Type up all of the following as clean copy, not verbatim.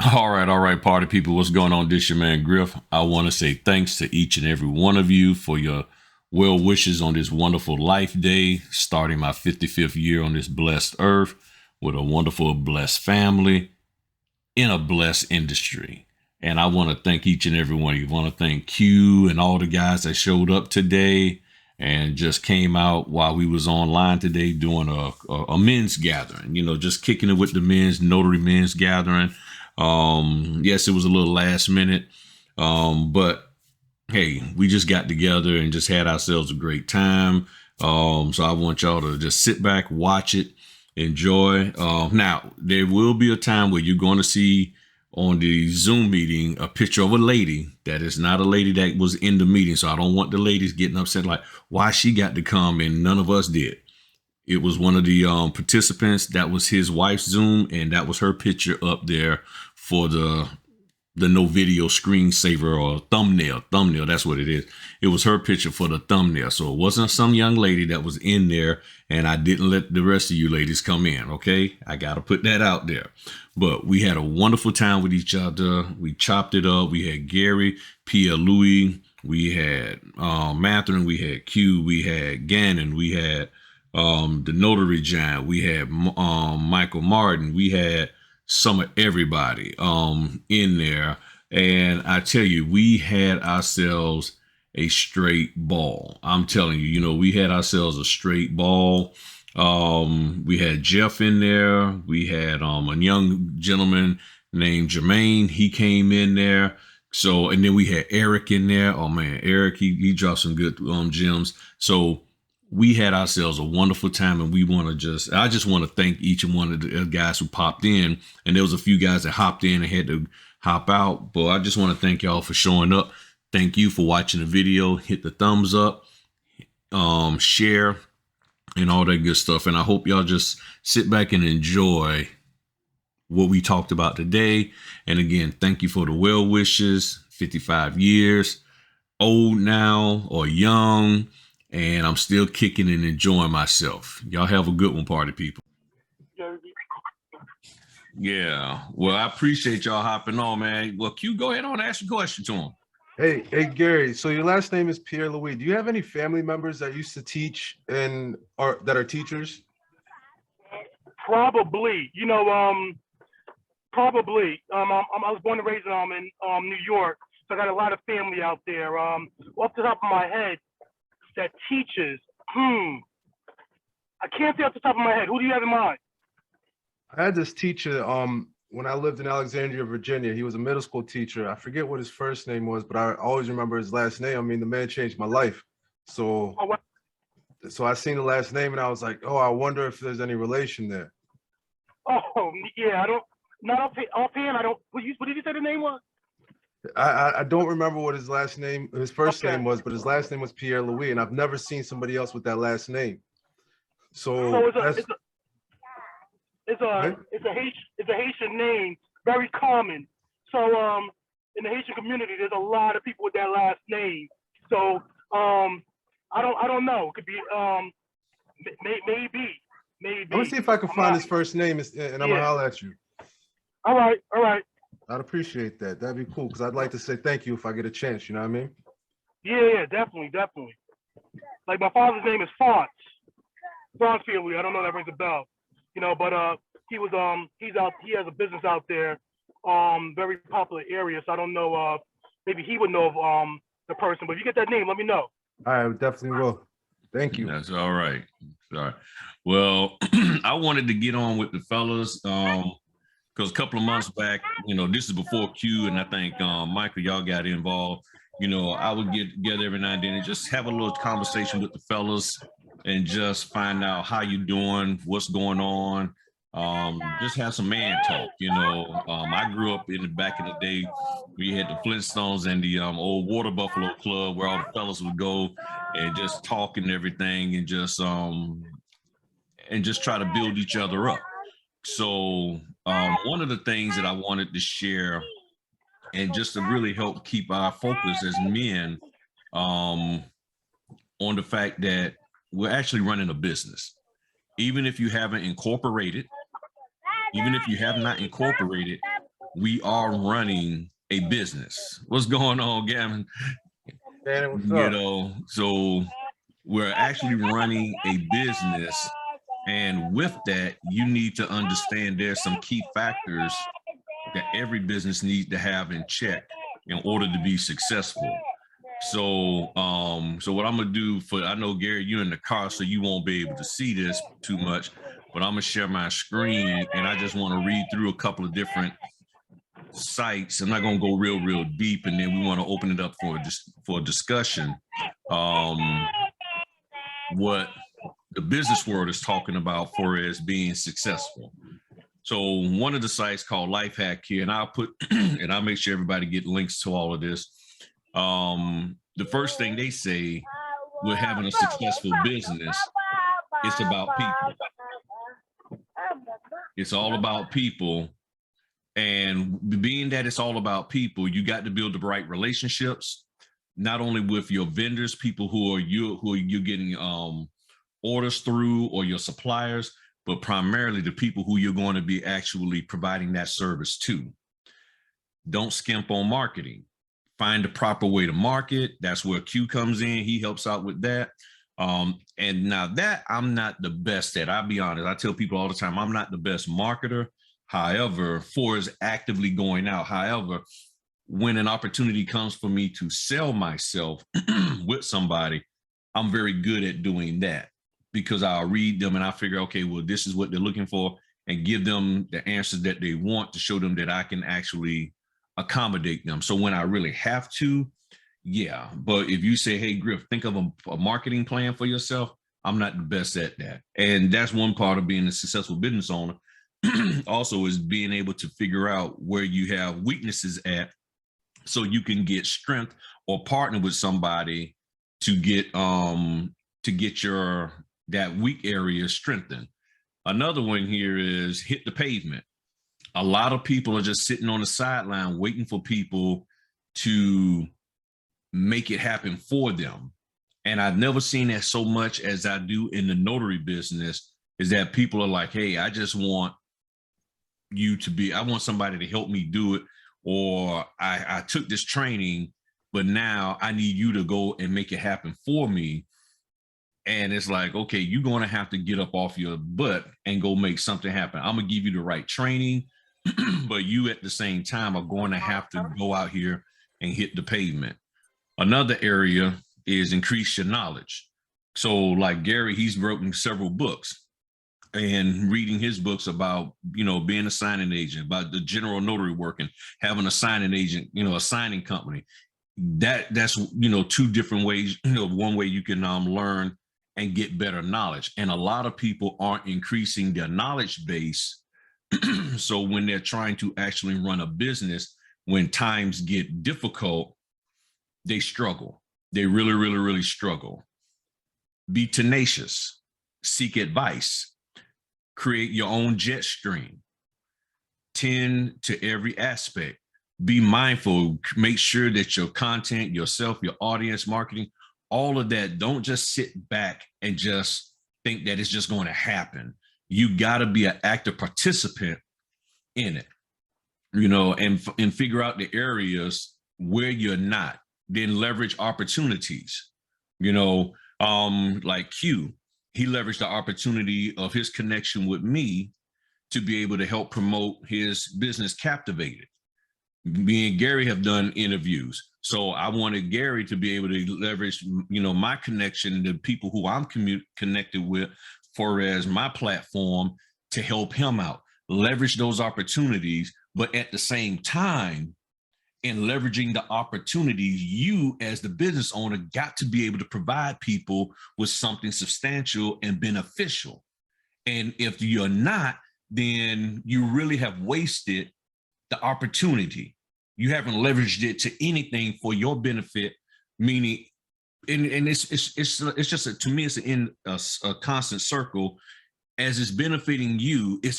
All right, party people. What's going on? This your man Griff. I want to say thanks to each and every one of you for your well wishes on this wonderful life day, starting my 55th year on this blessed earth with a wonderful, blessed family in a blessed industry. And I want to thank each and every one of you. I want to thank Q and all the guys that showed up today and just came out while we was online today doing a men's gathering, just kicking it with the men's Notary men's gathering. Yes, it was a little last minute, but hey, we just got together and just had ourselves a great time. So I want y'all to just sit back, watch it, enjoy. Now, there will be a time where you're going to see on the Zoom meeting a picture of a lady that is not a lady that was in the meeting. So I don't want the ladies getting upset like, why she got to come and none of us did. It was one of the participants. That was his wife's Zoom, and that was her picture up there for the no video screensaver or thumbnail. Thumbnail, that's what it is. It was her picture for the thumbnail. So it wasn't some young lady that was in there, and I didn't let the rest of you ladies come in, okay? I got to put that out there. But we had a wonderful time with each other. We chopped it up. We had Gary, Pierre Louis, we had Matherin, we had Q, we had Gannon, we had the Notary Giant, we had Michael Martin, we had some of everybody in there. And I tell you, we had ourselves a straight ball. I'm telling you, we had ourselves a straight ball. We had Jeff in there. We had a young gentleman named Jermaine. He came in there. So, and then we had Eric in there. Oh man, Eric, he dropped some good gems. So we had ourselves a wonderful time, and I just want to thank each and one of the guys who popped in. And there was a few guys that hopped in and had to hop out, but I just want to thank y'all for showing up. Thank you for watching the video. Hit the thumbs up, share, and all that good stuff. And I hope y'all just sit back and enjoy what we talked about today. And again, thank you for the well wishes. 55 years, old now or young, and I'm still kicking and enjoying myself. Y'all have a good one, party people. Yeah. Well, I appreciate y'all hopping on, man. Well, Q, go ahead on and ask a question to him. Hey, Gary. So your last name is Pierre Louis. Do you have any family members that used to teach and or that are teachers? Probably. Probably. I was born and raised in New York, so I got a lot of family out there. Off the top of my head, that teaches. I can't say off the top of my head. Who do you have in mind? I had this teacher when I lived in Alexandria, Virginia. He was a middle school teacher. I forget what his first name was, but I always remember his last name. I mean, the man changed my life. So, so I seen the last name and I was like, oh, I wonder if there's any relation there. Oh, yeah, I don't. Not offhand. I don't. What did you say the name was? I don't remember what his last name, his first name was, but his last name was Pierre Louis, and I've never seen somebody else with that last name. So it's a Haitian name, very common. So in the Haitian community, there's a lot of people with that last name. So I don't know. It could be maybe. I'm gonna see if I can find his first name, and I'm gonna holler at you. All right. I'd appreciate that. That'd be cool because I'd like to say thank you if I get a chance. You know what I mean? Yeah, definitely. Like my father's name is Fonts. Fonts family. I don't know if that rings a bell. But he has a business out there, very popular area. So I don't know. Maybe he would know of the person. But if you get that name, let me know. I definitely will. Thank you. That's all right. Sorry. Well, I wanted to get on with the fellas because a couple of months back, this is before Q, and I think Michael, y'all got involved. I would get together every now and then and just have a little conversation with the fellas and just find out how you doing, what's going on. Just have some man talk. I grew up in the back in the day. We had the Flintstones and the old Water Buffalo Club where all the fellas would go and just talk and everything and just try to build each other up. So one of the things that I wanted to share and just to really help keep our focus as men on the fact that we're actually running a business. Even if you haven't incorporated, even if you have not incorporated, we are running a business. What's going on, Gavin? Man, what's You up? know, so we're actually running a business. And with that, you need to understand there's some key factors that every business needs to have in check in order to be successful. So, so what I'm gonna do I know Gary, you're in the car, so you won't be able to see this too much, but I'm gonna share my screen, and I just want to read through a couple of different sites. I'm not gonna go real deep, and then we want to open it up for discussion. What the business world is talking about for as being successful. So one of the sites called Life Hack here, and I'll put and I'll make sure everybody get links to all of this. The first thing they say with having a successful business, it's about people. It's all about people. And being that it's all about people, you got to build the right relationships, not only with your vendors, people who are you getting orders through, or your suppliers, but primarily the people who you're going to be actually providing that service to. Don't skimp on marketing. Find the proper way to market. That's where Q comes in. He helps out with that. And now that I'm not the best at, I'll be honest, I tell people all the time, I'm not the best marketer. However, for is actively going out. However, when an opportunity comes for me to sell myself with somebody, I'm very good at doing that, because I'll read them and I figure, okay, well, this is what they're looking for, and give them the answers that they want to show them that I can actually accommodate them. So when I really have to, yeah. But if you say, hey, Griff, think of a marketing plan for yourself, I'm not the best at that. And that's one part of being a successful business owner. Also is being able to figure out where you have weaknesses at, so you can get strength or partner with somebody to get your that weak area strengthened. Another one here is hit the pavement. A lot of people are just sitting on the sideline waiting for people to make it happen for them. And I've never seen that so much as I do in the notary business, is that people are like, hey, I just want I want somebody to help me do it. Or I took this training, but now I need you to go and make it happen for me. And it's like, okay, you're going to have to get up off your butt and go make something happen. I'm going to give you the right training, but you at the same time are going to have to go out here and hit the pavement. Another area is increase your knowledge. So like Gary, he's written several books, and reading his books about, being a signing agent, about the general notary work, and having a signing agent, a signing company. That's two different ways. One way you can learn and get better knowledge. And a lot of people aren't increasing their knowledge base. So when they're trying to actually run a business, when times get difficult, they struggle. They really struggle. Be tenacious, seek advice, create your own jet stream, tend to every aspect, be mindful, make sure that your content, yourself, your audience marketing, all of that, don't just sit back and just think that it's just going to happen. You got to be an active participant in it, and figure out the areas where you're not, then leverage opportunities, like Q. He leveraged the opportunity of his connection with me to be able to help promote his business, Captivated. Me and Gary have done interviews. So I wanted Gary to be able to leverage, my connection to people who I'm connected with for as my platform to help him out, leverage those opportunities, but at the same time, in leveraging the opportunities, you as the business owner got to be able to provide people with something substantial and beneficial. And if you're not, then you really have wasted the opportunity. You haven't leveraged it to anything for your benefit, meaning, and it's just to me, it's in a constant circle. As it's benefiting you, it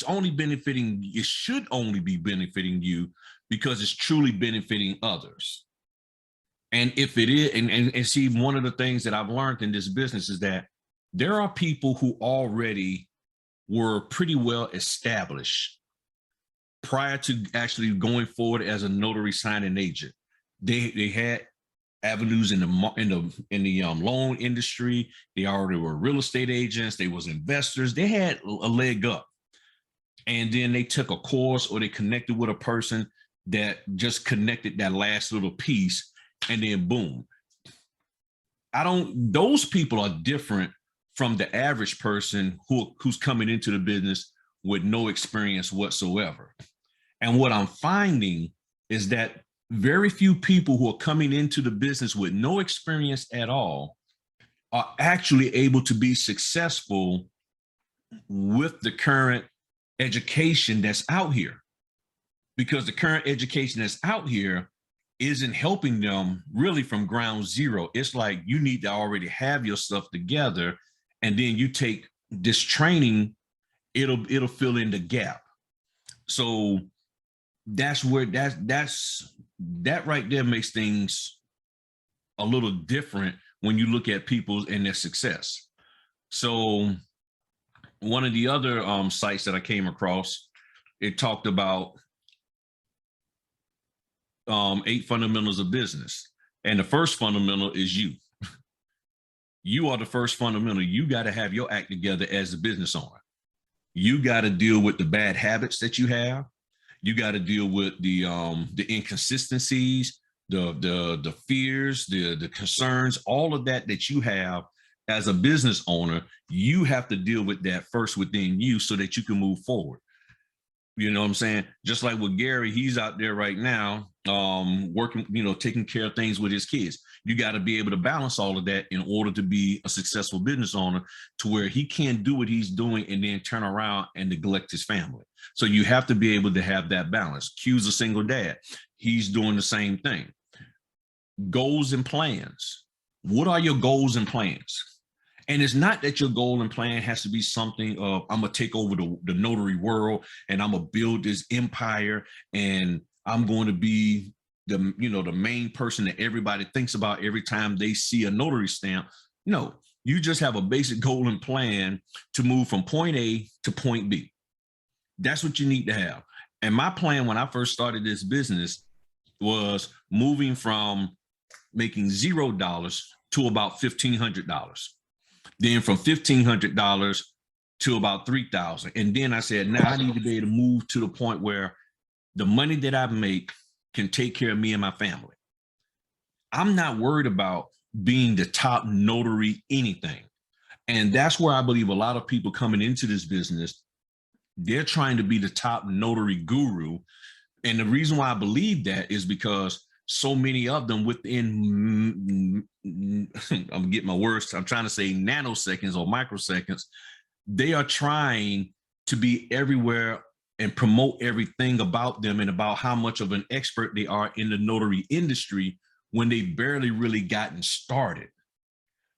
should only be benefiting you because it's truly benefiting others. And if it is, and see, one of the things that I've learned in this business is that there are people who already were pretty well established prior to actually going forward as a notary signing agent, they had avenues in the loan industry. They already were real estate agents. They was investors. They had a leg up. And then they took a course or they connected with a person that just connected that last little piece, and then boom. Those people are different from the average person who's coming into the business with no experience whatsoever. And what I'm finding is that very few people who are coming into the business with no experience at all are actually able to be successful with the current education that's out here, because the current education that's out here isn't helping them really from ground zero. It's like you need to already have your stuff together, and then you take this training, it'll fill in the gap. So that's where that right there makes things a little different when you look at people and their success. So one of the other sites that I came across, it talked about 8 fundamentals of business. And the first fundamental is you. You are the first fundamental. You got to have your act together as a business owner. You got to deal with the bad habits that you have. You got to deal with the inconsistencies, the fears, the concerns, all of that you have as a business owner. You have to deal with that first within you so that you can move forward. You know what I'm saying? Just like with Gary, he's out there right now working, taking care of things with his kids. You got to be able to balance all of that in order to be a successful business owner, to where he can't do what he's doing and then turn around and neglect his family. So you have to be able to have that balance. Q's a single dad. He's doing the same thing. Goals and plans. What are your goals and plans? And it's not that your goal and plan has to be something of, I'm going to take over the notary world and I'm going to build this empire and I'm going to be the main person that everybody thinks about every time they see a notary stamp. No, you just have a basic goal and plan to move from point A to point B. That's what you need to have. And my plan when I first started this business was moving from making $0 to about $1,500. Then from $1,500 to about $3,000. And then I said, now I need to be able to move to the point where the money that I make can take care of me and my family. I'm not worried about being the top notary anything. And that's where I believe a lot of people coming into this business, they're trying to be the top notary guru. And the reason why I believe that is because so many of them within, I'm getting my words, I'm trying to say nanoseconds or microseconds, they are trying to be everywhere and promote everything about them and about how much of an expert they are in the notary industry when they barely really gotten started.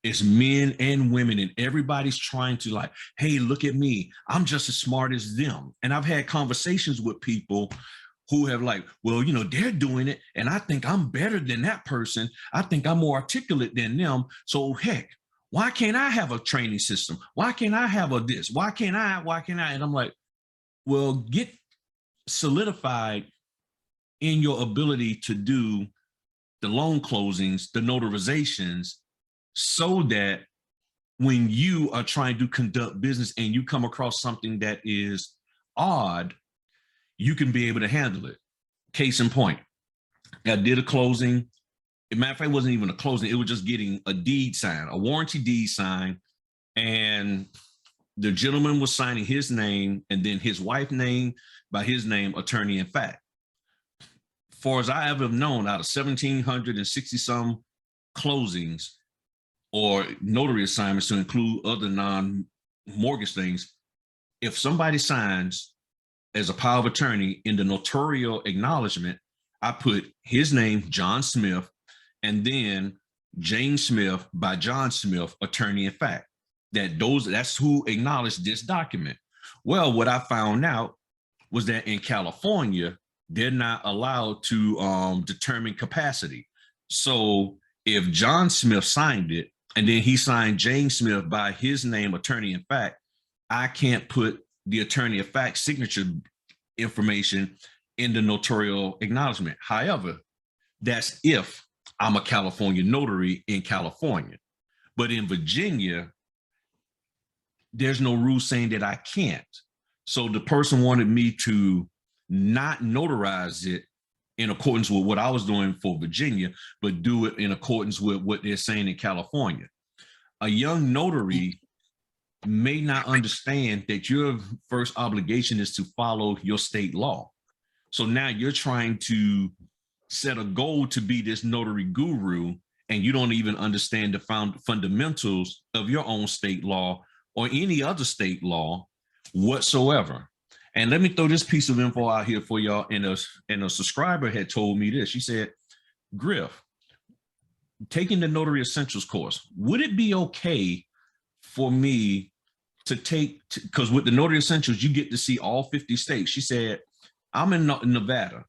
It's men and women, and everybody's trying to like, hey, look at me, I'm just as smart as them. And I've had conversations with people who have like, well, they're doing it and I think I'm better than that person. I think I'm more articulate than them. So heck, why can't I have a training system? Why can't I have a this? Why can't I? And I'm like, well, get solidified in your ability to do the loan closings, the notarizations, so that when you are trying to conduct business and you come across something that is odd, you can be able to handle it. Case in point, I did a closing. As a matter of fact, it wasn't even a closing. It was just getting a deed signed, a warranty deed signed. And the gentleman was signing his name and then his wife's name by his name, attorney in fact. Far as I ever have known, out of 1,760 some closings or notary assignments to include other non-mortgage things, if somebody signs as a power of attorney in the notarial acknowledgement, I put his name, John Smith, and then James Smith by John Smith, attorney in fact. That's who acknowledged this document. Well, what I found out was that in California, they're not allowed to determine capacity. So if John Smith signed it, and then he signed James Smith by his name, attorney in fact, I can't put the attorney of fact signature information in the notarial acknowledgement. However, that's if I'm a California notary in California. But in Virginia, there's no rule saying that I can't. So the person wanted me to not notarize it in accordance with what I was doing for Virginia, but do it in accordance with what they're saying in California. A young notary may not understand that your first obligation is to follow your state law. So now you're trying to set a goal to be this notary guru, and you don't even understand the fundamentals of your own state law or any other state law whatsoever. And let me throw this piece of info out here for y'all. And a subscriber had told me this. She said, Griff, taking the Notary Essentials course, would it be okay for me to take, because with the Notary Essentials, you get to see all 50 states. She said, I'm in Nevada.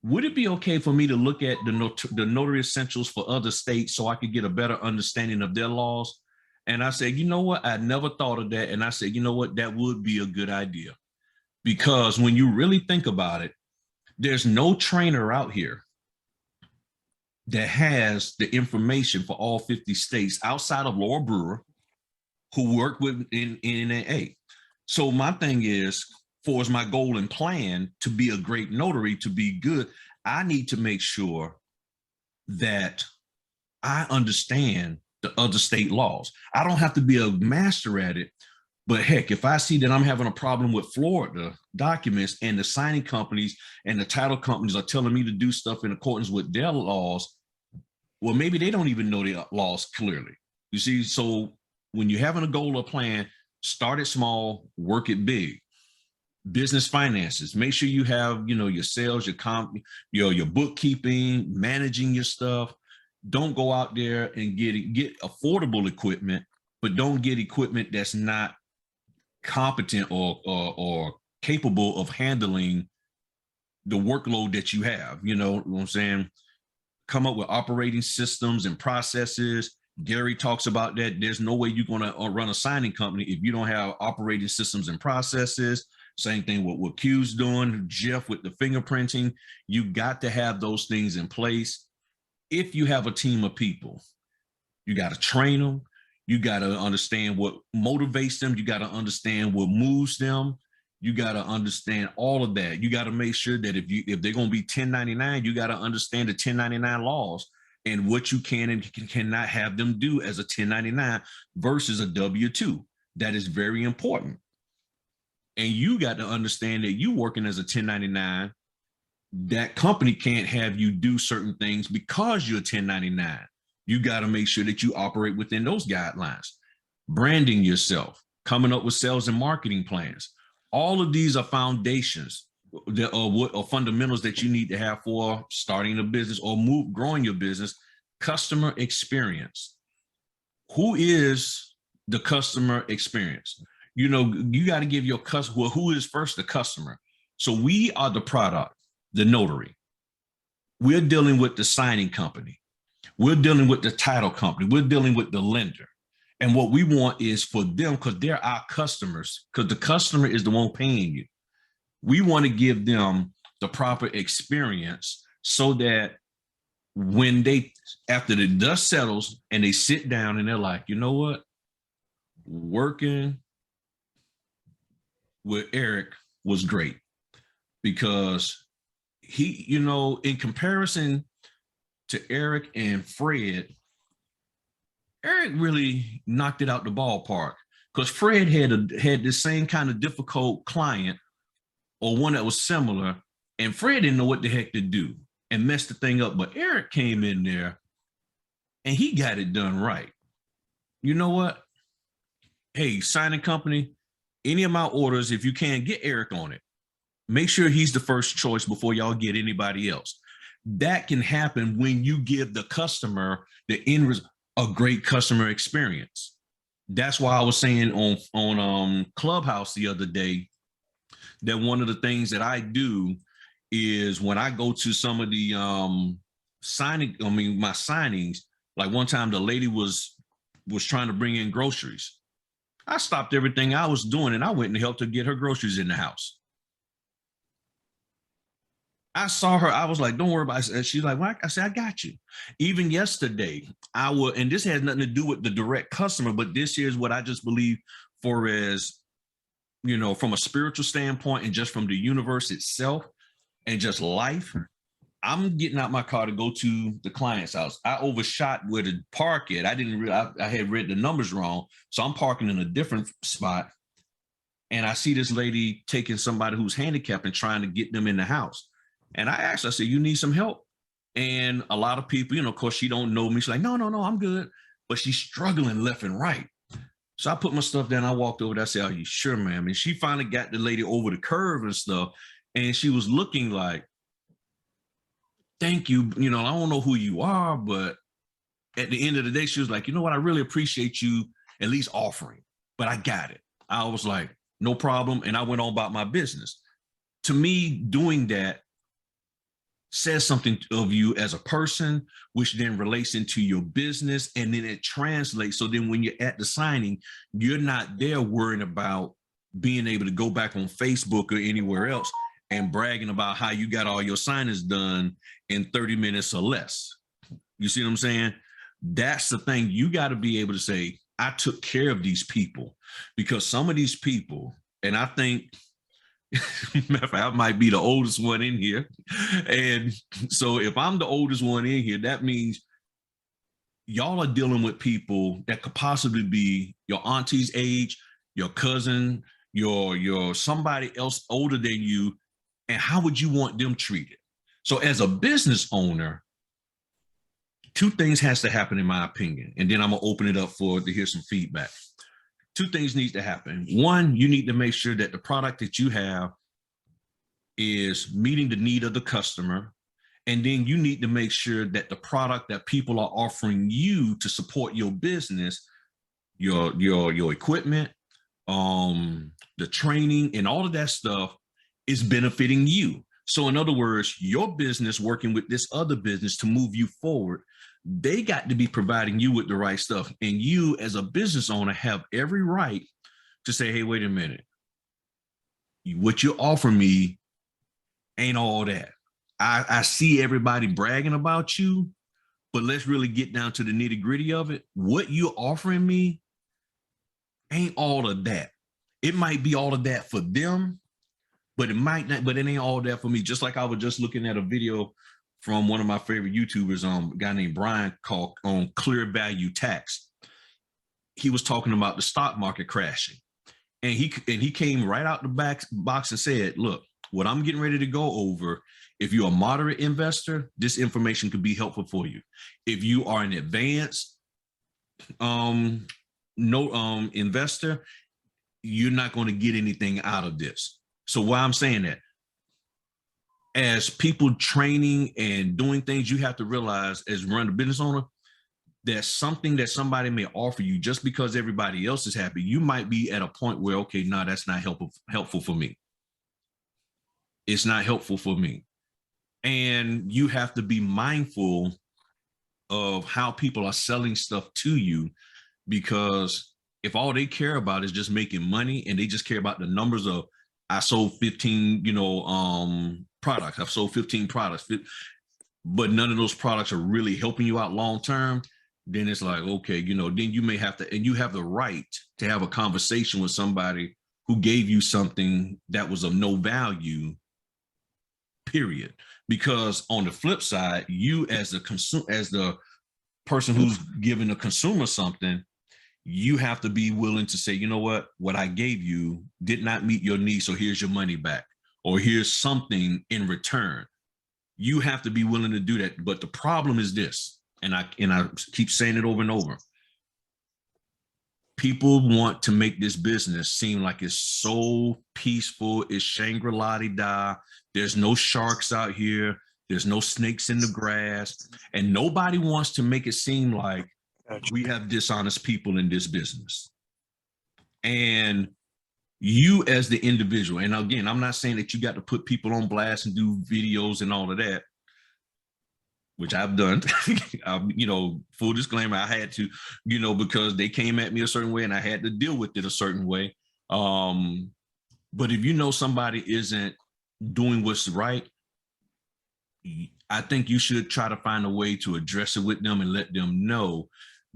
Would it be okay for me to look at the Notary Essentials for other states so I could get a better understanding of their laws? And I said, you know what? I never thought of that. And I said, you know what? That would be a good idea. Because when you really think about it, there's no trainer out here that has the information for all 50 states outside of Laura Brewer, who worked with in NNA. So my thing is, for as my goal and plan to be a great notary, to be good, I need to make sure that I understand the other state laws. I don't have to be a master at it, but heck, if I see that I'm having a problem with Florida documents and the signing companies and the title companies are telling me to do stuff in accordance with their laws, well, maybe they don't even know the laws clearly. You see, so when you're having a goal or plan, start it small, work it big. Business finances, make sure you have, your sales, your bookkeeping, managing your stuff. Don't go out there and get affordable equipment, but don't get equipment that's not competent or capable of handling the workload that you have. You know what I'm saying? Come up with operating systems and processes. Gary talks about that. There's no way you're going to run a signing company if you don't have operating systems and processes. Same thing with what Q's doing, Jeff with the fingerprinting. You got to have those things in place. If you have a team of people, you got to train them. You got to understand what motivates them. You got to understand what moves them. You got to understand all of that. You got to make sure that if they're going to be 1099, you got to understand the 1099 laws and what you can and cannot have them do as a 1099 versus a W-2. That is very important. And you got to understand that you working as a 1099, that company can't have you do certain things because you're 1099. You got to make sure that you operate within those guidelines. Branding yourself, coming up with sales and marketing plans. All of these are foundations that are fundamentals that you need to have for starting a business or growing your business. Customer experience. Who is the customer experience? You got to give your customer, well, who is first the customer? So we are the product, the notary. We're dealing with the signing company. We're dealing with the title company. We're dealing with the lender. And what we want is for them, because they're our customers, because the customer is the one paying you. We want to give them the proper experience so that when after the dust settles and they sit down and they're like, you know what? Working with Eric was great because he, in comparison to Eric and Fred, Eric really knocked it out the ballpark because Fred had the same kind of difficult client or one that was similar, and Fred didn't know what the heck to do and messed the thing up. But Eric came in there and he got it done right. You know what? Hey, signing company, any of my orders, if you can, get Eric on it. Make sure he's the first choice before y'all get anybody else. That can happen when you give the customer a great customer experience. That's why I was saying on Clubhouse the other day that one of the things that I do is when I go to some of the my signings, like one time the lady was trying to bring in groceries. I stopped everything I was doing and I went and helped her get her groceries in the house. I saw her. I was like, don't worry about it. And she's like, well, I said, I got you. Even yesterday, I will, and this has nothing to do with the direct customer, but this is what I just believe for as, you know, from a spiritual standpoint and just from the universe itself and just life. I'm getting out my car to go to the client's house. I overshot where to park it. I didn't realize I had read the numbers wrong. So I'm parking in a different spot. And I see this lady taking somebody who's handicapped and trying to get them in the house. And I asked her, I said, you need some help? And a lot of people, you know, of course, she don't know me. She's like, no, I'm good. But she's struggling left and right. So I put my stuff down. I walked over there. I said, are you sure, ma'am? And she finally got the lady over the curve and stuff. And she was looking like, thank you. You know, I don't know who you are, but at the end of the day, she was like, you know what? I really appreciate you at least offering, but I got it. I was like, no problem. And I went on about my business. To me, doing that says something of you as a person, which then relates into your business, and then it translates. So then when you're at the signing, you're not there worrying about being able to go back on Facebook or anywhere else and bragging about how you got all your signings done in 30 minutes or less. You see what I'm saying? That's the thing. You got to be able to say, I took care of these people, because some of these people, and I think I might be the oldest one in here. And so if I'm the oldest one in here, that means y'all are dealing with people that could possibly be your auntie's age, your cousin, your somebody else older than you. And how would you want them treated? So as a business owner, two things has to happen, in my opinion. And then I'm gonna open it up to hear some feedback. Two things need to happen. One, you need to make sure that the product that you have is meeting the need of the customer. And then you need to make sure that the product that people are offering you to support your business, your equipment, the training and all of that stuff is benefiting you. So in other words, your business working with this other business to move you forward, they got to be providing you with the right stuff. And you as a business owner have every right to say, hey, wait a minute. What you're offering me ain't all that. I see everybody bragging about you, but let's really get down to the nitty gritty of it. What you're offering me ain't all of that. It might be all of that for them, but it might not, but it ain't all that for me. Just like I was just looking at a video from one of my favorite YouTubers, a guy named Brian, called on Clear Value Tax. He was talking about the stock market crashing. And he came right out the box and said, look, what I'm getting ready to go over, if you're a moderate investor, this information could be helpful for you. If you are an advanced investor, you're not going to get anything out of this. So why I'm saying that, as people training and doing things, you have to realize, as run a business owner, there's something that somebody may offer you just because everybody else is happy. You might be at a point where, okay, no, that's not helpful for me. It's not helpful for me. And you have to be mindful of how people are selling stuff to you, because if all they care about is just making money and they just care about the numbers of, I sold 15, products. I've sold 15 products, but none of those products are really helping you out long-term, then it's like, okay, then you may have to, and you have the right to have a conversation with somebody who gave you something that was of no value, period. Because on the flip side, you as the person who's giving the consumer something, you have to be willing to say, you know what I gave you did not meet your needs, so here's your money back, or here's something in return. You have to be willing to do that. But the problem is this, and I keep saying it over and over. People want to make this business seem like it's so peaceful, it's Shangri-La-di-da. There's no sharks out here. There's no snakes in the grass. And nobody wants to make it seem like we have dishonest people in this business. And you as the individual, and again, I'm not saying that you got to put people on blast and do videos and all of that, which I've done. Full disclaimer, I had to, because they came at me a certain way and I had to deal with it a certain way. But if you know somebody isn't doing what's right, I think you should try to find a way to address it with them and let them know,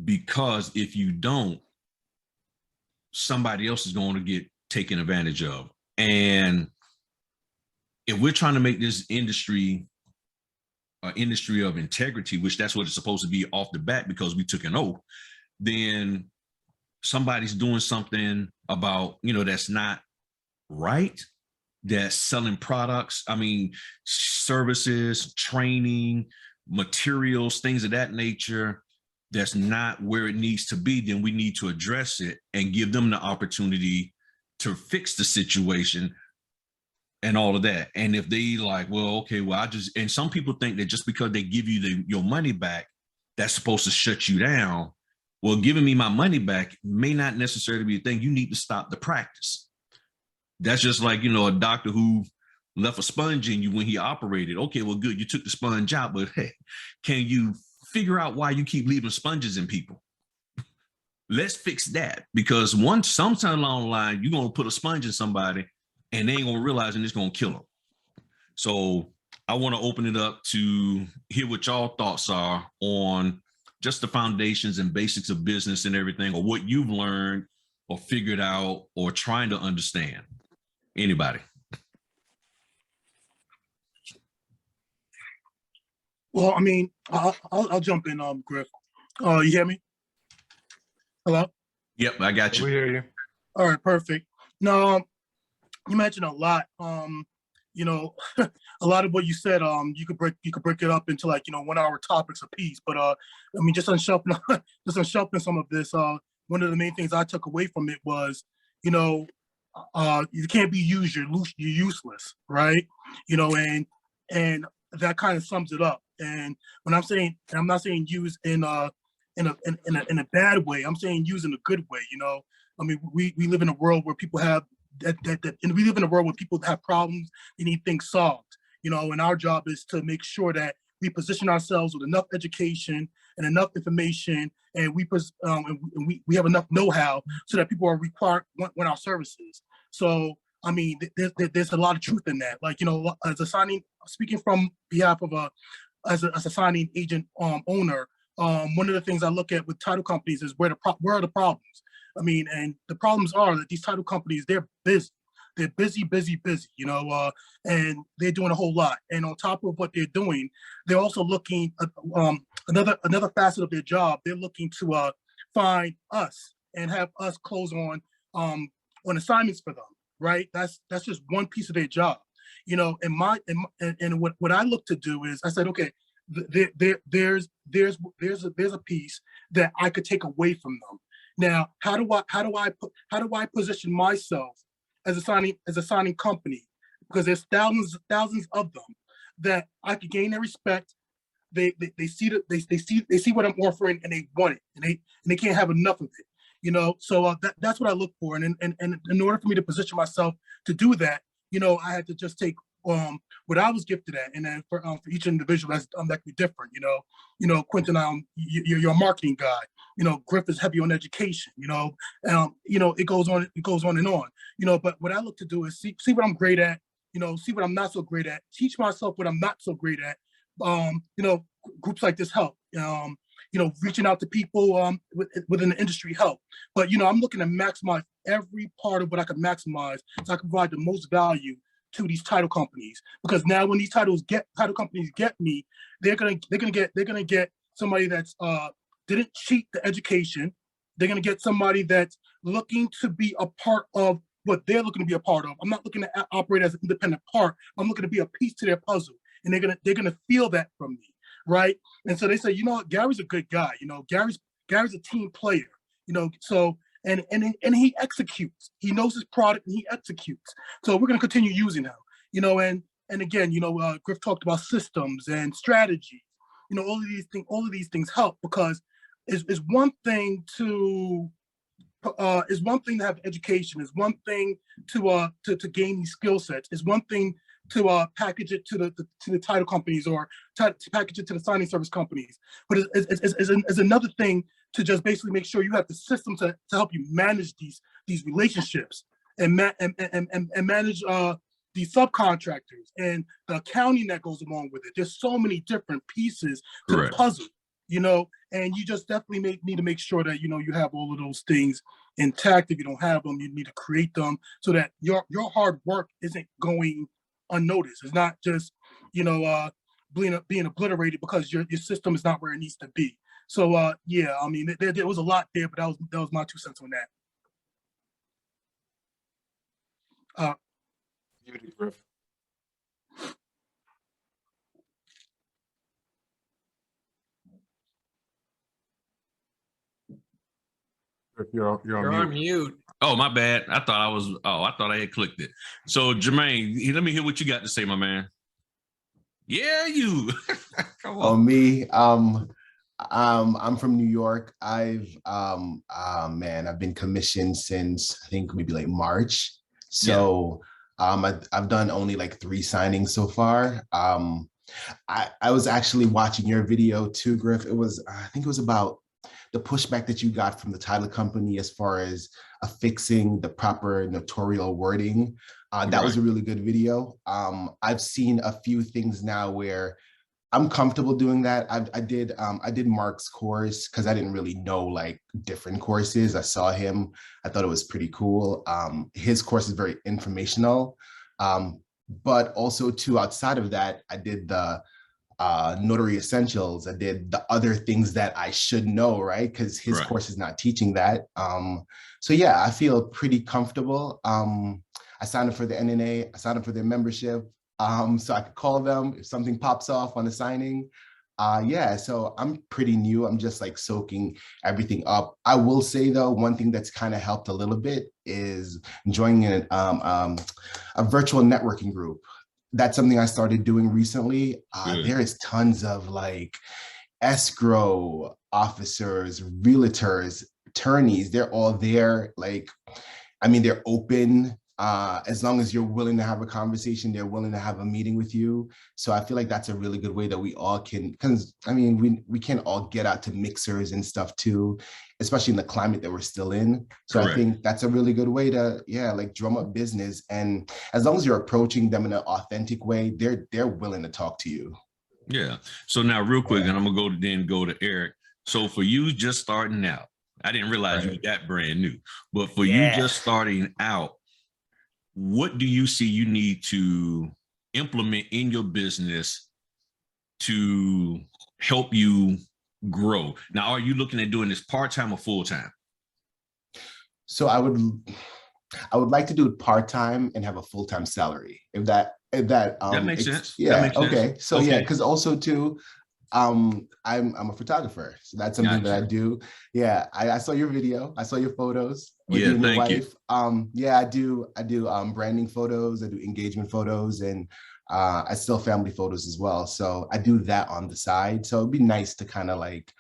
because if you don't, somebody else is going to get taken advantage of. And if we're trying to make this industry an industry of integrity, which that's what it's supposed to be off the bat because we took an oath, then somebody's doing something about, that's not right, that's selling products, services, training, materials, things of that nature, that's not where it needs to be, then we need to address it and give them the opportunity to fix the situation and all of that. And if they like, well, okay, well, and some people think that just because they give you your money back, that's supposed to shut you down. Well, giving me my money back may not necessarily be a thing. You need to stop the practice. That's just like, a doctor who left a sponge in you when he operated. Okay, well, good. You took the sponge out, but hey, can you figure out why you keep leaving sponges in people? Let's fix that, because sometime along the line, you're going to put a sponge in somebody and they ain't going to realize, and it's going to kill them. So I want to open it up to hear what y'all thoughts are on just the foundations and basics of business and everything, or what you've learned or figured out or trying to understand. Anybody? Well, I'll jump in, Griff. You hear me? Hello? Yep, I got you. We hear you. All right, perfect. No, you mentioned a lot. A lot of what you said, you could break it up into 1 hour topics a piece. But just on shelving some of this, one of the main things I took away from it was, you can't be used, you're useless, right? And that kind of sums it up. And when I'm saying, and I'm not saying use in a bad way, I'm saying use in a good way. We live in a world where people have and we live in a world where people have problems, they need things solved, and our job is to make sure that we position ourselves with enough education and enough information, and we have enough know-how so that people are want our services. So there's a lot of truth in that. As a signing, speaking from behalf of as a signing agent owner, one of the things I look at with title companies is where are the problems. And the problems are that these title companies, they're busy. They're busy, and they're doing a whole lot. And on top of what they're doing, they're also looking at another facet of their job. They're looking to find us and have us close on assignments for them, right? That's just one piece of their job. And what I look to do is I said, okay, there's a piece that I could take away from them. Now, how do I position myself as a signing company? Because there's thousands of them that I could gain their respect. They see what I'm offering and they want it, and they can't have enough of it. So that's what I look for. And in order for me to position myself to do that, I had to just take what I was gifted at, and then for each individual that could be different. Quentin, you're a marketing guy. Griff is heavy on education. It goes on and on. But what I look to do is see what I'm great at. See what I'm not so great at. Teach myself what I'm not so great at. Groups like this help. Reaching out to people within the industry help. But I'm looking to maximize every part of what I can maximize, so I can provide the most value to these title companies. Because now when these title companies get me, they're gonna get somebody that's didn't cheat the education. They're gonna get somebody that's looking to be a part of what they're looking to be a part of. I'm not looking to operate as an independent part. I'm looking to be a piece to their puzzle, and they're gonna feel that from me, right? And so they say, Gary's a good guy. Gary's a team player. So and he executes. He knows his product and he executes. So we're gonna continue using him. And again, Griff talked about systems and strategy. All of these things help, because it's one thing to have education. It's one thing to gain these skill sets. It's one thing to package it to the title companies, or to package it to the signing service companies. But it's another thing to just basically make sure you have the system to help you manage these relationships and manage the subcontractors and the accounting that goes along with it. There's so many different pieces to the puzzle, and you just definitely need to make sure that, you have all of those things intact. If you don't have them, you need to create them so that your hard work isn't going unnoticed. It's not just, being obliterated because your system is not where it needs to be. So yeah, I mean, there was a lot there, but that was my 2 cents on that. Judi, Griff. You're on mute. Oh, my bad. I thought I had clicked it. So Jermaine, let me hear what you got to say, my man. Yeah, you. Come on. Oh, me. I'm from New York. I've been commissioned since I think maybe like March. So I've done only like 3 signings so far. I was actually watching your video too, Griff. I think it was about the pushback that you got from the title company as far as affixing the proper notarial wording. That was a really good video. I've seen a few things now where I'm comfortable doing that. I did Mark's course because I didn't really know like different courses. I saw him. I thought it was pretty cool. His course is very informational. But also too, outside of that, I did the Notary Essentials. I did the other things that I should know, right? Because his course is not teaching that. So yeah, I feel pretty comfortable. I signed up for the NNA. I signed up for their membership. So I could call them if something pops off on the signing. Yeah, so I'm pretty new. I'm just like soaking everything up. I will say though, one thing that's kind of helped a little bit is joining a virtual networking group. That's something I started doing recently. There is tons of like escrow officers, realtors, attorneys. They're all there. Like, I mean, they're open. As long as you're willing to have a conversation, they're willing to have a meeting with you. So I feel like that's a really good way that we all can, because I mean, we can all get out to mixers and stuff too, especially in the climate that we're still in. So I think that's a really good way to, like drum up business. And as long as you're approaching them in an authentic way, they're willing to talk to you. Yeah. So now real quick, and I'm gonna go to Eric. So for you just starting out, I didn't realize you were that brand new, but for you just starting out, what do you see you need to implement in your business to help you grow? Now, are you looking at doing this part-time or full-time? So I would like to do it part-time and have a full-time salary. If that makes sense. Yeah. That makes sense. Okay. So yeah, because also too, I'm a photographer, so that's something that I do. Yeah, I saw your video. I saw your photos. Yeah, thank you. Yeah, I do branding photos. I do engagement photos, and I still family photos as well. So I do that on the side. So it'd be nice to kind of like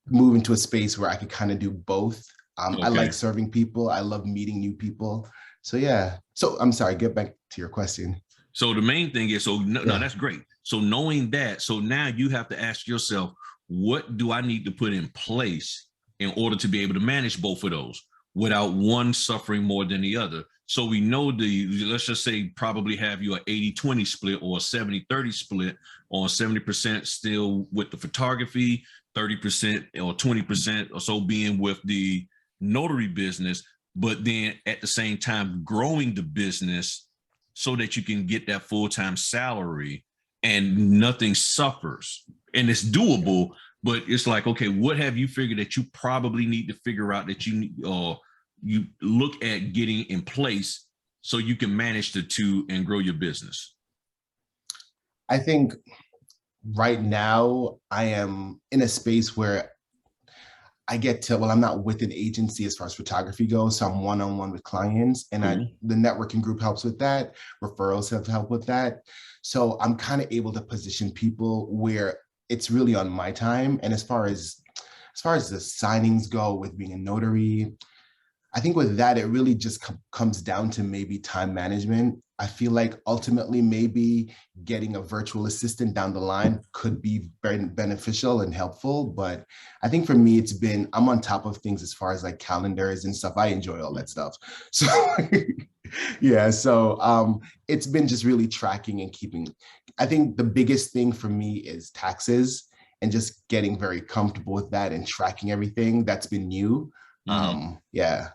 move into a space where I could kind of do both. I like serving people. I love meeting new people. So yeah. So I'm sorry. Get back to your question. So the main thing is, no, that's great. So knowing that, so now you have to ask yourself, what do I need to put in place in order to be able to manage both of those without one suffering more than the other? So we know let's just say probably have you an 80-20 split or a 70-30 split, on 70% still with the photography, 30% or 20% or so being with the notary business, but then at the same time growing the business so that you can get that full-time salary and nothing suffers. And it's doable, but it's like, okay, what have you figured that you probably need to figure out that you look at getting in place so you can manage the two and grow your business? I think right now I am in a space where I get to, I'm not with an agency as far as photography goes, so I'm one-on-one with clients, and the networking group helps with that. Referrals have helped with that. So I'm kind of able to position people where it's really on my time. And as far as the signings go with being a notary, I think with that, it really just comes down to maybe time management. I feel like ultimately maybe getting a virtual assistant down the line could be very beneficial and helpful. But I think for me, I'm on top of things as far as like calendars and stuff. I enjoy all that stuff. So Yeah, so it's been just really tracking and keeping. I think the biggest thing for me is taxes and just getting very comfortable with that and tracking everything. That's been new. Yeah.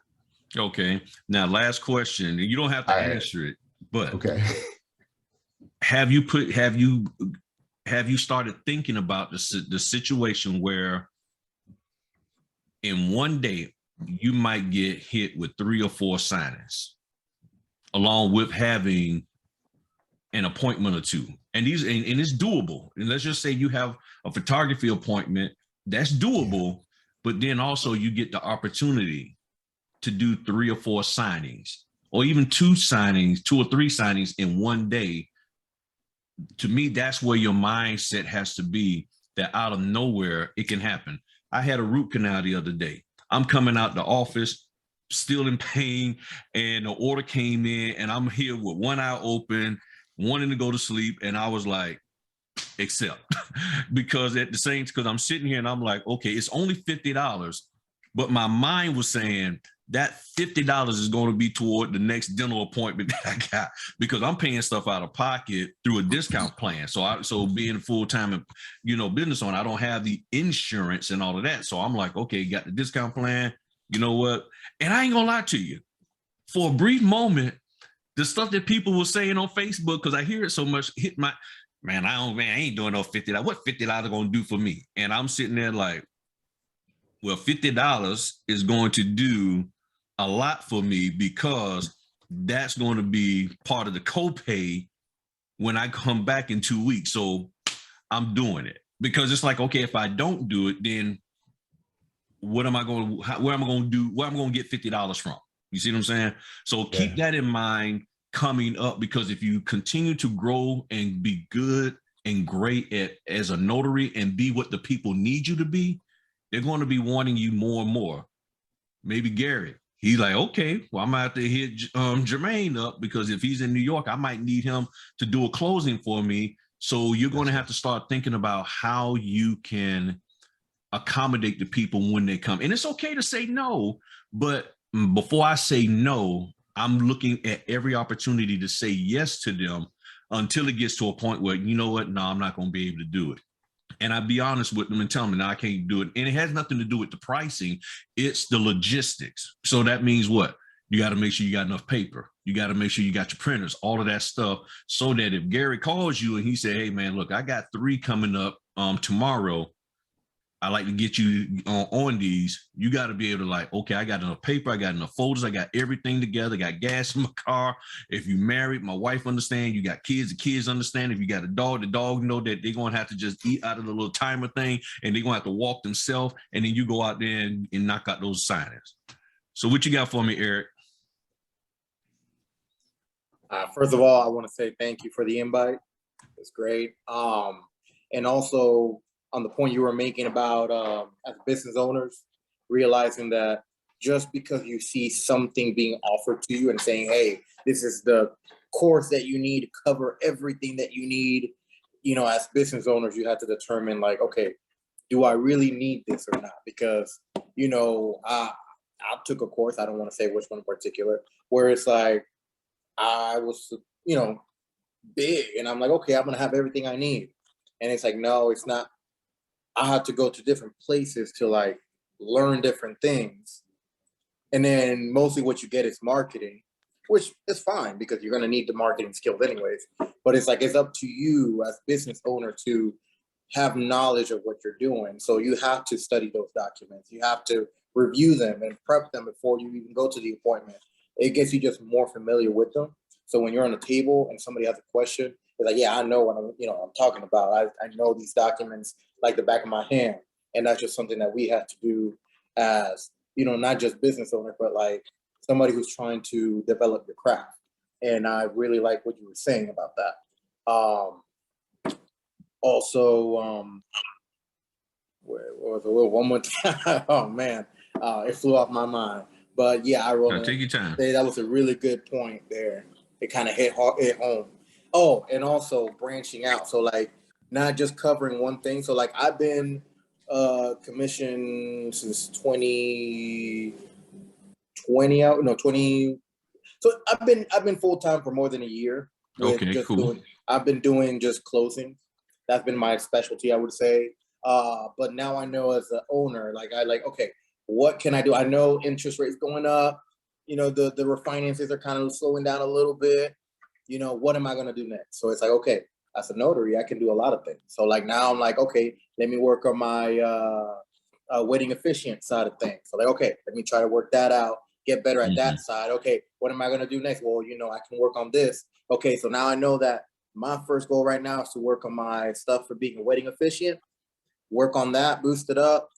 Okay. Now, last question. You don't have to All right. answer it, but Okay. have you started thinking about the situation where in one day you might get hit with 3 or 4 signings, along with having an appointment or 2, and it's doable. And let's just say you have a photography appointment, that's doable, but then also you get the opportunity to do 3 or 4 signings, or even 2 or 3 signings in one day. To me, that's where your mindset has to be, that out of nowhere it can happen. I had a root canal the other day. I'm coming out the office still in pain, and the order came in, and I'm here with one eye open, wanting to go to sleep, and I was like, accept. Because I'm sitting here and I'm like, okay, it's only $50, but my mind was saying that $50 is going to be toward the next dental appointment that I got, because I'm paying stuff out of pocket through a discount plan. So being a full-time, business owner, I don't have the insurance and all of that. So I'm like, okay, got the discount plan. You know what? And I ain't gonna lie to you, for a brief moment, the stuff that people were saying on Facebook, because I hear it so much, hit my man. I ain't doing no $50. What $50 gonna do for me? And I'm sitting there like, well, $50 is going to do a lot for me, because that's going to be part of the copay when I come back in 2 weeks. So I'm doing it, because it's like, okay, if I don't do it, then where am I going to get $50 from? You see what I'm saying? So keep that in mind coming up, because if you continue to grow and be good and great as a notary and be what the people need you to be, they're going to be wanting you more and more. Maybe Gary, he's like, okay, well, I'm out to hit Jermaine up, because if he's in New York, I might need him to do a closing for me. So you're going to have to start thinking about how you can accommodate the people when they come. And it's okay to say no, but before I say no, I'm looking at every opportunity to say yes to them, until it gets to a point where, you know what, no, I'm not going to be able to do it. And I'd be honest with them and tell them, no, I can't do it. And it has nothing to do with the pricing. It's the logistics. So that means what? You got to make sure you got enough paper. You got to make sure you got your printers, all of that stuff, so that if Gary calls you and he said, hey, man, look, I got 3 coming up tomorrow, I like to get you on these. You got to be able to, like, okay, I got enough paper, I got enough folders, I got everything together, got gas in my car. If you married, my wife understand. You got kids, the kids understand. If you got a dog, the dog know that they're going to have to just eat out of the little timer thing, and they're going to have to walk themselves, and then you go out there and knock out those signings. So what you got for me, Eric? First of all, I want to say thank you for the invite. It's great. And also, on the point you were making about as business owners, realizing that just because you see something being offered to you and saying, hey, this is the course that you need to cover everything that you need, as business owners, you have to determine, like, okay, do I really need this or not? Because, I took a course, I don't want to say which one in particular, where it's like, I was, big, and I'm like, okay, I'm going to have everything I need. And it's like, no, it's not. I had to go to different places to, like, learn different things. And then mostly what you get is marketing, which is fine, because you're going to need the marketing skills anyways. But it's like, it's up to you as business owner to have knowledge of what you're doing. So you have to study those documents. You have to review them and prep them before you even go to the appointment. It gets you just more familiar with them. So when you're on the table and somebody has a question, it's like, yeah, I know what I'm talking about. I know these documents like the back of my hand. And that's just something that we have to do as, not just business owner, but like somebody who's trying to develop your craft. And I really like what you were saying about that. Also, where was it? One more time. Oh man, it flew off my mind. But yeah, I wrote. Take your time. That was a really good point there. It kind of hit home. Oh, and also branching out. So like, not just covering one thing. So like, I've been commissioned since 2020. So I've been full time for more than a year. Okay, cool. I've been doing just closing. That's been my specialty, I would say. But now I know as an owner, okay, what can I do? I know interest rates going up. You know, the refinances are kind of slowing down a little bit. You know, what am I gonna do next? So it's like, okay, as a notary, I can do a lot of things. So like now I'm like, okay, let me work on my wedding officiant side of things. So like, okay, let me try to work that out, get better at that side. Okay, what am I gonna do next? Well, you know, I can work on this. Okay, so now I know that my first goal right now is to work on my stuff for being a wedding officiant, work on that, boost it up,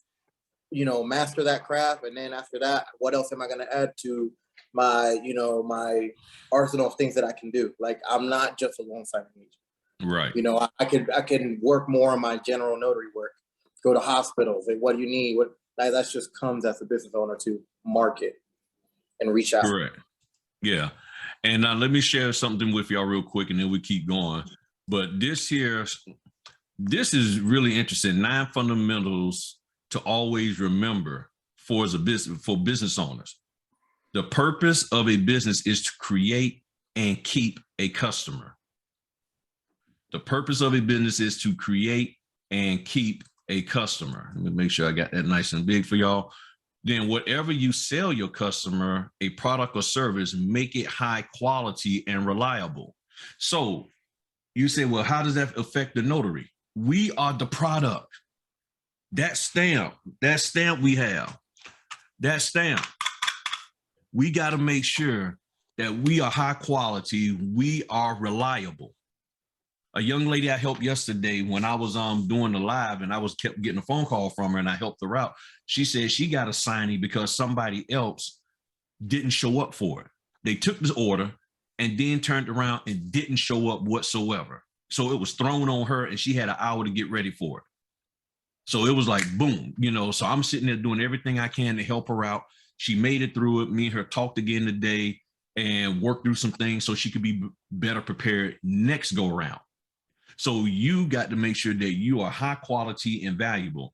you know, master that craft. And then after that, what else am I gonna add to my, you know, my arsenal of things that I can do? Like, I'm not just a loan signing agent. Right. You know, I can work more on my general notary work, go to hospitals, and what do you need? What that just comes as a business owner to market and reach out. Correct. Yeah. And let me share something with y'all real quick and then we keep going. But this is really interesting. 9 fundamentals to always remember for business owners. The purpose of a business is to create and keep a customer. The purpose of a business is to create and keep a customer. Let me make sure I got that nice and big for y'all. Then whatever you sell your customer, a product or service, make it high quality and reliable. So you say, well, how does that affect the notary? We are the product. That stamp we have, that stamp, we got to make sure that we are high quality, we are reliable. A young lady I helped yesterday when I was doing the live and I kept getting a phone call from her and I helped her out. She said she got a signing because somebody else didn't show up for it. They took this order and then turned around and didn't show up whatsoever. So it was thrown on her and she had an hour to get ready for it. So it was like, boom, you know, so I'm sitting there doing everything I can to help her out. She made it through it. Me and her talked again today and worked through some things so she could be better prepared next go around. So you got to make sure that you are high quality and valuable.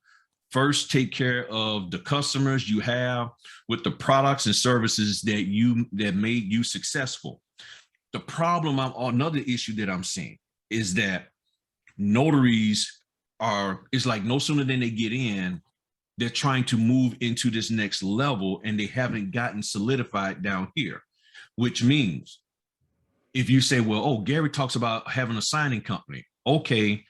First, take care of the customers you have with the products and services that made you successful. The problem, another issue that I'm seeing is that notaries it's like no sooner than they get in, they're trying to move into this next level and they haven't gotten solidified down here, which means if you say, well, oh, Gary talks about having a signing company. Okay,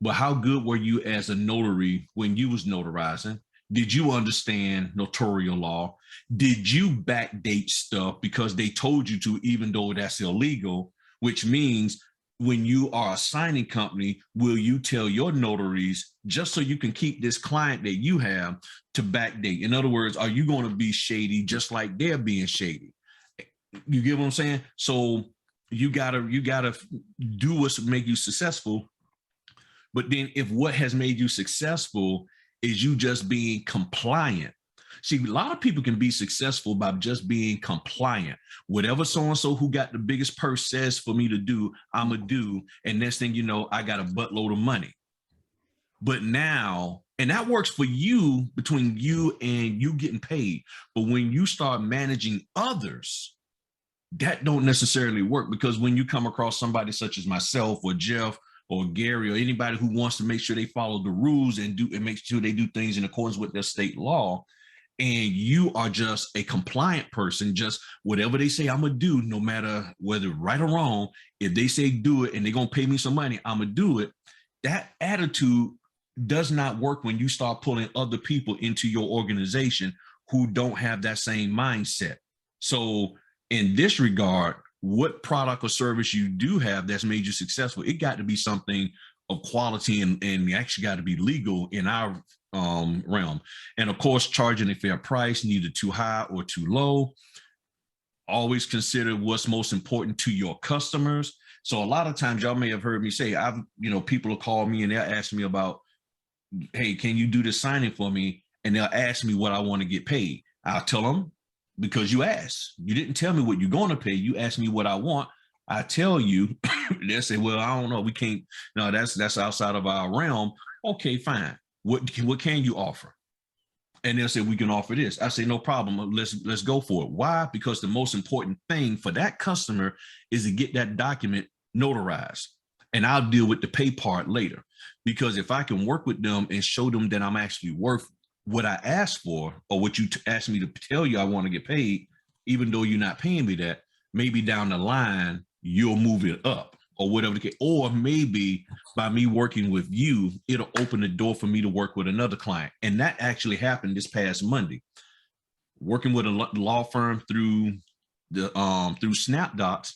but how good were you as a notary when you was notarizing? Did you understand notarial law? Did you backdate stuff because they told you to, even though that's illegal, which means when you are a signing company, will you tell your notaries, just so you can keep this client that you have, to backdate? In other words, are you going to be shady just like they're being shady? You get what I'm saying? So you gotta do what's make you successful. But then if what has made you successful is you just being compliant. See, a lot of people can be successful by just being compliant. Whatever so-and-so who got the biggest purse says for me to do, I'm going to do. And next thing you know, I got a buttload of money. But now, and that works for you, between you and you getting paid. But when you start managing others, that don't necessarily work, because when you come across somebody such as myself or Jeff or Gary or anybody who wants to make sure they follow the rules and make sure they do things in accordance with their state law, and you are just a compliant person, just whatever they say I'm gonna do, no matter whether right or wrong, if they say do it and they're gonna pay me some money, I'm gonna do it. That attitude does not work when you start pulling other people into your organization who don't have that same mindset. So in this regard, what product or service you do have that's made you successful, it got to be something of quality and actually got to be legal in our realm. And of course, charging a fair price, neither too high or too low. Always consider what's most important to your customers. So a lot of times y'all may have heard me say, people will call me and they'll ask me about, hey, can you do this signing for me? And they'll ask me what I want to get paid. I'll tell them, because you asked. You didn't tell me what you're going to pay. You asked me what I want. I tell you, they'll say, well, I don't know. We can't. No, that's outside of our realm. Okay, fine. What can you offer? And they'll say, we can offer this. I say, no problem. Let's go for it. Why? Because the most important thing for that customer is to get that document notarized. And I'll deal with the pay part later. Because if I can work with them and show them that I'm actually worth what I asked for, or what you asked me to tell you I want to get paid, even though you're not paying me that, maybe down the line, you'll move it up or whatever the case. Or maybe by me working with you, it'll open the door for me to work with another client. And that actually happened this past Monday. Working with a law firm through SnapDocs,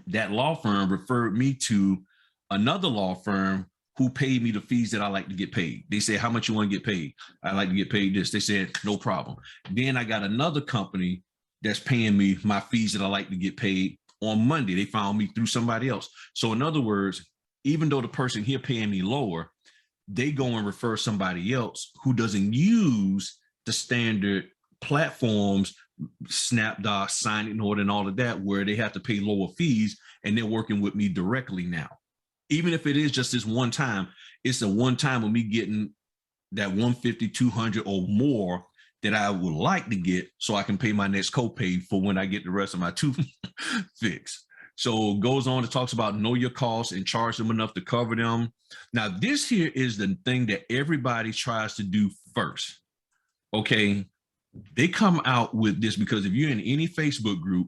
that law firm referred me to another law firm who paid me the fees that I like to get paid. They said, how much you want to get paid? I like to get paid this. They said, no problem. Then I got another company that's paying me my fees that I like to get paid on Monday. They found me through somebody else. So in other words, even though the person here paying me lower, they go and refer somebody else who doesn't use the standard platforms, SnapDocs, signing order, and all of that, where they have to pay lower fees, and they're working with me directly now. Even if it is just this one time, it's a one time of me getting that 150, 200 or more that I would like to get so I can pay my next copay for when I get the rest of my tooth fixed. So it goes on, it talks about know your costs and charge them enough to cover them. Now, this here is the thing that everybody tries to do first. Okay, they come out with this because if you're in any Facebook group,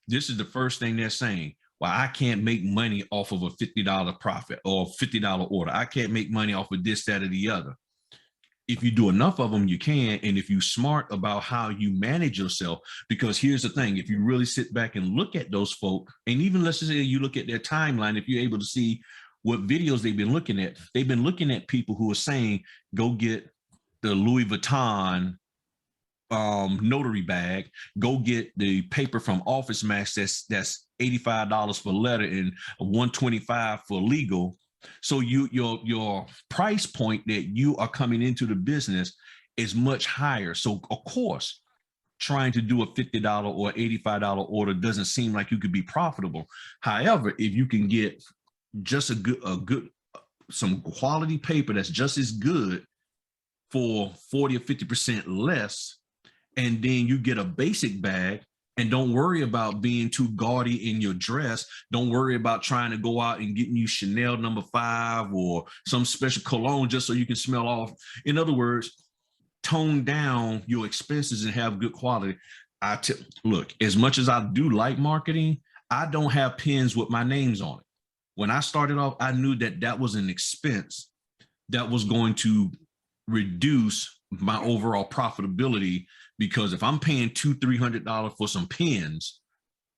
this is the first thing they're saying. Well, I can't make money off of a $50 profit or $50 order. I can't make money off of this, that, or the other. If you do enough of them, you can. And if you're smart about how you manage yourself, because here's the thing, if you really sit back and look at those folk, and even let's say you look at their timeline, if you're able to see what videos they've been looking at people who are saying, go get the Louis Vuitton notary bag, go get the paper from Office Max that's $85 for letter and $125 for legal. So your price point that you are coming into the business is much higher. So of course, trying to do a $50 or $85 order doesn't seem like you could be profitable. However, if you can get just some quality paper that's just as good for 40 or 50% less, and then you get a basic bag, and don't worry about being too gaudy in your dress. Don't worry about trying to go out and getting you Chanel No. 5 or some special cologne just so you can smell off. In other words, tone down your expenses and have good quality. Look, as much as I do like marketing, I don't have pens with my names on it. When I started off, I knew that was an expense that was going to reduce my overall profitability, because if I'm paying $200-300 for some pens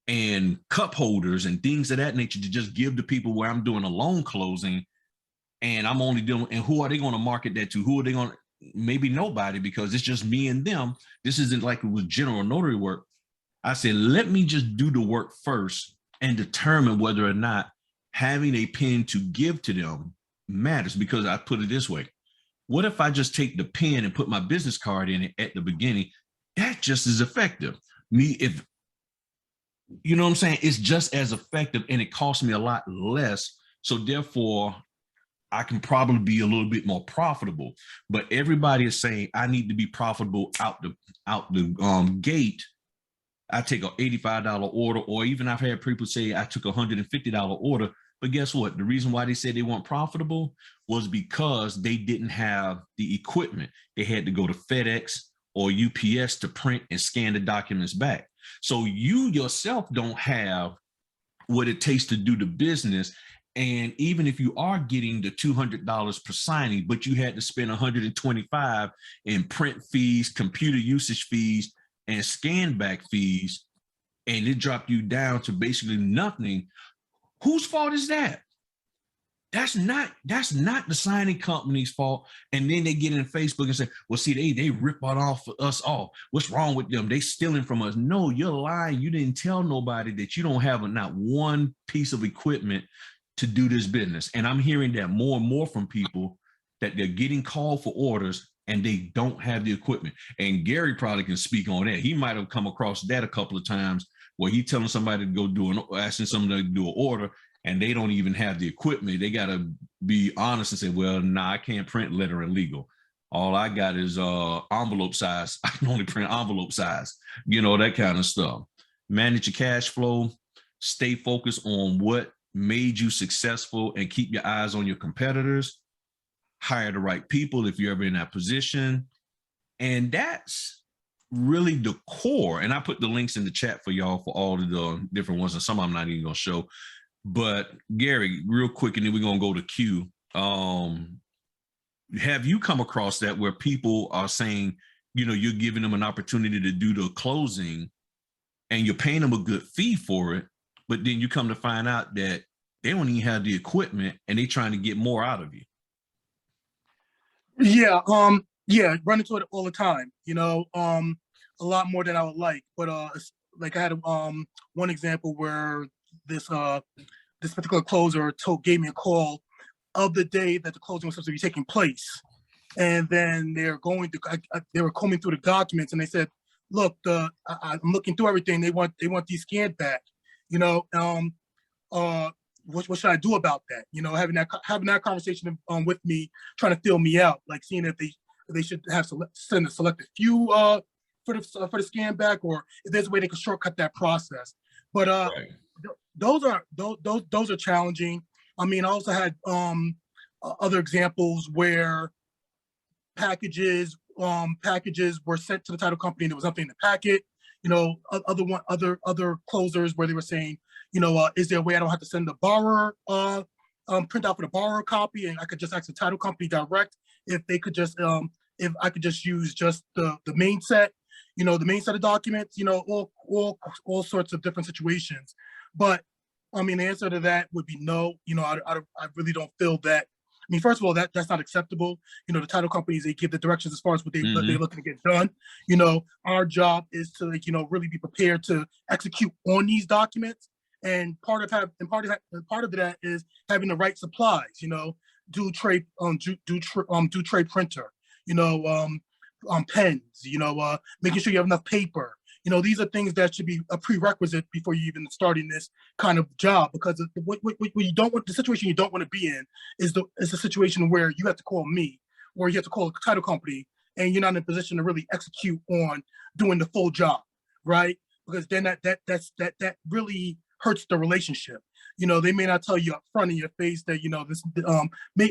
and cup holders and things of that nature to just give to people where I'm doing a loan closing, and I'm only doing, and who are they going to market that to? Who are they going to? Maybe nobody, because it's just me and them. This isn't like it was general notary work. I said, let me just do the work first and determine whether or not having a pen to give to them matters. Because I put it this way, what if I just take the pen and put my business card in it at the beginning? That just is effective. If you know what I'm saying, it's just as effective, and it costs me a lot less. So therefore, I can probably be a little bit more profitable. But everybody is saying I need to be profitable out the gate. I take an $85 order, or even I've had people say I took a $150 order. But guess what? The reason why they said they weren't profitable was because they didn't have the equipment. They had to go to FedEx or UPS to print and scan the documents back. So you yourself don't have what it takes to do the business. And even if you are getting the $200 per signing, but you had to spend $125 in print fees, computer usage fees, and scan back fees, and it dropped you down to basically nothing, whose fault is that? That's not the signing company's fault. And then they get in Facebook and say, well, see, they rip off us all. What's wrong with them? They stealing from us. No, you're lying. You didn't tell nobody that you don't have not one piece of equipment to do this business. And I'm hearing that more and more from people, that they're getting called for orders and they don't have the equipment. And Gary probably can speak on that. He might have come across that a couple of times, where he's telling somebody to go asking somebody to do an order, and they don't even have the equipment. They got to be honest and say, well, nah, I can't print letter and legal. All I got is envelope size. I can only print envelope size, you know, that kind of stuff. Manage your cash flow, stay focused on what made you successful, and keep your eyes on your competitors. Hire the right people if you're ever in that position. And that's really the core. And I put the links in the chat for y'all for all of the different ones, and some I'm not even gonna show. But Gary, real quick, and then we're gonna go to Q. Have you come across that where people are saying, you know, you're giving them an opportunity to do the closing and you're paying them a good fee for it, but then you come to find out that they don't even have the equipment and they're trying to get more out of you? Yeah, run into it all the time, you know, a lot more than I would like. But like I had one example where this particular closer gave me a call of the day that the closing was supposed to be taking place. And then they were combing through the documents, and they said, look, I'm looking through everything. They want these scanned back, you know. What should I do about that? You know, having that conversation with me, trying to feel me out, like seeing if they should have send a selected few for the scan back, or if there's a way they can shortcut that process. But right. those are challenging. I mean, I also had other examples where packages were sent to the title company and there was nothing in the packet. You know, other closers where they were saying, you know, is there a way I don't have to send the borrower print out for the borrower copy, and I could just ask the title company direct if they could just if I could just use just the main set, you know, the main set of documents, you know, all sorts of different situations. But I mean, the answer to that would be no. You know, I really don't feel that. I mean, first of all, that's not acceptable. You know, the title companies, they give the directions as far as what they're looking to get done. You know, our job is to, like, you know, really be prepared to execute on these documents. And part of that is having the right supplies. You know, do tray printer. You know, pens. You know, making sure you have enough paper. You know, these are things that should be a prerequisite before you even starting this kind of job, because what you don't want, the situation you don't want to be in is a situation where you have to call me or you have to call a title company and you're not in a position to really execute on doing the full job, right? Because then that really hurts the relationship. You know, they may not tell you up front in your face that, you know, this,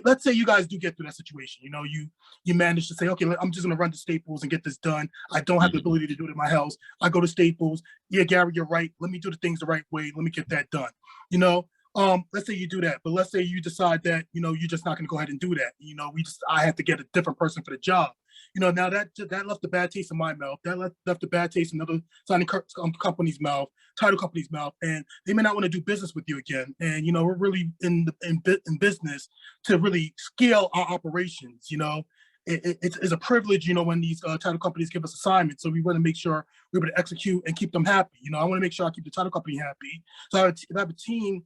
let's say you guys do get through that situation. You know, you manage to say, okay, I'm just going to run to Staples and get this done. I don't have the ability to do it in my house. I go to Staples. Yeah, Gary, you're right. Let me do the things the right way. Let me get that done. You know, let's say you do that, but let's say you decide that, you know, you're just not going to go ahead and do that. You know, I have to get a different person for the job. You know, now that left a bad taste in my mouth. That left a bad taste in other signing company's mouth, title company's mouth, and they may not want to do business with you again. And, you know, we're really in business to really scale our operations. You know, it's a privilege, you know, when these title companies give us assignments. So we want to make sure we're able to execute and keep them happy. You know, I want to make sure I keep the title company happy. So if I have a team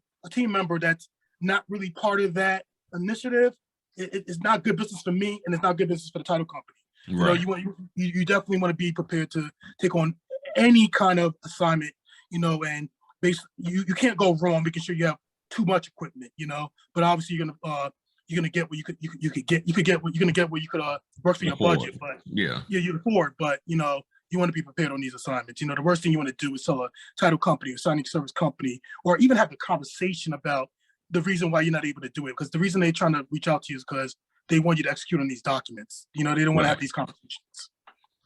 member that's not really part of that initiative, it's not good business for me, and it's not good business for the title company. Right. You know, you definitely want to be prepared to take on any kind of assignment, you know, and you can't go wrong making sure you have too much equipment, you know. But obviously you're gonna get what you could get what you're gonna get what you could work for your budget. But you afford. But, you know, you want to be prepared on these assignments. You know, the worst thing you want to do is tell a title company or signing service company, or even have a conversation about the reason why you're not able to do it. Because the reason they're trying to reach out to you is because they want you to execute on these documents. You know, they don't want to have these conversations.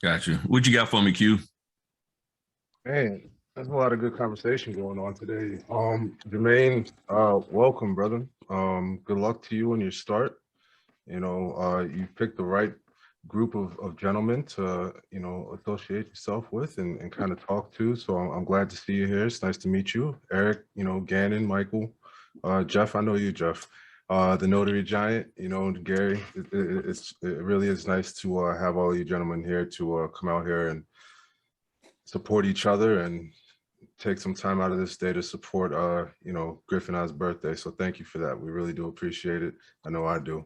Gotcha. What you got for me, Q? Man, there's a lot of good conversation going on today. Jermaine, welcome, brother. Good luck to you in your start. You know, you picked the right group of gentlemen to, you know, associate yourself with and kind of talk to. So I'm glad to see you here. It's nice to meet you. Eric, you know, Gannon, Michael, Jeff, I know you, Jeff. The Notary Giant, you know, Gary, it really is nice to have all you gentlemen here to come out here and support each other and take some time out of this day to support, you know, Griff and I's birthday. So thank you for that. We really do appreciate it. I know I do.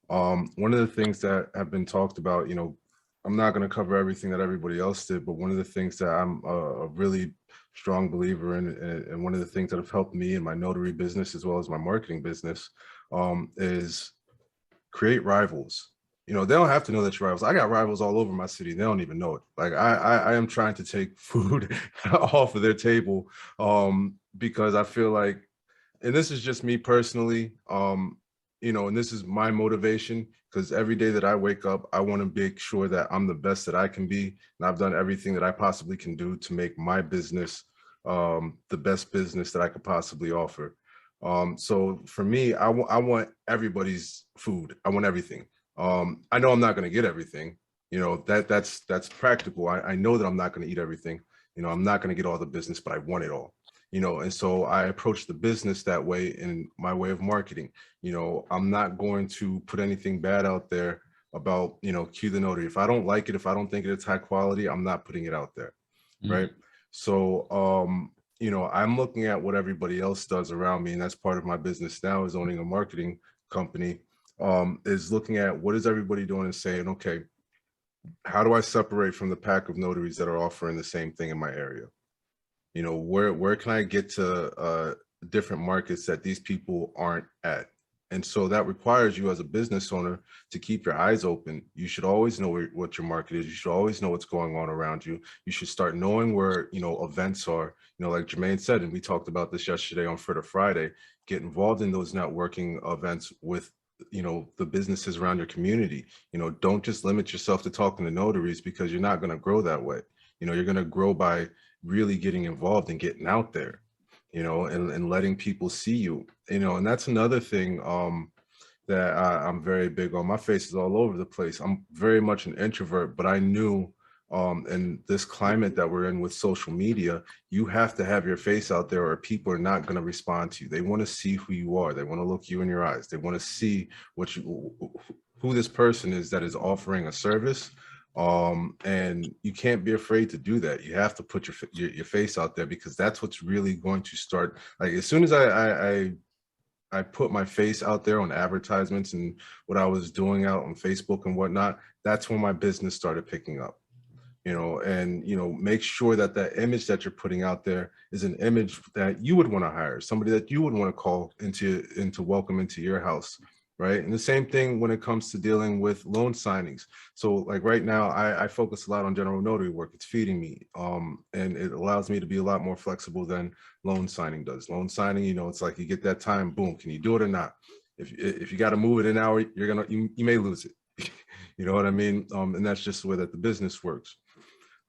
One of the things that have been talked about, you know, I'm not going to cover everything that everybody else did, but one of the things that I'm a really strong believer in, and one of the things that have helped me in my notary business as well as my marketing business, is create rivals. You know, they don't have to know that you're rivals. I got rivals all over my city. They don't even know it. Like I am trying to take food off of their table because I feel like, and this is just me personally, you know, and this is my motivation, because every day that I wake up, I want to make sure that I'm the best that I can be. And I've done everything that I possibly can do to make my business the best business that I could possibly offer. So for me, I want everybody's food. I want everything. I know I'm not going to get everything. You know, that's practical. I know that I'm not going to eat everything. You know, I'm not going to get all the business, but I want it all. You know, and so I approach the business that way in my way of marketing. You know, I'm not going to put anything bad out there about, you know, Q the Notary. If I don't like it, if I don't think it's high quality, I'm not putting it out there. Right. So, you know, I'm looking at what everybody else does around me, and that's part of my business now, is owning a marketing company, is looking at what is everybody doing and saying, okay, how do I separate from the pack of notaries that are offering the same thing in my area? You know, where can I get to different markets that these people aren't at? And so that requires you as a business owner to keep your eyes open. You should always know what your market is. You should always know what's going on around you. You should start knowing where, you know, events are, you know, like Jermaine said, and we talked about this yesterday on Fritter Friday. Get involved in those networking events with, you know, the businesses around your community. You know, don't just limit yourself to talking to notaries, because you're not going to grow that way. You know, you're going to grow by really getting involved and getting out there, you know, and letting people see you, you know. And that's another thing that I'm very big on. My face is all over the place. I'm very much an introvert, but I knew in this climate that we're in with social media, you have to have your face out there, or people are not going to respond to you. They want to see who you are. They want to look you in your eyes. They want to see what you, who this person is that is offering a service. And you can't be afraid to do that. You have to put your face out there, because that's what's really going to start. Like, as soon as I put my face out there on advertisements and what I was doing out on Facebook and whatnot, that's when my business started picking up. You know, and, you know, make sure that that image that you're putting out there is an image that you would want to hire, somebody that you would want to call into welcome into your house. Right. And the same thing when it comes to dealing with loan signings. So like right now, I focus a lot on general notary work. It's feeding me. And it allows me to be a lot more flexible than loan signing does. Loan signing, you know, it's like you get that time, boom, can you do it or not? If you got to move it an hour, you may lose it. You know what I mean? And that's just the way that the business works.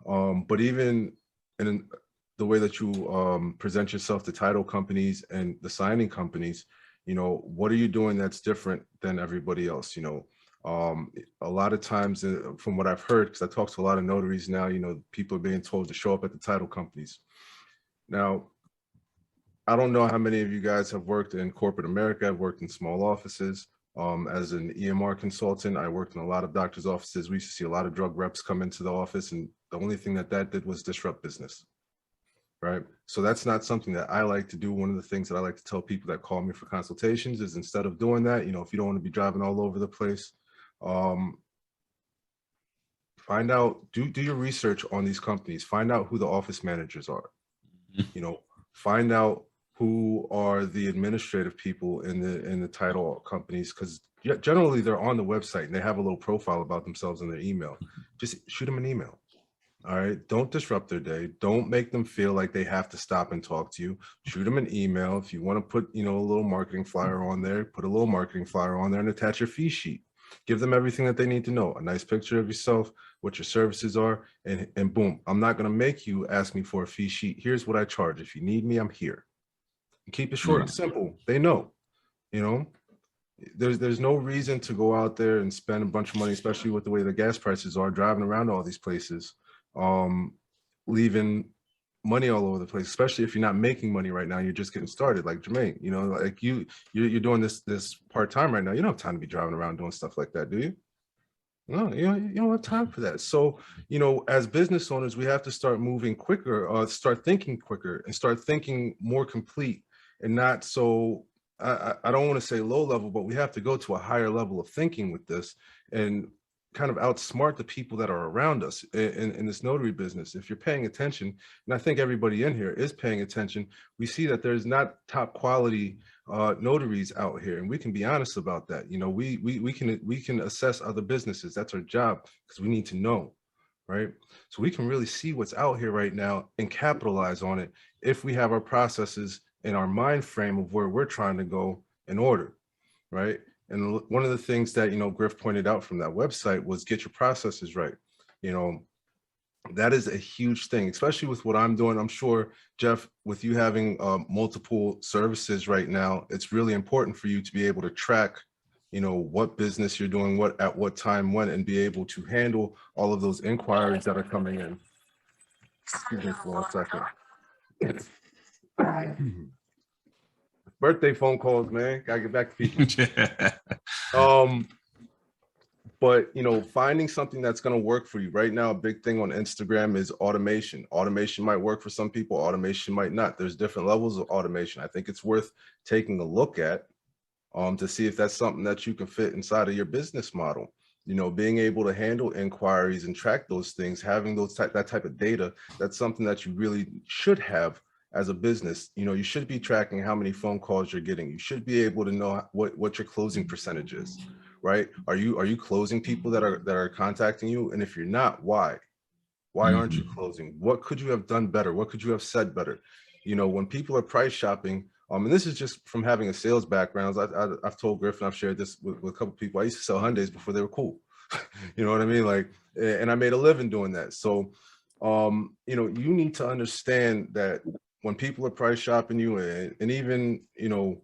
But even in the way that you present yourself to title companies and the signing companies, you know, what are you doing that's different than everybody else? You know, a lot of times from what I've heard, because I talk to a lot of notaries now, you know, people are being told to show up at the title companies. Now, I don't know how many of you guys have worked in corporate America. I've worked in small offices. As an EMR consultant, I worked in a lot of doctors' offices. We used to see a lot of drug reps come into the office, and the only thing that did was disrupt business. Right. So that's not something that I like to do. One of the things that I like to tell people that call me for consultations is, instead of doing that, you know, if you don't want to be driving all over the place, find out, do your research on these companies, find out who the office managers are, you know, find out who are the administrative people in the title companies, because generally they're on the website and they have a little profile about themselves in their email. Just shoot them an email. All right. Don't disrupt their day. Don't make them feel like they have to stop and talk to you. Shoot them an email. If you want to put, you know, a little marketing flyer on there, put a little marketing flyer on there and attach your fee sheet. Give them everything that they need to know. A nice picture of yourself, what your services are, and boom. I'm not going to make you ask me for a fee sheet. Here's what I charge. If you need me, I'm here. And keep it short and simple. They know, you know. There's no reason to go out there and spend a bunch of money, especially with the way the gas prices are, driving around all these places, leaving money all over the place, especially if you're not making money right now, you're just getting started. Like Jermaine, you know, like you're doing this part-time right now. You don't have time to be driving around doing stuff like that, do you? No, you don't have time for that. So, you know, as business owners, we have to start moving quicker, start thinking quicker, and start thinking more complete, and not so, I don't want to say low level, but we have to go to a higher level of thinking with this, and kind of outsmart the people that are around us in this notary business. If you're paying attention, and I think everybody in here is paying attention, we see that there's not top quality notaries out here, and we can be honest about that. You know, we can assess other businesses. That's our job, because we need to know, right? So we can really see what's out here right now and capitalize on it if we have our processes and our mind frame of where we're trying to go in order, right? And one of the things that, you know, Griff pointed out from that website was get your processes right. You know, that is a huge thing, especially with what I'm doing. I'm sure, Jeff, with you having multiple services right now, it's really important for you to be able to track, you know, what business you're doing, what at what time, when, and be able to handle all of those inquiries that are coming in. Excuse me for 1 second. Birthday phone calls, man. Gotta get back to people. But, you know, finding something that's going to work for you right now, a big thing on Instagram is automation. Automation might work for some people, automation might not. There's different levels of automation. I think it's worth taking a look at to see if that's something that you can fit inside of your business model. You know, being able to handle inquiries and track those things, having that type of data, that's something that you really should have as a business. You know, you should be tracking how many phone calls you're getting. You should be able to know what your closing percentage is. Right? Are you closing people that are contacting you? And if you're not, why? Why aren't you closing? What could you have done better? What could you have said better? You know, when people are price shopping, and this is just from having a sales background. I've told Griffin, I've shared this with a couple of people. I used to sell Hyundais before they were cool. You know what I mean? Like, and I made a living doing that. So, you know, you need to understand that when people are price shopping you, and even, you know,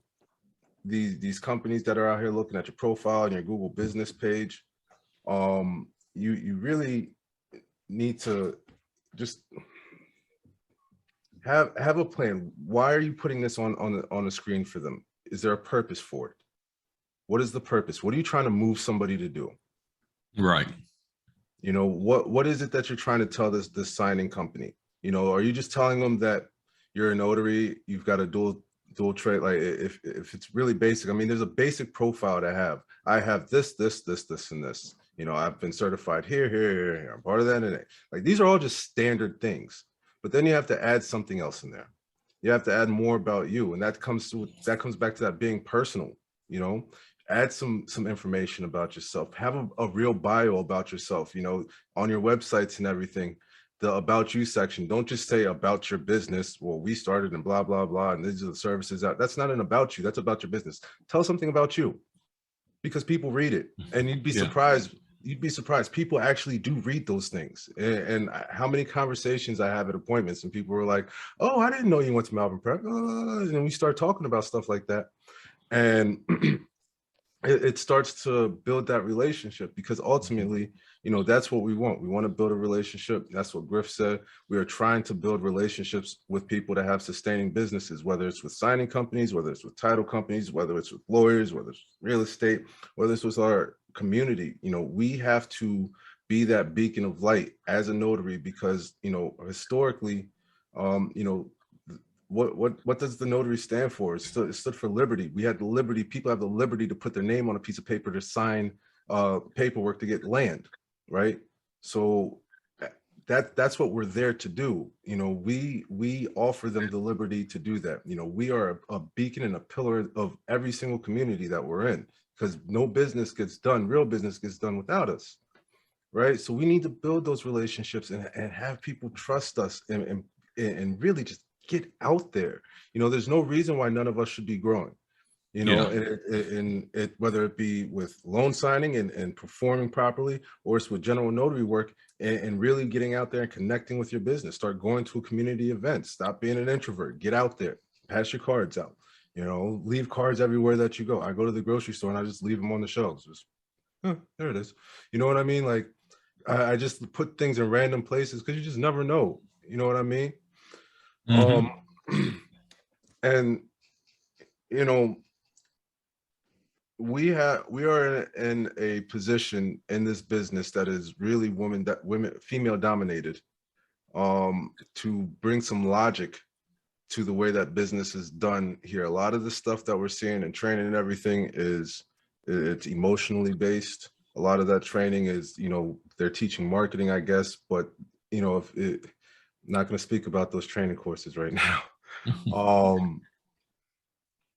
these companies that are out here looking at your profile and your Google business page, you really need to just have a plan. Why are you putting this on the screen for them? Is there a purpose for it? What is the purpose? What are you trying to move somebody to do? Right. You know, what is it that you're trying to tell this signing company? You know, are you just telling them that you're a notary, you've got a dual trade? Like, if it's really basic, I mean, there's a basic profile to have. I have this, and this. You know, I've been certified here. I'm part of that. And like, these are all just standard things. But then you have to add something else in there. You have to add more about you, and that comes back to that being personal. You know, add some information about yourself. Have a real bio about yourself. You know, on your websites and everything. The about you section, don't just say about your business. Well, we started and blah, blah, blah, and these are the services out. That's not an about you. That's about your business. Tell something about you, because people read it, and you'd be surprised. You'd be surprised. People actually do read those things. And how many conversations I have at appointments, and people were like, "Oh, I didn't know you went to Malvern Prep," and we start talking about stuff like that, and it starts to build that relationship, because ultimately, you know, that's what we want. We want to build a relationship. That's what Griff said. We are trying to build relationships with people that have sustaining businesses, whether it's with signing companies, whether it's with title companies, whether it's with lawyers, whether it's real estate, whether it's with our community. You know, we have to be that beacon of light as a notary, because, you know, historically, you know, what does the notary stand for? It stood for liberty. We had the liberty. People have the liberty to put their name on a piece of paper, to sign paperwork to get land, right? So that's what we're there to do. You know, we offer them the liberty to do that. You know, we are a beacon and a pillar of every single community that we're in, because no business gets done, real business gets done without us, right? So we need to build those relationships and have people trust us and really just get out there. You know, there's no reason why none of us should be growing, you know, and whether it be with loan signing and performing properly, or it's with general notary work and really getting out there and connecting with your business. Start going to a community event. Stop being an introvert. Get out there. Pass your cards out. You know, leave cards everywhere that you go. I go to the grocery store and I just leave them on the shelves. Just, there it is. You know what I mean? Like, I just put things in random places, because you just never know. You know what I mean? And, you know, we are in a position in this business that is really female dominated, to bring some logic to the way that business is done here. A lot of the stuff that we're seeing in training and everything it's emotionally based. A lot of that training is, you know, they're teaching marketing, I guess, but, you know, I'm not going to speak about those training courses right now.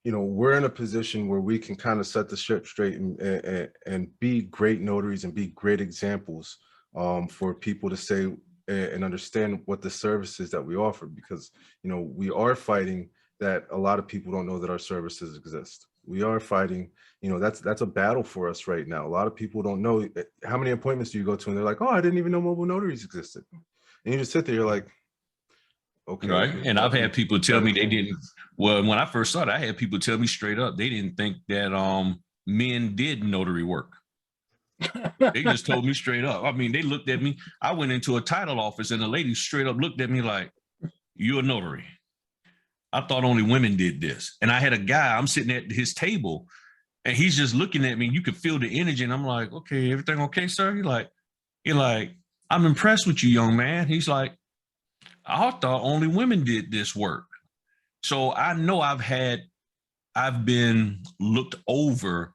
we're in a position where we can kind of set the ship straight and be great notaries and be great examples for people to say and understand what the services that we offer, because, we are fighting that a lot of people don't know that our services exist. We are fighting, that's a battle for us right now. A lot of people don't know. How many appointments do you go to and they're like, oh, I didn't even know mobile notaries existed. And you just sit there, you're like, okay. Right. And I've had people tell me they didn't. Well, when I first started, I had people tell me straight up they didn't think that men did notary work. They just told me straight up. I mean, they looked at me. I went into a title office and the lady straight up looked at me like, "You're a notary." I thought only women did this. And I had a guy, I'm sitting at his table and he's just looking at me. You could feel the energy. And I'm like, "Okay, everything okay, sir?" He like, "I'm impressed with you, young man." He's like, "I thought only women did this work." So I know I've been looked over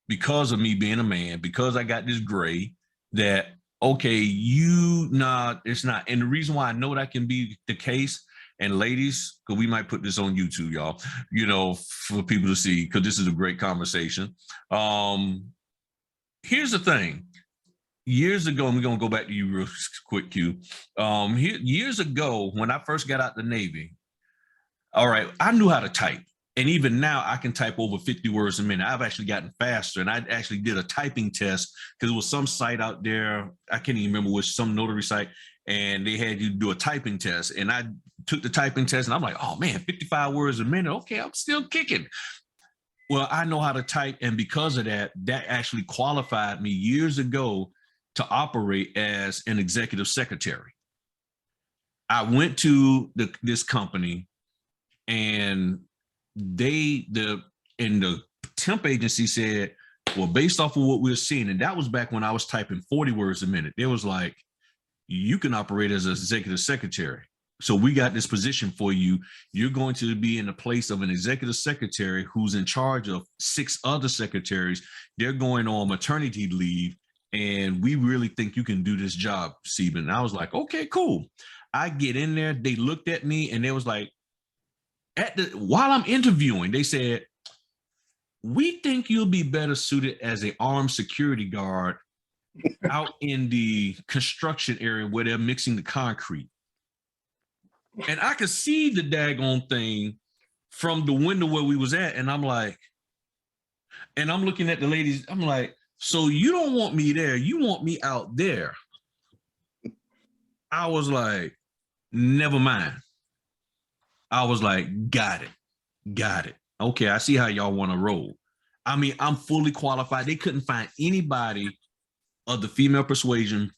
because of me being a man, because I got this gray that, okay, it's not. And the reason why I know that can be the case, and ladies, because we might put this on YouTube, y'all, for people to see, because this is a great conversation. Here's the thing. Years ago, and we're going to go back to you real quick, Q. Years ago, when I first got out the Navy, all right, I knew how to type. And even now, I can type over 50 words a minute. I've actually gotten faster. And I actually did a typing test because there was some site out there, I can't even remember which, some notary site, and they had you do a typing test. And I took the typing test, and I'm like, oh, man, 55 words a minute. Okay, I'm still kicking. Well, I know how to type. And because of that, that actually qualified me years ago to operate as an executive secretary. I went to this company, and the temp agency said, well, based off of what we're seeing, and that was back when I was typing 40 words a minute, it was like, you can operate as an executive secretary. So we got this position for you. You're going to be in the place of an executive secretary who's in charge of 6 other secretaries. They're going on maternity leave, and we really think you can do this job, Stephen. And I was like, okay, cool. I get in there. They looked at me, and they was like, while I'm interviewing, they said, we think you'll be better suited as an armed security guard out in the construction area where they're mixing the concrete. And I could see the daggone thing from the window where we was at. And I'm like, and I'm looking at the ladies. I'm like, so you don't want me there. You want me out there. I was like, never mind. I was like, got it. Okay, I see how y'all want to roll. I mean, I'm fully qualified. They couldn't find anybody of the female persuasion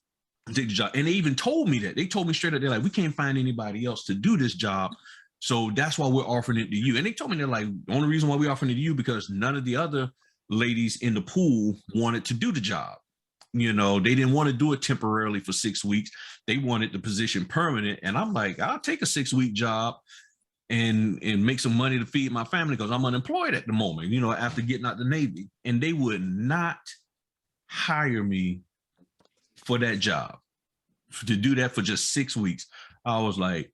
to take the job. And they even told me that. They told me straight up, they're like, we can't find anybody else to do this job. So that's why we're offering it to you. And they told me, they're like, the only reason why we're offering it to you because none of the other ladies in the pool wanted to do the job. They didn't want to do it temporarily for 6 weeks. They wanted the position permanent. And I'm like, I'll take a 6-week job and make some money to feed my family because I'm unemployed at the moment, after getting out the Navy. And they would not hire me for that job, to do that for just 6 weeks. I was like,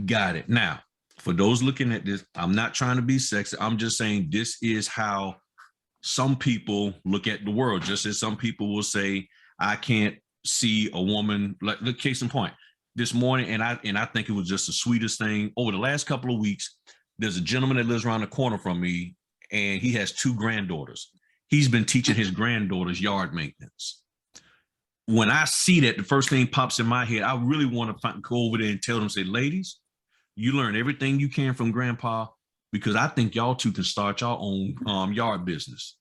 got it. Now, for those looking at this, I'm not trying to be sexist. I'm just saying this is how some people look at the world, just as some people will say, I can't see a woman, like the case in point. This morning, and I think it was just the sweetest thing. Over the last couple of weeks, there's a gentleman that lives around the corner from me, and he has 2 granddaughters. He's been teaching his granddaughters yard maintenance. When I see that, the first thing pops in my head, I really want to go over there and tell them, say, ladies, you learn everything you can from grandpa, because I think y'all 2 can start your own yard business.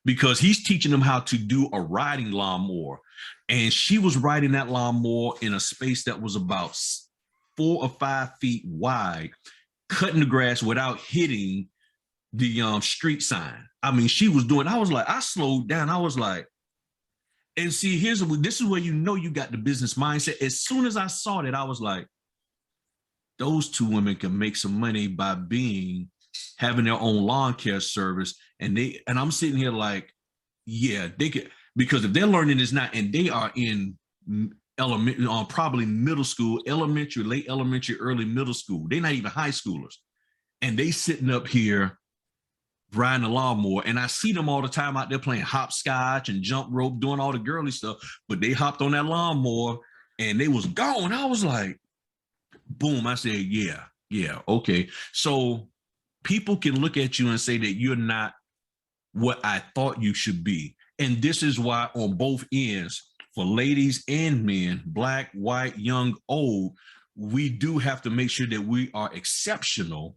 Because he's teaching them how to do a riding lawnmower. And she was riding that lawnmower in a space that was about 4 or 5 feet wide, cutting the grass without hitting the street sign. I mean, she was doing, I was like, I slowed down. I was like, and see, this is where you got the business mindset. As soon as I saw that, I was like, those 2 women can make some money by having their own lawn care service. And I'm sitting here like, yeah, they could, because if they're learning this now and they are in probably middle school, elementary, late elementary, early middle school, they're not even high schoolers. And they sitting up here riding the lawnmower, and I see them all the time out there playing hopscotch and jump rope, doing all the girly stuff. But they hopped on that lawnmower and they was gone. I was like, boom. I said, yeah, okay. So people can look at you and say that you're not what I thought you should be. And this is why on both ends, for ladies and men, black, white, young, old, we do have to make sure that we are exceptional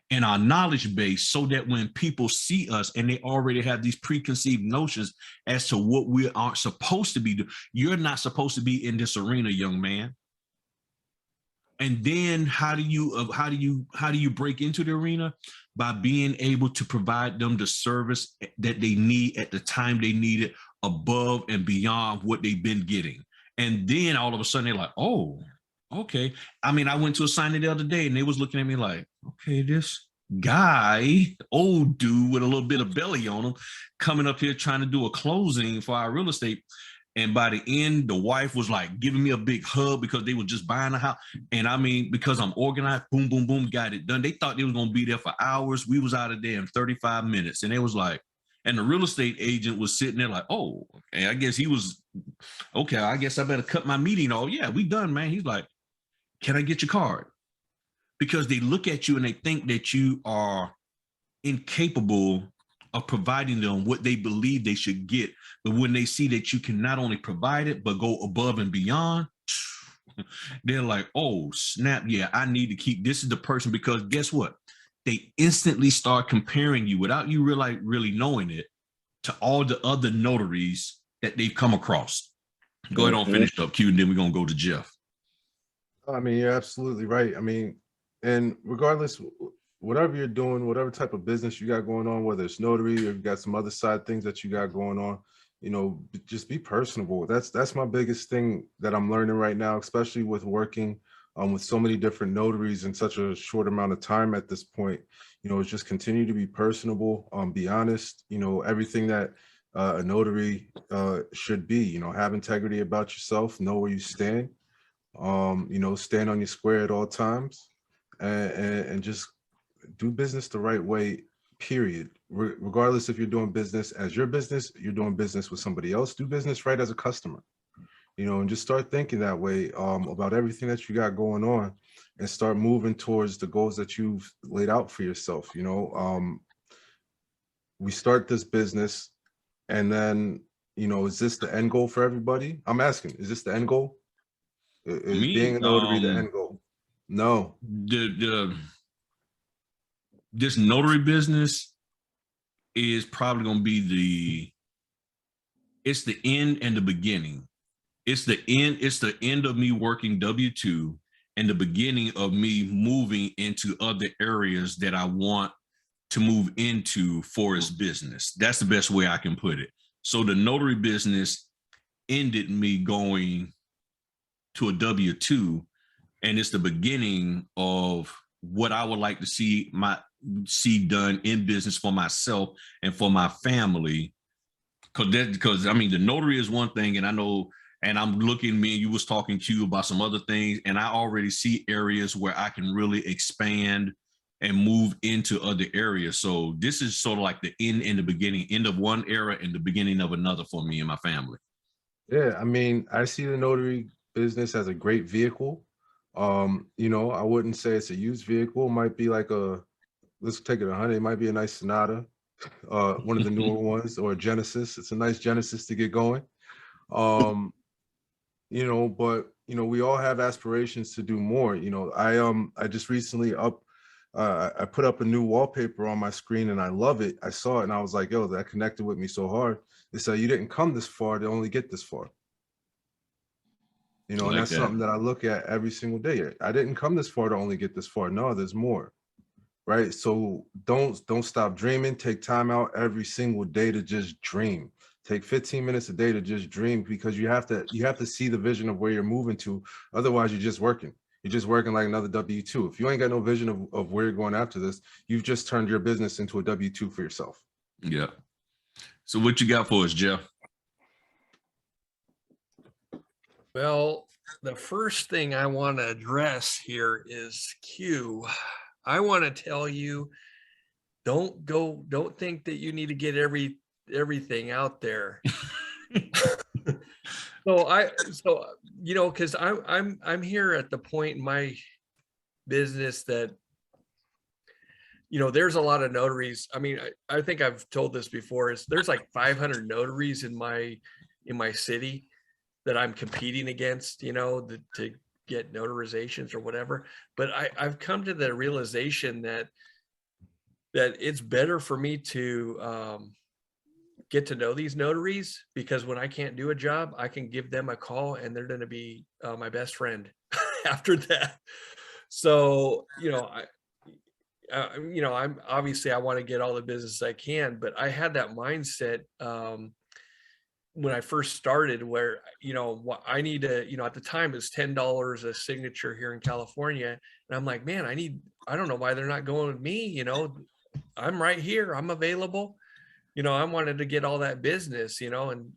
in our knowledge base, so that when people see us and they already have these preconceived notions as to what we aren't supposed to be doing. You're not supposed to be in this arena, young man. And then how do you break into the arena? By being able to provide them the service that they need at the time they need it, above and beyond what they've been getting. And then all of a sudden they're like, oh, okay. I mean, I went to a signing the other day and they was looking at me like, okay, this guy, old dude with a little bit of belly on him, coming up here trying to do a closing for our real estate. And by the end, the wife was like giving me a big hug because they were just buying a house. And I mean, because I'm organized, boom, boom, boom, got it done. They thought they was going to be there for hours. We was out of there in 35 minutes. And it was like, and the real estate agent was sitting there like, oh, okay, I guess he was, okay, I guess I better cut my meeting off. Yeah, we done, man. He's like, can I get your card? Because they look at you and they think that you are incapable of providing them what they believe they should get. But when they see that you can not only provide it, but go above and beyond, they're like, oh, snap, yeah, I need to keep, this is the person, because guess what? They instantly start comparing you without you really knowing it to all the other notaries that they've come across. Go ahead and finish up, Q, and then we're going to go to Jeff. I mean, you're absolutely right. I mean, and regardless, whatever you're doing, whatever type of business you got going on, whether it's notary or you got some other side things that you got going on, you know, just be personable. That's my biggest thing that I'm learning right now, especially with working with so many different notaries in such a short amount of time at this point. You know, it's just continue to be personable, be honest, you know, everything that a notary should be, you know, have integrity about yourself, know where you stand, you know, stand on your square at all times, and just do business the right way, period. Regardless if you're doing business as your business, you're doing business with somebody else, do business right as a customer, you know, and just start thinking that way about everything that you got going on, and start moving towards the goals that you've laid out for yourself. You know, we start this business and then, you know, is this the end goal for everybody? I'm asking, is this the end goal? Is being a notary the end goal? No. This notary business is probably going to be it's the end and the beginning. It's the end of me working W-2 and the beginning of me moving into other areas that I want to move into for his business. That's the best way I can put it. So the notary business ended me going to a W-2, and it's the beginning of what I would like to see done in business for myself and for my family. Because I mean, the notary is one thing, and I know, and I'm looking, me and you was talking to you about some other things, and I already see areas where I can really expand and move into other areas. So this is sort of like the end and the beginning, end of one era and the beginning of another for me and my family. Yeah, I mean, I see the notary business as a great vehicle. You know, I wouldn't say it's a used vehicle. It might be like let's take it 100. It might be a nice Sonata, one of the newer ones, or a Genesis. It's a nice Genesis to get going. You know, but you know, we all have aspirations to do more. You know, I just recently I put up a new wallpaper on my screen and I love it. I saw it and I was like, yo, that connected with me so hard. They said, you didn't come this far to only get this far. You know, and that's something that I look at every single day. I didn't come this far to only get this far. No, there's more. Right. So don't stop dreaming. Take time out every single day to just dream. Take 15 minutes a day to just dream, because you have to see the vision of where you're moving to. Otherwise, you're just working. You're just working like another W-2. If you ain't got no vision of where you're going after this, you've just turned your business into a W-2 for yourself. Yeah. So what you got for us, Jeff? Well, the first thing I want to address here is Q. I want to tell you don't think that you need to get everything out there. So you know, because I'm here at the point in my business that, you know, there's a lot of notaries. I mean, I think I've told this before, is there's like 500 notaries in my city that I'm competing against, you know, to get notarizations or whatever. But I've come to the realization that it's better for me to get to know these notaries, because when I can't do a job, I can give them a call and they're going to be my best friend after that. So, you know, you know, I'm obviously, I want to get all the business I can, but I had that mindset when I first started, where, you know, what I need to, you know, at the time it's $10 a signature here in California. And I'm like, man, I don't know why they're not going with me. You know, I'm right here. I'm available. You know, I wanted to get all that business, you know, and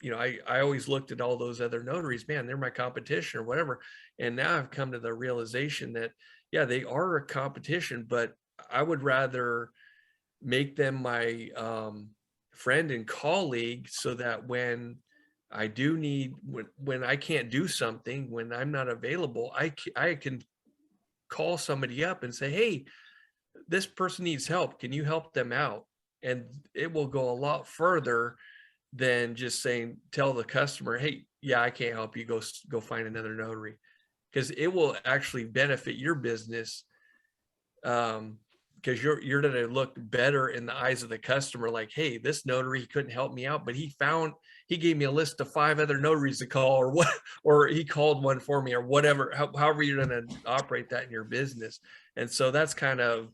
you know, I always looked at all those other notaries, man, they're my competition or whatever. And now I've come to the realization that, yeah, they are a competition, but I would rather make them my friend and colleague, so that when I do need, when I can't do something, when I'm not available, I can call somebody up and say, hey, this person needs help. Can you help them out? And it will go a lot further than just saying, tell the customer, hey, yeah, I can't help you. Go find another notary, because it will actually benefit your business. Because you're going to look better in the eyes of the customer. Like, hey, this notary couldn't help me out, but he gave me a list of 5 other notaries to call, or what, or he called one for me, or whatever, however you're going to operate that in your business. And so that's kind of,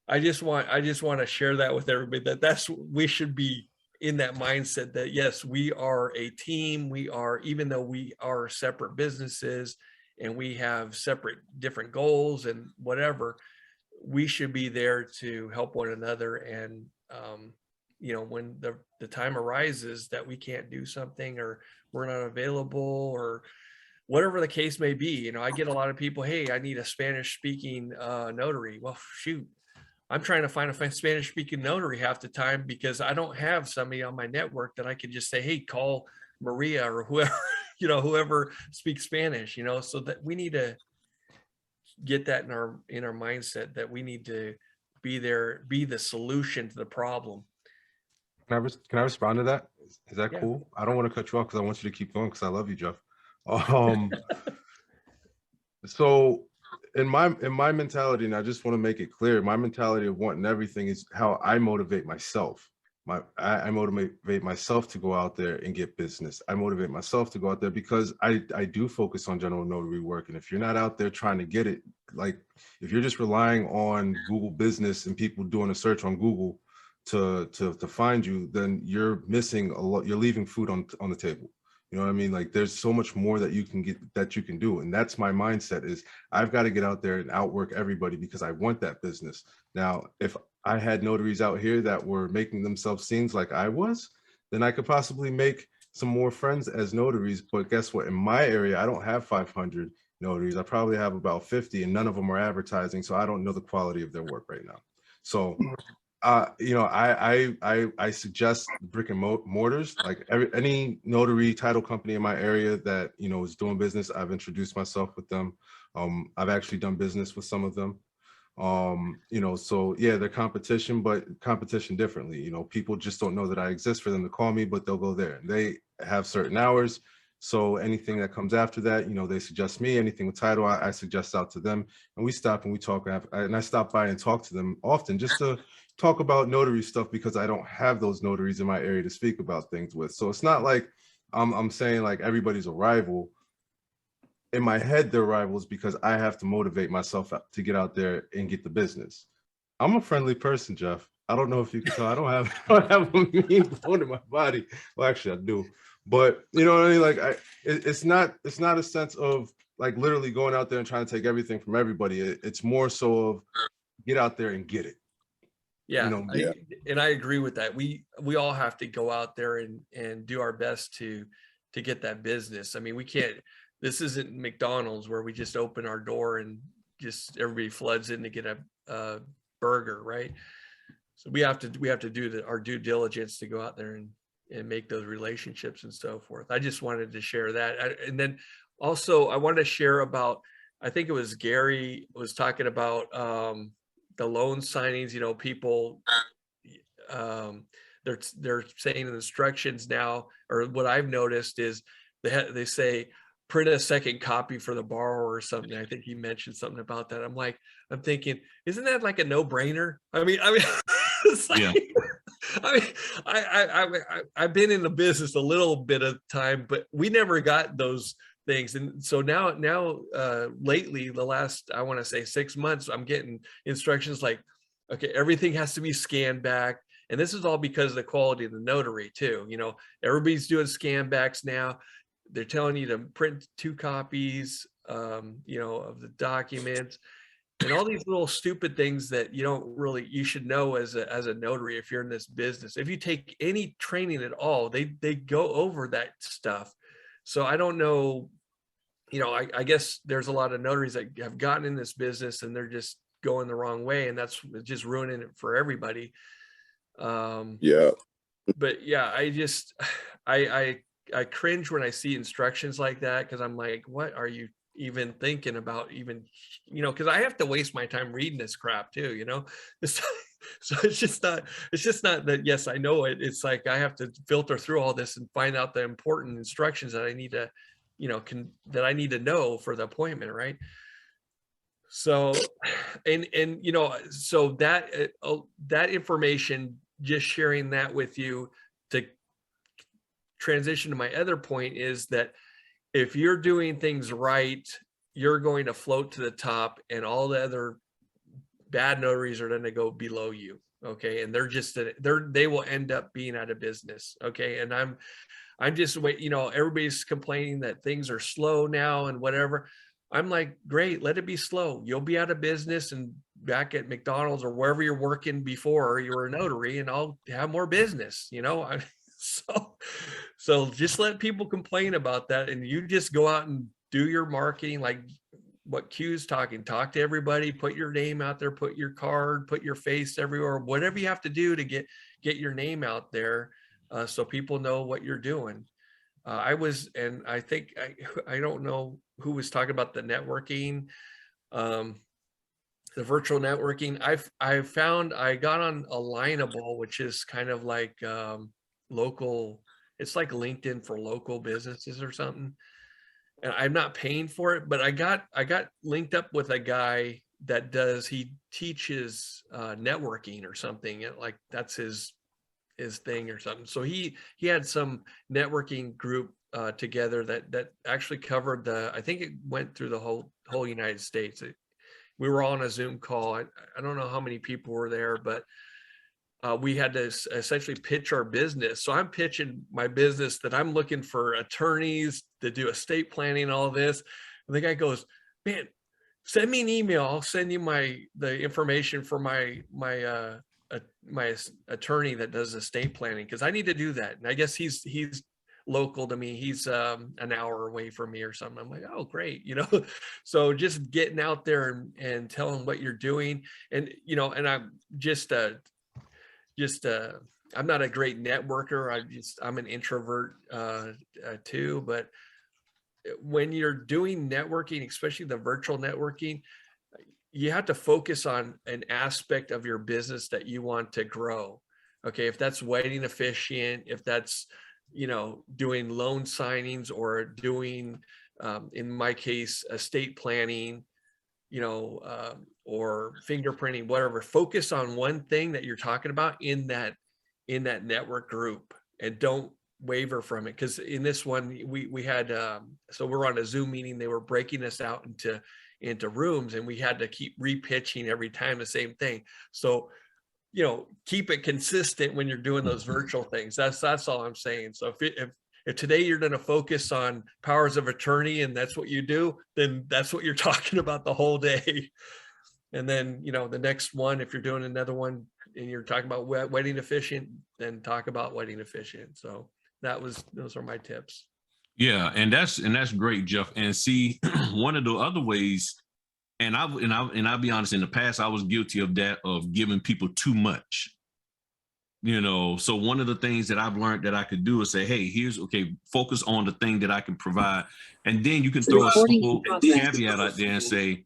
I just want to share that with everybody, that's, we should be in that mindset that, yes, we are a team. We are, even though we are separate businesses and we have separate different goals and whatever, we should be there to help one another. And, you know, when the time arises that we can't do something, or we're not available, or whatever the case may be, you know, I get a lot of people, hey, I need a Spanish speaking notary. Well, shoot, I'm trying to find a Spanish speaking notary half the time, because I don't have somebody on my network that I can just say, hey, call Maria or whoever, you know, whoever speaks Spanish, you know. So that we need to get that in our mindset, that we need to be there, be the solution to the problem. Can I respond to that? Is that Yeah. cool? I don't want to cut you off because I want you to keep going, because I love you, Jeff. So in my mentality, and I just want to make it clear, my mentality of wanting everything is how I motivate myself. I motivate myself to go out there and get business. I motivate myself to go out there because I do focus on general notary work. And if you're not out there trying to get it, like if you're just relying on Google Business and people doing a search on Google to find you, then you're missing a lot. You're leaving food on the table. You know what I mean? Like there's so much more that you can get, that you can do. And that's my mindset, is I've got to get out there and outwork everybody because I want that business. Now, if I had notaries out here that were making themselves seem like I was, then I could possibly make some more friends as notaries. But guess what? In my area, I don't have 500 notaries. I probably have about 50, and none of them are advertising. So I don't know the quality of their work right now. So you know, I suggest brick and mortars, like any notary title company in my area that, you know, is doing business. I've introduced myself with them. I've actually done business with some of them. You know, so yeah, they're competition, but competition differently. You know, people just don't know that I exist for them to call me, but they'll go there. They have certain hours. So anything that comes after that, you know, they suggest me. Anything with title, I suggest out to them, and we stop and we talk. And I stop by and talk to them often just to talk about notary stuff, because I don't have those notaries in my area to speak about things with. So it's not like I'm saying like everybody's a rival. In my head, they're rivals because I have to motivate myself to get out there and get the business. I'm a friendly person, Jeff. I don't know if you can tell. I don't have a mean bone in my body. Well, actually, I do. But you know what I mean? Like, it's not a sense of like literally going out there and trying to take everything from everybody. It's more so of get out there and get it. Yeah, You know, and I agree with that. We all have to go out there and do our best to get that business. I mean, we can't. This isn't McDonald's where we just open our door and just everybody floods in to get a burger, right? So we have to do our due diligence to go out there and make those relationships and so forth. I just wanted to share that. And then also I wanted to share about, I think it was Gary was talking about the loan signings, you know, people, they're saying in instructions now, or what I've noticed is they say, print a second copy for the borrower or something. I think he mentioned something about that. I'm thinking, isn't that like a no-brainer? I mean, it's like, Yeah. I mean, I've been in the business a little bit of time, but we never got those things. And so now lately, the last, I want to say 6 months, I'm getting instructions like, okay, everything has to be scanned back. And this is all because of the quality of the notary too. You know, everybody's doing scan backs now. They're telling you to print 2 copies, you know, of the documents, and all these little stupid things that you should know as a notary if you're in this business. If you take any training at all, they go over that stuff. So I don't know, you know, I guess there's a lot of notaries that have gotten in this business and they're just going the wrong way, and that's just ruining it for everybody. Yeah. But yeah, I cringe when I see instructions like that, because I'm like, what are you even thinking about? Even, you know, because I have to waste my time reading this crap too, you know. So it's just not that, yes, I know it. It's like I have to filter through all this and find out the important instructions that I need to, you know, that I need to know for the appointment, right? So, and you know, so that information, just sharing that with you to transition to my other point, is that if you're doing things right, you're going to float to the top, and all the other bad notaries are going to go below you. Okay. And they will end up being out of business. Okay. And I'm just wait, you know, everybody's complaining that things are slow now and whatever. I'm like, great, let it be slow. You'll be out of business and back at McDonald's or wherever you're working before you were a notary, and I'll have more business, you know. So just let people complain about that, and you just go out and do your marketing, like what Q's talking. Talk to everybody, put your name out there, put your card, put your face everywhere, whatever you have to do to get your name out there, so people know what you're doing. And I think I don't know who was talking about the networking, the virtual networking. I found I got on Alignable, which is kind of like local. It's like LinkedIn for local businesses or something. And I'm not paying for it, but I got linked up with a guy that he teaches networking or something. Like that's his thing or something. So he had some networking group together that actually covered I think it went through the whole United States. We were all on a Zoom call. I don't know how many people were there, but we had to essentially pitch our business. So I'm pitching my business that I'm looking for attorneys to do estate planning and all this. And the guy goes, man, send me an email. I'll send you the information for my attorney that does estate planning, because I need to do that. And I guess he's local to me. He's an hour away from me or something. I'm like, oh, great. You know, so just getting out there and telling what you're doing. And, you know, and I'm I'm not a great networker. I'm an introvert too, but when you're doing networking, especially the virtual networking, you have to focus on an aspect of your business that you want to grow. Okay. If that's wedding officiant, if that's, you know, doing loan signings, or doing, in my case, estate planning, you know, or fingerprinting, whatever, focus on one thing that you're talking about in that network group, and don't waver from it. Because in this one, we had, so we're on a Zoom meeting, they were breaking us out into rooms, and we had to keep repitching every time the same thing. So, you know, keep it consistent when you're doing those virtual things. That's all I'm saying. So if today you're going to focus on powers of attorney and that's what you do, then that's what you're talking about the whole day. And then, you know, the next one, if you're doing another one and you're talking about wedding officiant, then talk about wedding officiant. So those are my tips. Yeah, and that's great, Jeff. And see, one of the other ways And I'll be honest, in the past, I was guilty of that, of giving people too much. You know, so one of the things that I've learned that I could do is say, hey, focus on the thing that I can provide. And then you can throw a simple caveat out there and say,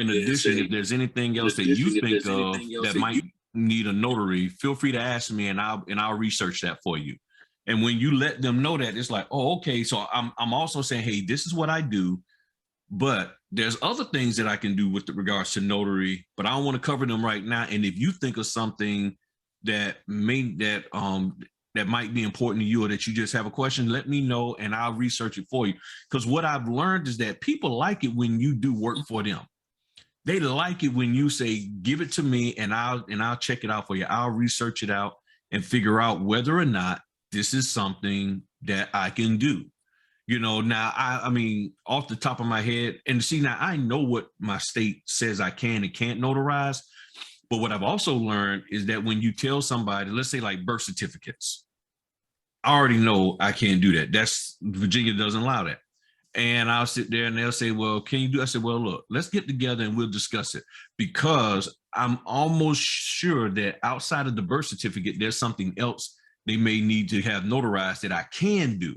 in addition, if there's anything else that you think of that might need a notary, feel free to ask me and I'll research that for you. And when you let them know that, it's like, oh, okay. So I'm also saying, hey, this is what I do, but there's other things that I can do with regards to notary, but I don't want to cover them right now. And if you think of something that might be important to you, or that you just have a question, let me know and I'll research it for you. Because what I've learned is that people like it when you do work for them. They like it when you say, give it to me and I'll check it out for you. I'll research it out and figure out whether or not this is something that I can do. You know, now, I mean, off the top of my head, and see, now I know what my state says I can and can't notarize. But what I've also learned is that when you tell somebody, let's say like birth certificates, I already know I can't do that. Virginia doesn't allow that. And I'll sit there and they'll say, well, can you do? I said, well, look, let's get together and we'll discuss it, because I'm almost sure that outside of the birth certificate, there's something else they may need to have notarized that I can do.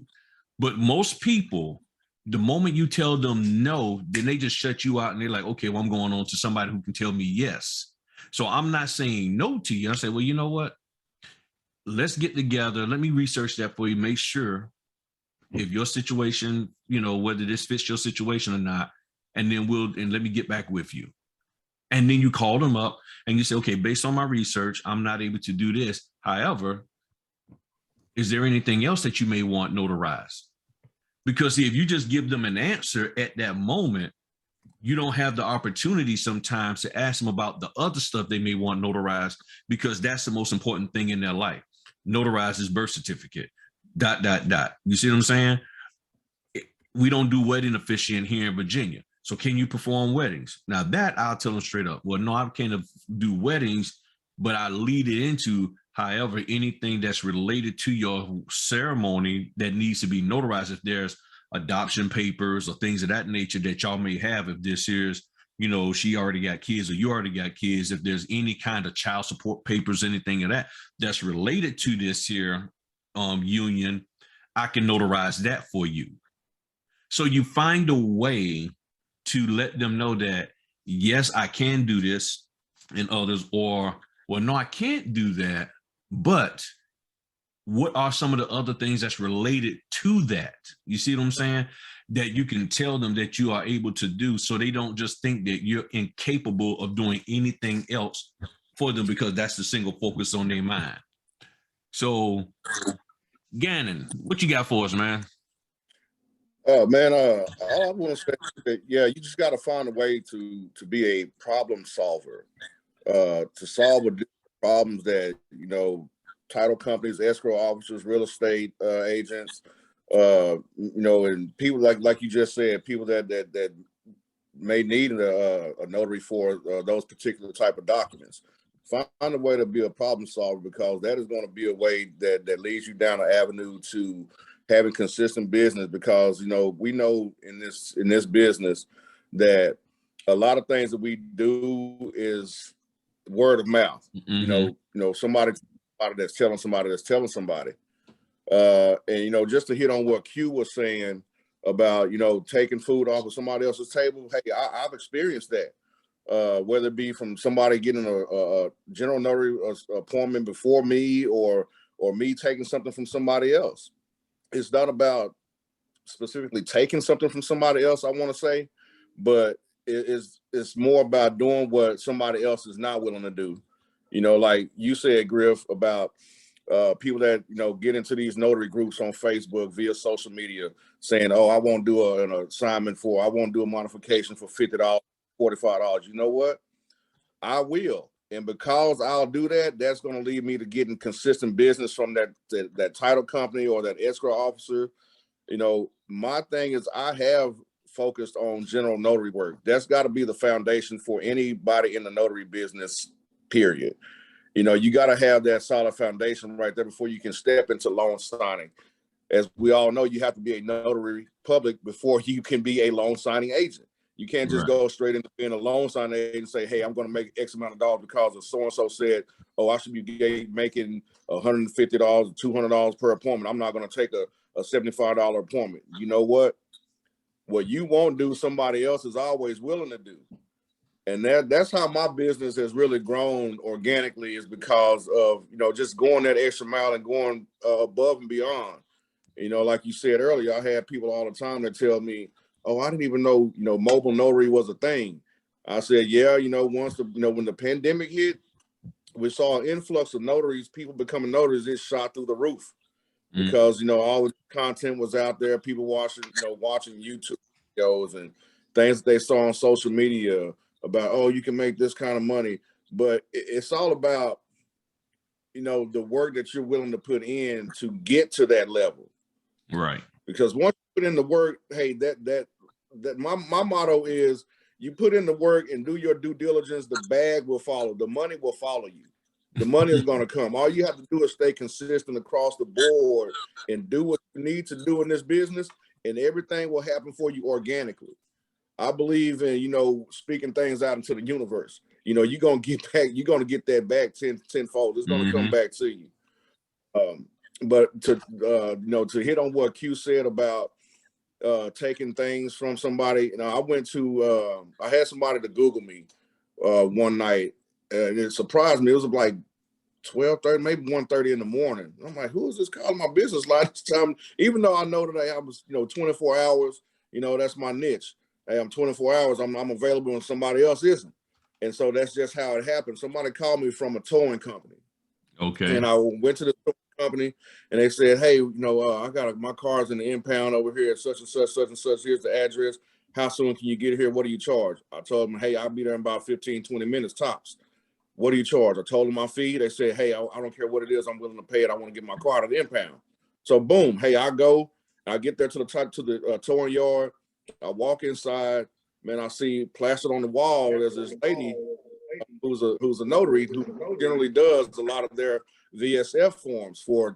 But most people, the moment you tell them no, then they just shut you out and they're like, okay, well, I'm going on to somebody who can tell me yes. So I'm not saying no to you. I say, well, you know what? Let's get together. Let me research that for you. Make sure if your situation, you know, whether this fits your situation or not, and then let me get back with you. And then you call them up and you say, okay, based on my research, I'm not able to do this. However, is there anything else that you may want notarized? Because if you just give them an answer at that moment, you don't have the opportunity sometimes to ask them about the other stuff they may want notarized, because that's the most important thing in their life. Notarize his birth certificate, ... You see what I'm saying? We don't do wedding officiant here in Virginia. So can you perform weddings? Now that I'll tell them straight up. Well, no, I can't do weddings, but I lead it into, however, anything that's related to your ceremony that needs to be notarized. If there's adoption papers or things of that nature that y'all may have, if this is, you know, she already got kids or you already got kids, if there's any kind of child support papers, anything of that that's related to this here union, I can notarize that for you. So you find a way to let them know that, yes, I can do this, and others, or, well, no, I can't do that, but what are some of the other things that's related to that? You see what I'm saying? That you can tell them that you are able to do, so they don't just think that you're incapable of doing anything else for them, because that's the single focus on their mind. So, Gannon, what you got for us, man? Oh man, all I want to say is that, yeah, you just got to find a way to be a problem solver, to solve problems that, you know, title companies, escrow officers, real estate agents, you know, and people like you just said, people that may need a notary for those particular type of documents. Find a way to be a problem solver, because that is going to be a way that leads you down an avenue to having consistent business. Because, you know, we know in this business that a lot of things that we do is word of mouth. Mm-hmm. You know, somebody that's telling somebody. And, you know, just to hit on what Q was saying about, you know, taking food off of somebody else's table. Hey, I've experienced that. Whether it be from somebody getting a general notary appointment before me, or me taking something from somebody else. It's not about specifically taking something from somebody else, I want to say, but it's more about doing what somebody else is not willing to do. You know, like you said, Griff, about people that, you know, get into these notary groups on Facebook via social media saying, oh, I won't do an assignment I won't do a modification for $50, $45. You know what? I will. And because I'll do that, that's going to lead me to getting consistent business from that title company or that escrow officer. You know, my thing is, I have focused on general notary work. That's got to be the foundation for anybody in the notary business, period. You know, you got to have that solid foundation right there before you can step into loan signing. As we all know, you have to be a notary public before you can be a loan signing agent. You can't just Right. go straight into being a loan signing agent and say, hey, I'm going to make X amount of dollars because of so-and-so said, oh, I should be making $150, $200 per appointment. I'm not going to take a $75 appointment. You know what? What you won't do, somebody else is always willing to do. And that's how my business has really grown organically, is because of, just going that extra mile and going above and beyond. Like you said earlier, I had people all the time that tell me, oh, I didn't even know, mobile notary was a thing. I said, yeah, once when the pandemic hit, we saw an influx of notaries, people becoming notaries. It shot through the roof because, all the content was out there, people watching YouTube videos and things that they saw on social media about, oh, you can make this kind of money. But it's all about, the work that you're willing to put in to get to that level. Right. Because once you put in the work, hey, that my motto is, you put in the work and do your due diligence, the bag will follow. The money will follow you. The money is going to come. All you have to do is stay consistent across the board and do what you need to do in this business, and everything will happen for you organically. I believe in, speaking things out into the universe. You're going to get back, you're going to get that back tenfold. It's going to come back to you. But to hit on what Q said about taking things from somebody, I had somebody to Google me one night, and it surprised me. It was like 12:30, maybe 1:30 in the morning. I'm like, who is this calling my business line this time? Even though I know that I was 24 hours, that's my niche. Hey, I'm 24 hours. I'm available when somebody else isn't. And so that's just how it happened. Somebody called me from a towing company. Okay. And I went to the towing company, and they said, hey, I got my car's in the impound over here at such and such, such and such. Here's the address. How soon can you get here? What do you charge? I told them, hey, I'll be there in about 15, 20 minutes tops. What do you charge? I told them my fee. They said, hey, I don't care what it is. I'm willing to pay it. I want to get my car to the impound. So boom, hey, I go. I get there to the towing yard. I walk inside. Man, I see plastered on the wall, there's this lady who's a notary who generally does a lot of their VSF forms for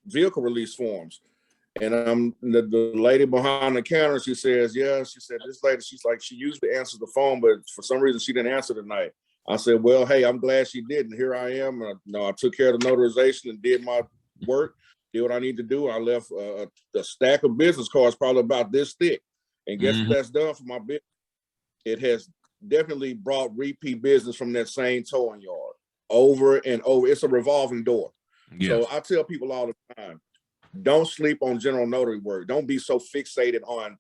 vehicle release forms. And the lady behind the counter, she says, yeah, she said, this lady, she's like, she usually answers the phone, but for some reason she didn't answer tonight. I said, well, hey, I'm glad she didn't. Here I am. I took care of the notarization and did my work, did what I need to do. I left a stack of business cards, probably about this thick. And guess what that's done for my business? It has definitely brought repeat business from that same towing yard over and over. It's a revolving door. Yes. So I tell people all the time, don't sleep on general notary work. Don't be so fixated on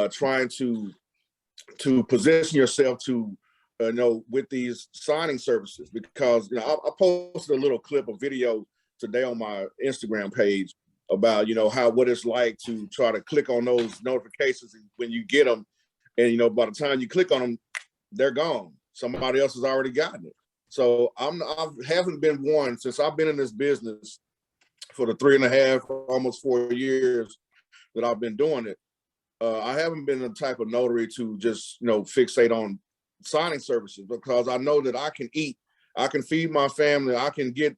trying to position yourself to with these signing services, because I posted a little clip of video today on my Instagram page about what it's like to try to click on those notifications, and when you get them, and by the time you click on them, they're gone. Somebody else has already gotten it. So I haven't been one, since I've been in this business for the 3.5, almost 4 years that I've been doing it. I haven't been the type of notary to just fixate on signing services, because I know that I can eat, I can feed my family, I can get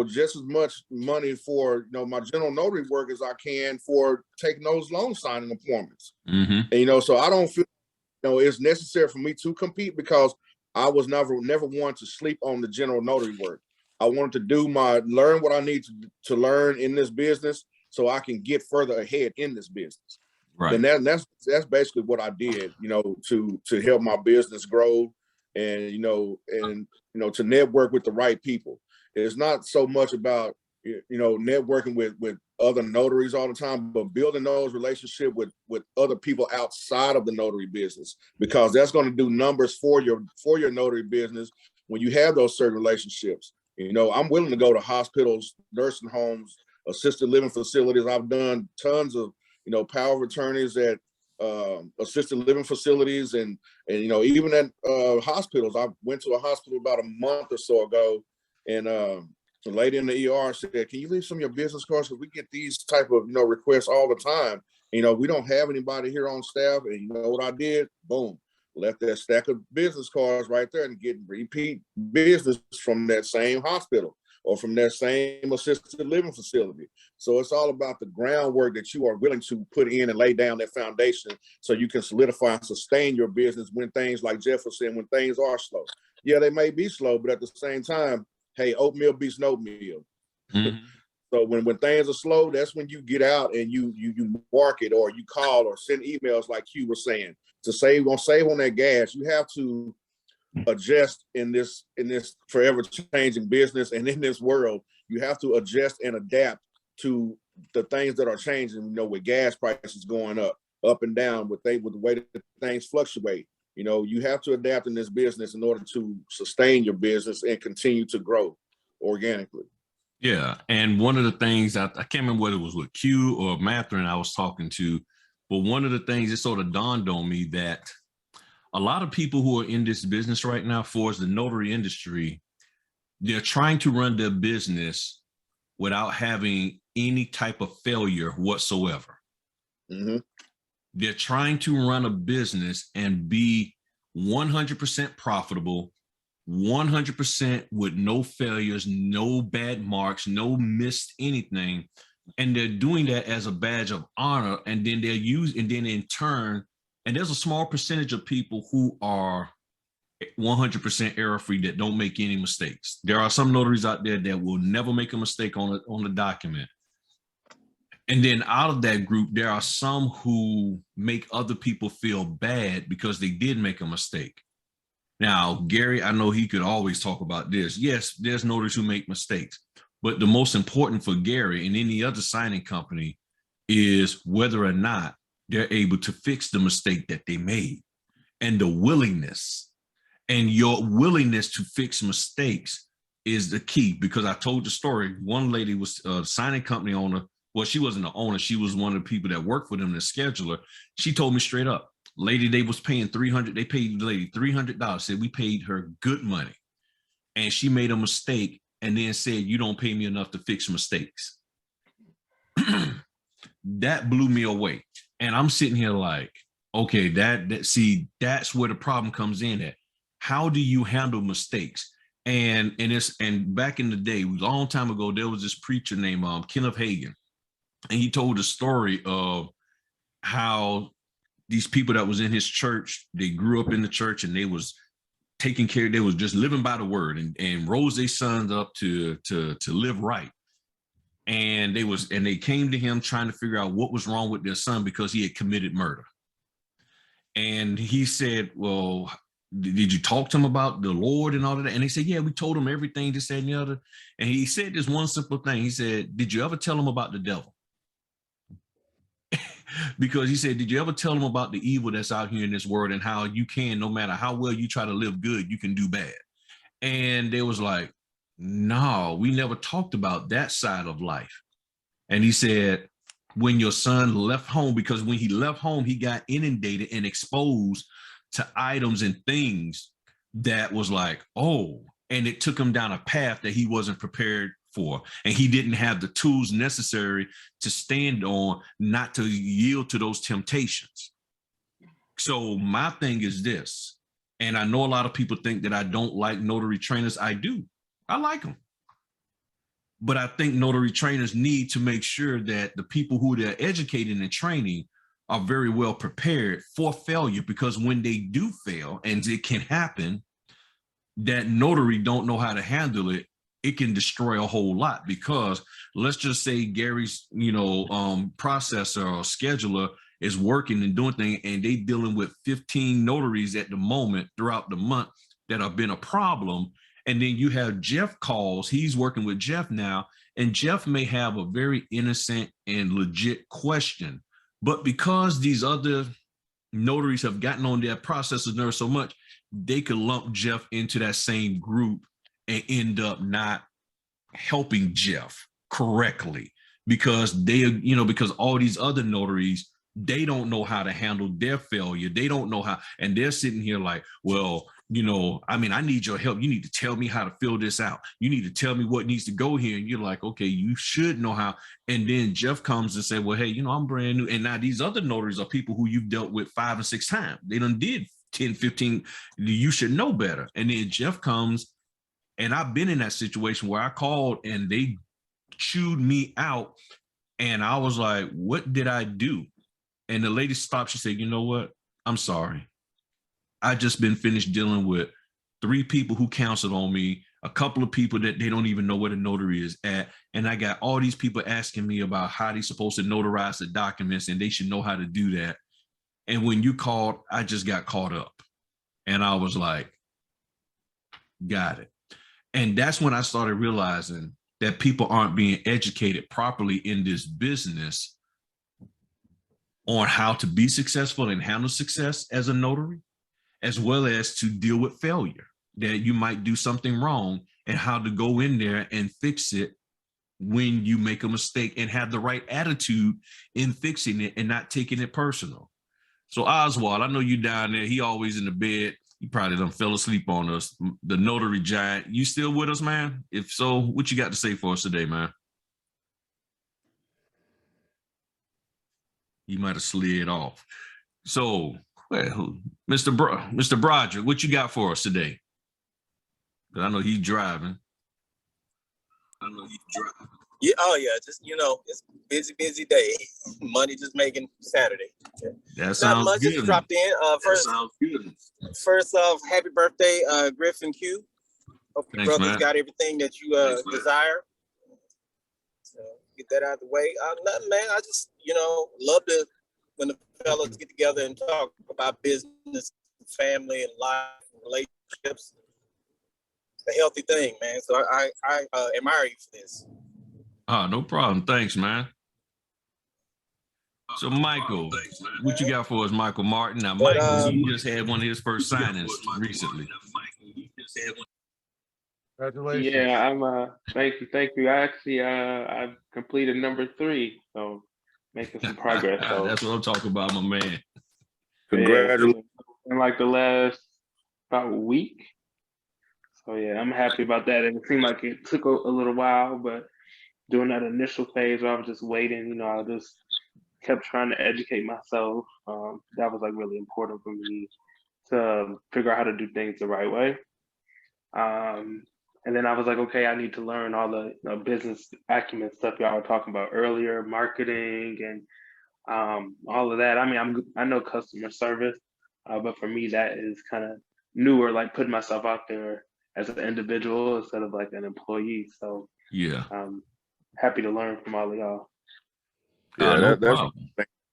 just as much money for my general notary work as I can for taking those loan signing appointments. And so I don't feel it's necessary for me to compete, because I was never one to sleep on the general notary work. I wanted to learn what I need to learn in this business so I can get further ahead in this business. Right. And that's basically what I did, to help my business grow, and to network with the right people. It's not so much about networking with other notaries all the time, but building those relationships with other people outside of the notary business, because that's going to do numbers for your notary business when you have those certain relationships. I'm willing to go to hospitals, nursing homes, assisted living facilities. I've done tons of power of attorneys at assisted living facilities, and even at hospitals. I went to a hospital about a month or so ago, and the lady in the ER said, can you leave some of your business cards? Because we get these type of requests all the time. We don't have anybody here on staff. And you know what I did? Boom, left that stack of business cards right there and get repeat business from that same hospital or from that same assisted living facility. So it's all about the groundwork that you are willing to put in and lay down that foundation so you can solidify and sustain your business when things, like Jeff was saying, when things are slow. Yeah, they may be slow, but at the same time, hey, oatmeal beats no meal. Mhm. So when things are slow, that's when you get out and you market, or you call or send emails, like Q was saying, to save on that gas. You have to adjust in this forever changing business, and in this world, you have to adjust and adapt to the things that are changing. You know, with gas prices going up and down, with the way that things fluctuate. You know, you have to adapt in this business in order to sustain your business and continue to grow organically. Yeah, and one of the things I can't remember whether it was with Q or Matherin I was talking to, but one of the things that sort of dawned on me that a lot of people who are in this business right now, for the notary industry, they're trying to run their business without having any type of failure whatsoever. Mm-hmm. They're trying to run a business and be 100% profitable, 100% with no failures, no bad marks, no missed anything. And they're doing that as a badge of honor. And then in turn, and there's a small percentage of people who are 100% error free, that don't make any mistakes. There are some notaries out there that will never make a mistake on the document. And then out of that group, there are some who make other people feel bad because they did make a mistake. Now, Gary, I know he could always talk about this. Yes, there's notaries who make mistakes, but the most important for Gary and any other signing company is whether or not they're able to fix the mistake that they made, and the willingness. And your willingness to fix mistakes is the key, because I told the story. One lady was a signing company owner. Well, she wasn't the owner. She was one of the people that worked for them, the scheduler. She told me straight up, lady, they was paying $300. They paid the lady $300. Said we paid her good money. And she made a mistake and then said, you don't pay me enough to fix mistakes. That blew me away. And I'm sitting here like, okay, that's where the problem comes in at. How do you handle mistakes? And back in the day, a long time ago, there was this preacher named Kenneth Hagin, and he told a story of how these people that was in his church, they grew up in the church and they was taking care, they was just living by the word and rose their sons up to live right. And they came to him trying to figure out what was wrong with their son because he had committed murder. And he said, well, did you talk to him about the Lord and all of that? And they said, yeah, we told him everything, this, that, and the other. And he said this one simple thing. He said, did you ever tell him about the devil? Because he said, did you ever tell him about the evil that's out here in this world and how you can, no matter how well you try to live good, you can do bad? And they was like, no, we never talked about that side of life. And he said, when your son left home, because when he left home, he got inundated and exposed to items and things that was like, oh, and it took him down a path that he wasn't prepared for. And he didn't have the tools necessary to stand on, not to yield to those temptations. So my thing is this, and I know a lot of people think that I don't like notary trainers. I do. I like them. But I think notary trainers need to make sure that the people who they're educating and training are very well prepared for failure, because when they do fail, and it can happen, that notary don't know how to handle it, it can destroy a whole lot. Because let's just say Gary's, processor or scheduler is working and doing things, and they dealing with 15 notaries at the moment throughout the month that have been a problem. And then you have Jeff calls, he's working with Jeff now, and Jeff may have a very innocent and legit question. But because these other notaries have gotten on their processor's nerves so much, they could lump Jeff into that same group and end up not helping Jeff correctly, because because all these other notaries, they don't know how to handle their failure. They don't know how, and they're sitting here like, well, I need your help. You need to tell me how to fill this out. You need to tell me what needs to go here. And you're like, okay, you should know how. And then Jeff comes and say, well, hey, I'm brand new. And now these other notaries are people who you've dealt with 5 or 6 times. They done did 10, 15. You should know better. And then Jeff comes, and I've been in that situation where I called and they chewed me out And I was like, what did I do? And the lady stopped. She said, you know what? I'm sorry. I just been finished dealing with 3 people who counseled on me, a couple of people that they don't even know where the notary is at. And I got all these people asking me about how they're supposed to notarize the documents and they should know how to do that. And when you called, I just got caught up. And I was like, got it. And that's when I started realizing that people aren't being educated properly in this business on how to be successful and handle success as a notary, as well as to deal with failure, that you might do something wrong and how to go in there and fix it when you make a mistake and have the right attitude in fixing it and not taking it personal. So Oswald, I know you down there. He always in the bed. He probably done fell asleep on us. The notary giant. You still with us, man? If so, what you got to say for us today, man? You might have slid off. So, well, Mr. Broderick, what you got for us today? Because I know he's driving. Yeah, oh yeah, just it's busy day. Money just making Saturday. That sounds Not much. good. Just dropped in. First off, happy birthday, Griffin Q. Hope your Thanks, brother's man. got everything that you desire. So get that out of the way. Nothing, man. I just love to when the fellas get together and talk about business, family, and life, and relationships. It's a healthy thing, man. So I admire you for this. No problem. Thanks, man. So, Michael, what you got for us, Michael Martin? Now, Michael, he just had one of his first signings recently. Congratulations. Yeah, I'm thank you. I actually I've completed number 3, so making some progress. So That's what I'm talking about, my man. Congratulations. In like the last about week. So yeah, I'm happy about that. And it seemed like it took a little while, but during that initial phase where I was just waiting, I just kept trying to educate myself. That was like really important for me to figure out how to do things the right way. And then I was like, okay, I need to learn all the business acumen stuff y'all were talking about earlier, marketing and all of that. I mean, I know customer service, but for me, that is kind of newer, like putting myself out there as an individual instead of like an employee. So Yeah. Happy to learn from all of y'all. Yeah, that's what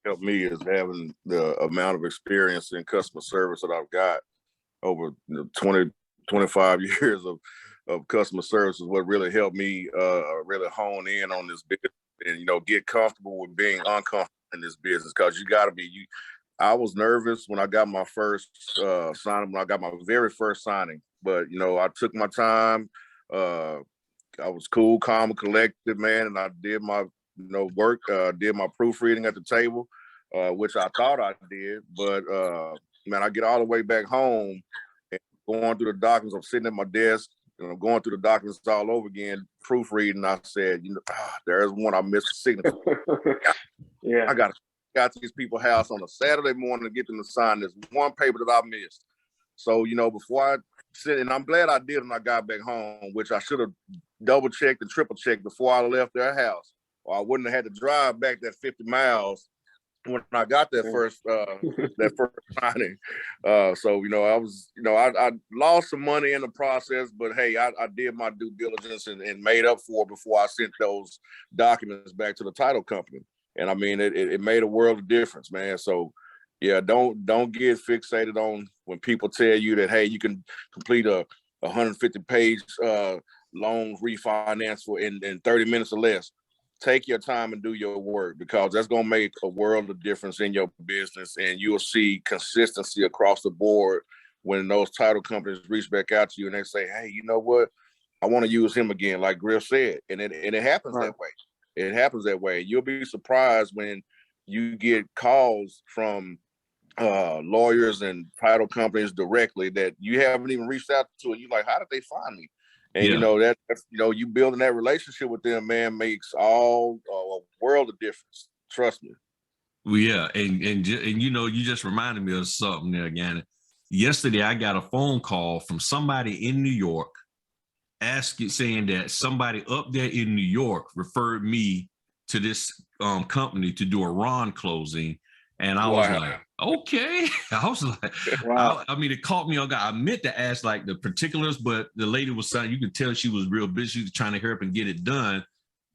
helped me is having the amount of experience in customer service that I've got over 20, 25 years of customer service is what really helped me really hone in on this business and, get comfortable with being uncomfortable in this business because you got to be. I was nervous when I got my first signing, when I got my very first signing, but, I took my time. I was cool, calm, and collected, man, and I did my work, did my proofreading at the table, which I thought I did. But, man, I get all the way back home and going through the documents. I'm sitting at my desk and I'm going through the documents all over again, proofreading. I said, there's one I missed a signature. Yeah, I got to these people's house on a Saturday morning to get them to sign this one paper that I missed. So, before I sit, and I'm glad I did when I got back home, which I should have double checked and triple checked before I left their house, or I wouldn't have had to drive back that 50 miles when I got that first signing. So I was I lost some money in the process, but hey, I did my due diligence and made up for it before I sent those documents back to the title company. And I mean, it made a world of difference, man. So yeah, don't get fixated on when people tell you that, hey, you can complete a 150-page loan refinance in 30 minutes or less. Take your time and do your work because that's going to make a world of difference in your business. And you'll see consistency across the board when those title companies reach back out to you and they say, hey, you know what? I want to use him again, like Griff said. And it happens that way. It happens that way. You'll be surprised when you get calls from lawyers and title companies directly that you haven't even reached out to, and you're like, how did they find me? And that's you building that relationship with them, man, makes all a world of difference. Trust me. Well, yeah, and you just reminded me of something there, again. Yesterday, I got a phone call from somebody in New York saying that somebody up there in New York referred me to this company to do a Ron closing. And I was like, okay. I was like, Wow. I mean, it caught me on guard. I meant to ask like the particulars, but the lady was saying, you could tell she was real busy. She was trying to hurry up and get it done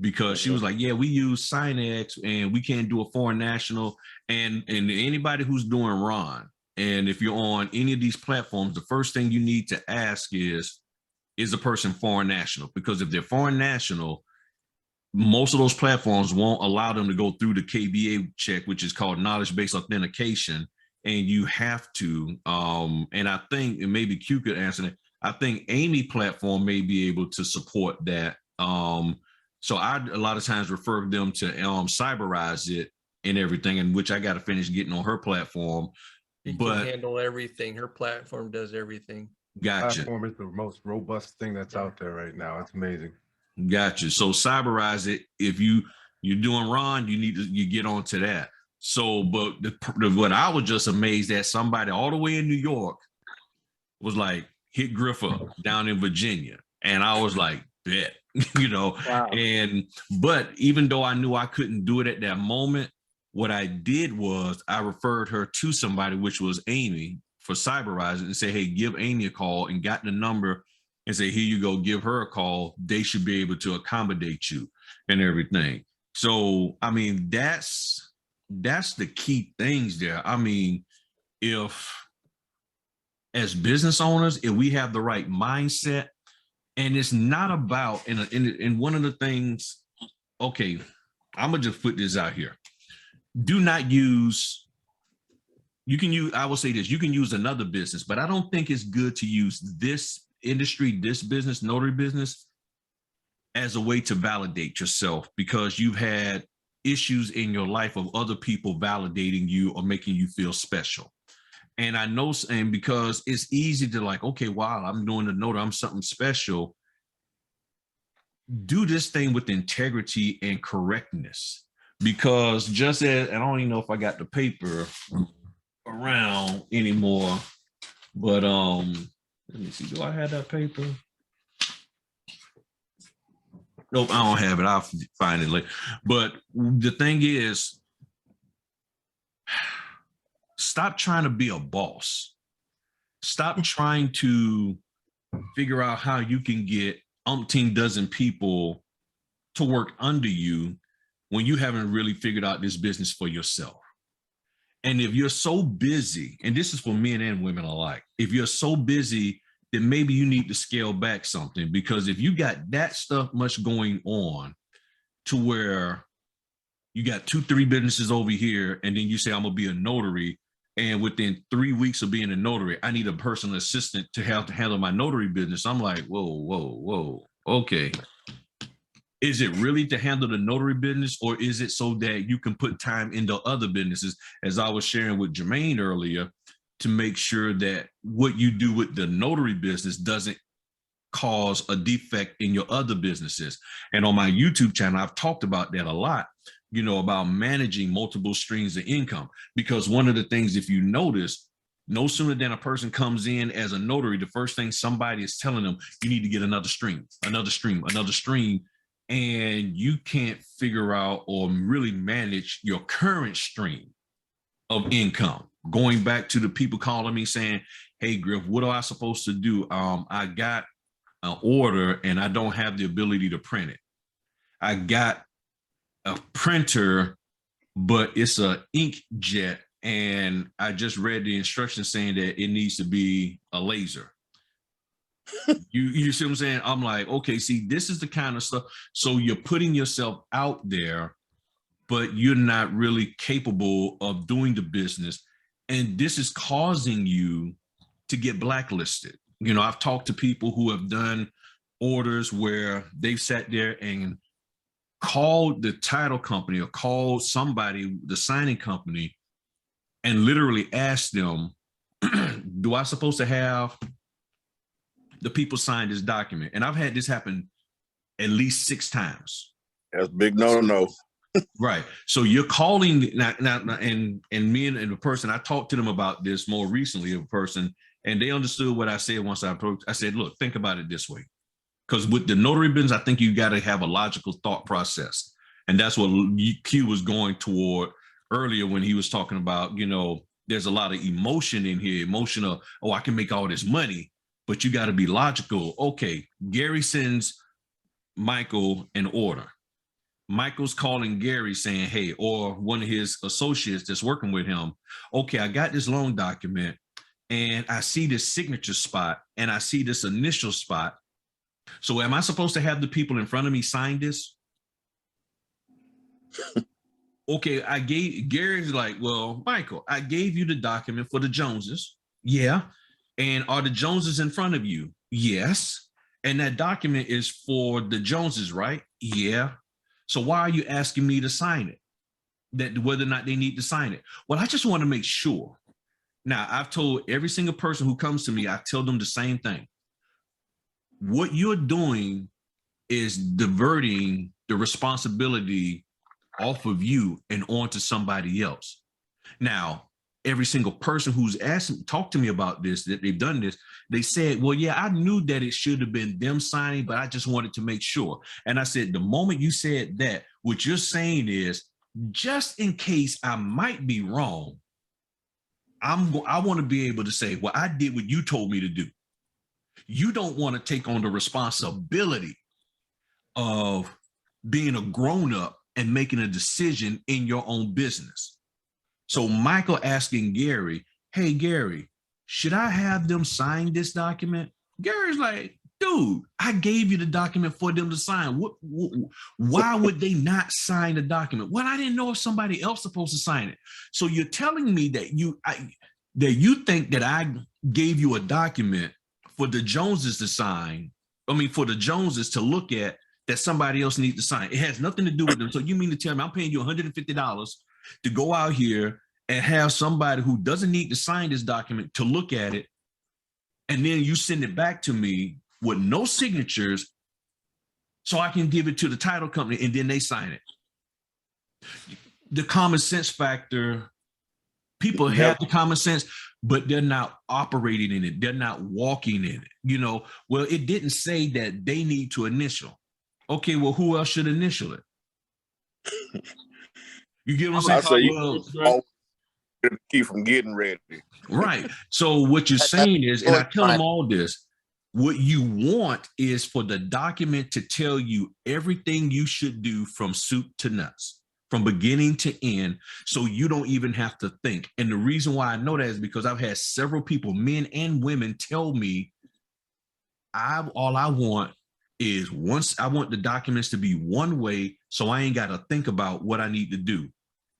because she was like, yeah, we use Signex and we can't do a foreign national. And anybody who's doing Ron, and if you're on any of these platforms, the first thing you need to ask is the person foreign national? Because if they're foreign national, most of those platforms won't allow them to go through the KBA check, which is called knowledge-based authentication. And you have to, and I think, and maybe Q could answer that, I think Amy platform may be able to support that. So I, a lot of times refer them to Cyberize it and everything, in which I got to finish getting on her platform. She can handle everything. Her platform does everything. Gotcha. Platform is the most robust thing that's out there right now. It's amazing. Gotcha. So Cyberize it. If you're doing Ron, you get onto that. So, but what I was just amazed at, somebody all the way in New York was like, hit Griff up down in Virginia. And I was like, bet, you know, Wow. But even though I knew I couldn't do it at that moment, what I did was I referred her to somebody, which was Amy, for Cyberize it, and say, hey, give Amy a call, and got the number and say, here you go, give her a call. They should be able to accommodate you and everything. So, I mean, that's the key things there. I mean, if as business owners, if we have the right mindset, and it's not about, and one of the things, okay, I'm gonna just put this out here. Do not use, you can use, I will say this, you can use another business, but I don't think it's good to use this industry, this business, notary business, as a way to validate yourself, because you've had issues in your life of other people validating you or making you feel special. And I know, and because it's easy to like, okay, wow, I'm doing the notary, I'm something special. Do this thing with integrity and correctness, because just as, and I don't even know if I got the paper around anymore, but let me see, do I have that paper? Nope, I don't have it. I'll find it later. But the thing is, stop trying to be a boss. Stop trying to figure out how you can get umpteen dozen people to work under you when you haven't really figured out this business for yourself. And if you're so busy, and this is for men and women alike, if you're so busy, then maybe you need to scale back something, because if you got that stuff much going on to where you got 2-3 businesses over here, and then you say, I'm gonna be a notary, and within 3 weeks of being a notary, I need a personal assistant to have to handle my notary business. I'm like, whoa, okay. Is it really to handle the notary business, or is it so that you can put time into other businesses, as I was sharing with Jermaine earlier, to make sure that what you do with the notary business doesn't cause a defect in your other businesses? And on my YouTube channel, I've talked about that a lot, you know, about managing multiple streams of income. Because one of the things, if you notice, no sooner than a person comes in as a notary, the first thing somebody is telling them, you need to get another stream, and you can't figure out or really manage your current stream of income. Going back to the people calling me saying, hey, Griff, what am I supposed to do? I got an order and I don't have the ability to print it. I got a printer, but it's an inkjet, and I just read the instructions saying that it needs to be a laser. You see what I'm saying? I'm like, okay, see, this is the kind of stuff. So you're putting yourself out there, but you're not really capable of doing the business. And this is causing you to get blacklisted. You know, I've talked to people who have done orders where they've sat there and called the title company or called somebody, the signing company, and literally asked them, do I supposed to have the people sign this document? And I've had this happen at least 6 times. That's big no. Right. So you're calling now, and me and the person, I talked to them about this more recently, a person, and they understood what I said once I said, look, think about it this way. Because with the notary business, I think you got to have a logical thought process. And that's what Q was going toward earlier when he was talking about, there's a lot of emotion in here, emotional. Oh, I can make all this money, but you got to be logical. Okay, Gary sends Michael an order. Michael's calling Gary saying, hey, or one of his associates that's working with him, okay, I got this loan document and I see this signature spot and I see this initial spot. So am I supposed to have the people in front of me sign this? Okay, Gary's like, well, Michael, I gave you the document for the Joneses. Yeah. And are the Joneses in front of you? Yes. And that document is for the Joneses, right? Yeah. So why are you asking me to sign it? That whether or not they need to sign it? Well, I just want to make sure. Now, I've told every single person who comes to me, I tell them the same thing. What you're doing is diverting the responsibility off of you and onto somebody else. Now, every single person who's talked to me about this, that they've done this, they said, well, yeah, I knew that it should have been them signing, but I just wanted to make sure. And I said, the moment you said that, what you're saying is, just in case I might be wrong, I want to be able to say, well, I did what you told me to do. You don't want to take on the responsibility of being a grown-up and making a decision in your own business. So Michael asking Gary, hey, Gary, should I have them sign this document? Gary's like, dude, I gave you the document for them to sign. Why would they not sign the document? Well, I didn't know if somebody else was supposed to sign it. So you're telling me that you think that I gave you a document for the Joneses to sign, for the Joneses to look at, that somebody else needs to sign. It has nothing to do with them. So you mean to tell me I'm paying you $150 to go out here and have somebody who doesn't need to sign this document to look at it, and then you send it back to me with no signatures so I can give it to the title company and then they sign it? The common sense factor, people have the common sense, but they're not operating in it. They're not walking in it. Well, it didn't say that they need to initial. Okay, well, who else should initial it? You get what I'm saying? Keep from getting ready. Right. So what you're saying is, and I tell them all this, what you want is for the document to tell you everything you should do from soup to nuts, from beginning to end, so you don't even have to think. And the reason why I know that is because I've had several people, men and women, tell me, all I want is I want the documents to be one way, so I ain't got to think about what I need to do.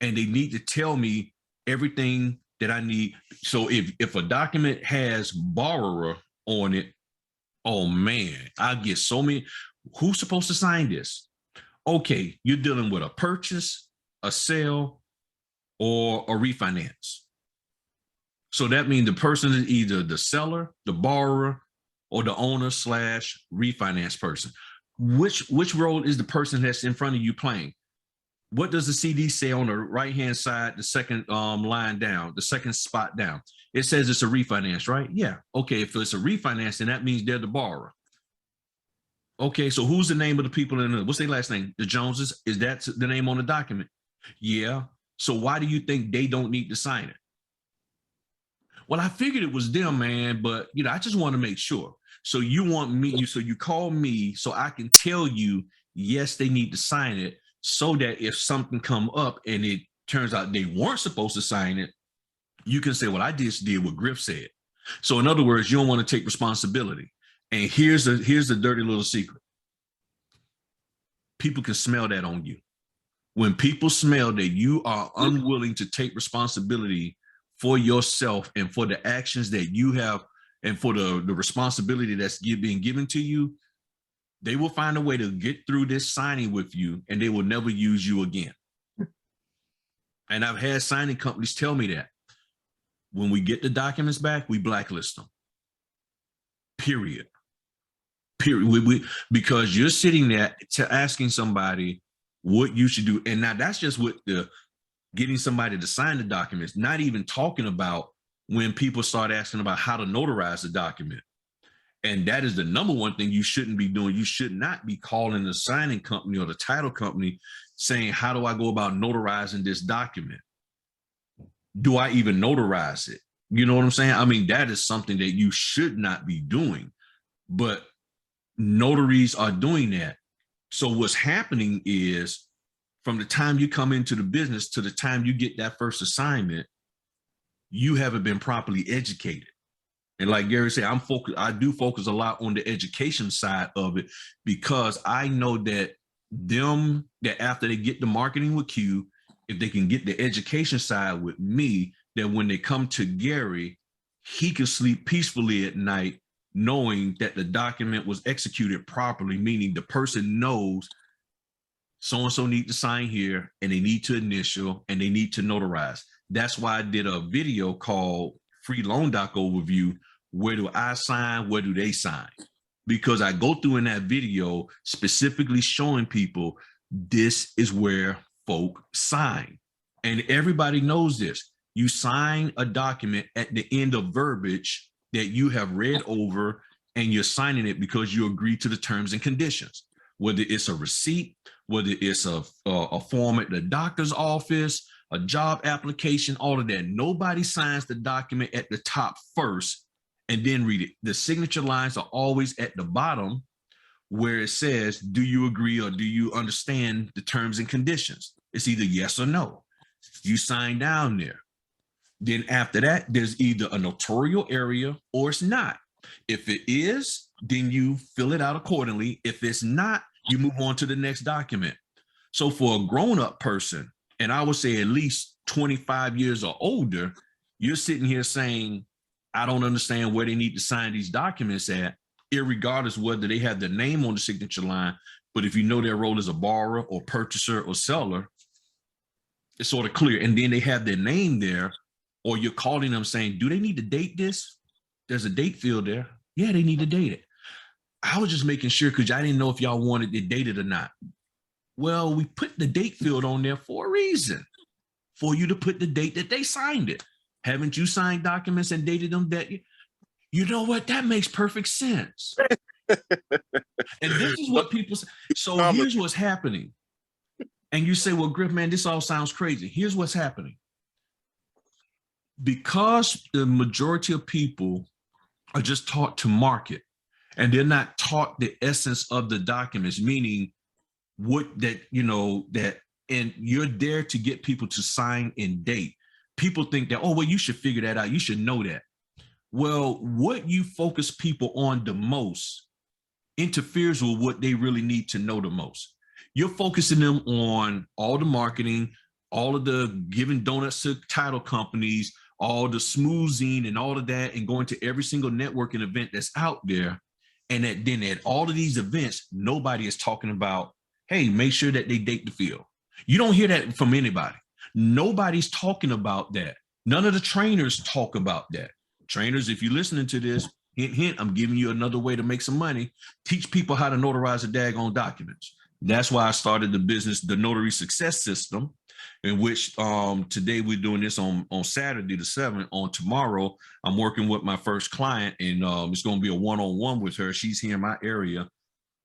And they need to tell me everything that I need. So if a document has borrower on it, oh man, I get so many. Who's supposed to sign this? Okay, you're dealing with a purchase, a sale, or a refinance. So that means the person is either the seller, the borrower, or the owner / refinance person. Which role is the person that's in front of you playing? What does the CD say on the right-hand side, the second line down, the second spot down? It says it's a refinance, right? Yeah. Okay, if it's a refinance, then that means they're the borrower. Okay, so who's the name of the people what's their last name? The Joneses? Is that the name on the document? Yeah. So why do you think they don't need to sign it? Well, I figured it was them, man, but I just want to make sure. So you want me, so you call me so I can tell you, yes, they need to sign it, so that if something come up and it turns out they weren't supposed to sign it, you can say, well, I just did what Griff said. So in other words, you don't want to take responsibility. And here's the dirty little secret. People can smell that on you. When people smell that you are unwilling to take responsibility for yourself and for the actions that you have and for the responsibility that's being given to you, they will find a way to get through this signing with you and they will never use you again. And I've had signing companies tell me that. When we get the documents back, we blacklist them. Period. Because you're sitting there asking somebody what you should do. And now that's just with the getting somebody to sign the documents, not even talking about when people start asking about how to notarize the document. And that is the number one thing you shouldn't be doing. You should not be calling the signing company or the title company saying, how do I go about notarizing this document? Do I even notarize it? You know what I'm saying? I mean, that is something that you should not be doing, but notaries are doing that. So what's happening is, from the time you come into the business to the time you get that first assignment, you haven't been properly educated. And like Gary said, I do focus a lot on the education side of it, because I know that after they get the marketing with Q, if they can get the education side with me, that when they come to Gary, he can sleep peacefully at night knowing that the document was executed properly, meaning the person knows so-and-so need to sign here, and they need to initial, and they need to notarize. That's why I did a video called Free Loan Doc Overview. Where do I sign? Where do they sign? Because I go through in that video specifically showing people this is where folk sign. And everybody knows this. You sign a document at the end of verbiage that you have read over, and you're signing it because you agree to the terms and conditions, whether it's a receipt, whether it's a form at the doctor's office, a job application, all of that. Nobody signs the document at the top first and then read it. The signature lines are always at the bottom, where it says, do you agree or do you understand the terms and conditions? It's either yes or no. You sign down there. Then after that, there's either a notarial area or it's not. If it is, then you fill it out accordingly. If it's not, you move on to the next document. So for a grown-up person, and I would say at least 25 years or older, you're sitting here saying, I don't understand where they need to sign these documents at, irregardless whether they have their name on the signature line. But if you know their role as a borrower or purchaser or seller, it's sort of clear. And then they have their name there, or you're calling them saying, do they need to date this? There's a date field there. Yeah, they need to date it. I was just making sure because I didn't know if y'all wanted to date it or not. Well, we put the date field on there for a reason, for you to put the date that they signed it. Haven't you signed documents and dated them that you know what? That makes perfect sense. And this is what people say. So here's what's happening. And you say, well, Griff, man, this all sounds crazy. Here's what's happening. Because the majority of people are just taught to market, and they're not taught the essence of the documents, meaning what that, you know, that, and you're there to get people to sign and date. People think that, oh, well, you should figure that out. You should know that. Well, what you focus people on the most interferes with what they really need to know the most. You're focusing them on all the marketing, all of the giving donuts to title companies, all the smoozing and all of that, and going to every single networking event that's out there. And then at all of these events, nobody is talking about, hey, make sure that they date the field. You don't hear that from anybody. Nobody's talking about that. None of the trainers talk about that. Trainers, if you're listening to this, hint, hint, I'm giving you another way to make some money. Teach people how to notarize the daggone documents. That's why I started the business, the Notary Success System, in which today we're doing this on Saturday the 7th. On tomorrow, I'm working with my first client, and it's going to be a one-on-one with her. She's here in my area.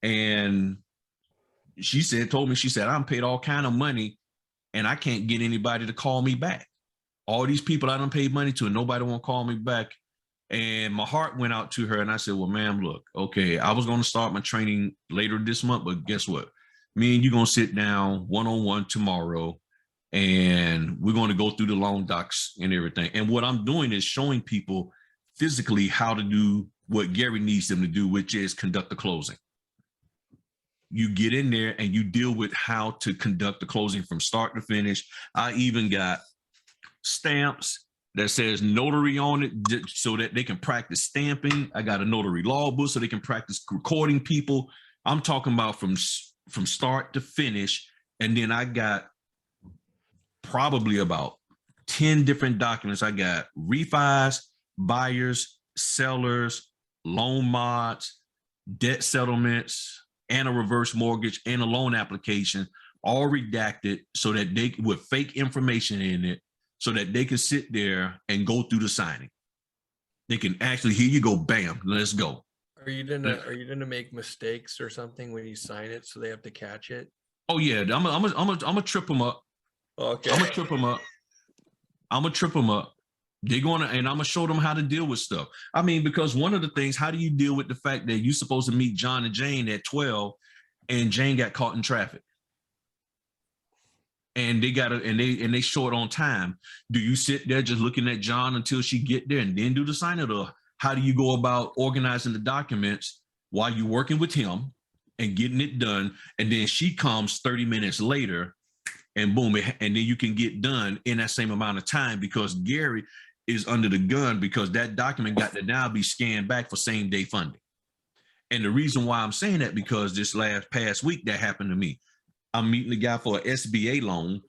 And she told me, I'm paid all kind of money, and I can't get anybody to call me back. All these people I done paid money to, and nobody won't call me back. And my heart went out to her, and I said, well, ma'am, look, okay, I was going to start my training later this month, but guess what? Me and you going to sit down one-on-one tomorrow, and we're going to go through the loan docs and everything. And what I'm doing is showing people physically how to do what Gary needs them to do, which is conduct the closing. You get in there and you deal with how to conduct the closing from start to finish. I even got stamps that says notary on it so that they can practice stamping. I got a notary law book so they can practice recording people. I'm talking about from start to finish. And then I got probably about 10 different documents. I got refis, buyers, sellers, loan mods, debt settlements, and a reverse mortgage and a loan application, all redacted so that they, with fake information in it, so that they can sit there and go through the signing. They can actually, here you go, bam, let's go. Are you gonna make mistakes or something when you sign it so they have to catch it? Oh yeah, I'm gonna trip them up. Okay. I'm gonna trip them up. I'm gonna trip them up. They're gonna, and I'm gonna show them how to deal with stuff. I mean, because one of the things, how do you deal with the fact that you're supposed to meet John and Jane at 12, and Jane got caught in traffic, and they short on time? Do you sit there just looking at John until she get there and then do the signing? Or how do you go about organizing the documents while you're working with him and getting it done, and then she comes 30 minutes later, and boom, and then you can get done in that same amount of time, because Gary is under the gun, because that document got to now be scanned back for same day funding. And the reason why I'm saying that, because this past week that happened to me. I'm meeting a guy for an SBA loan,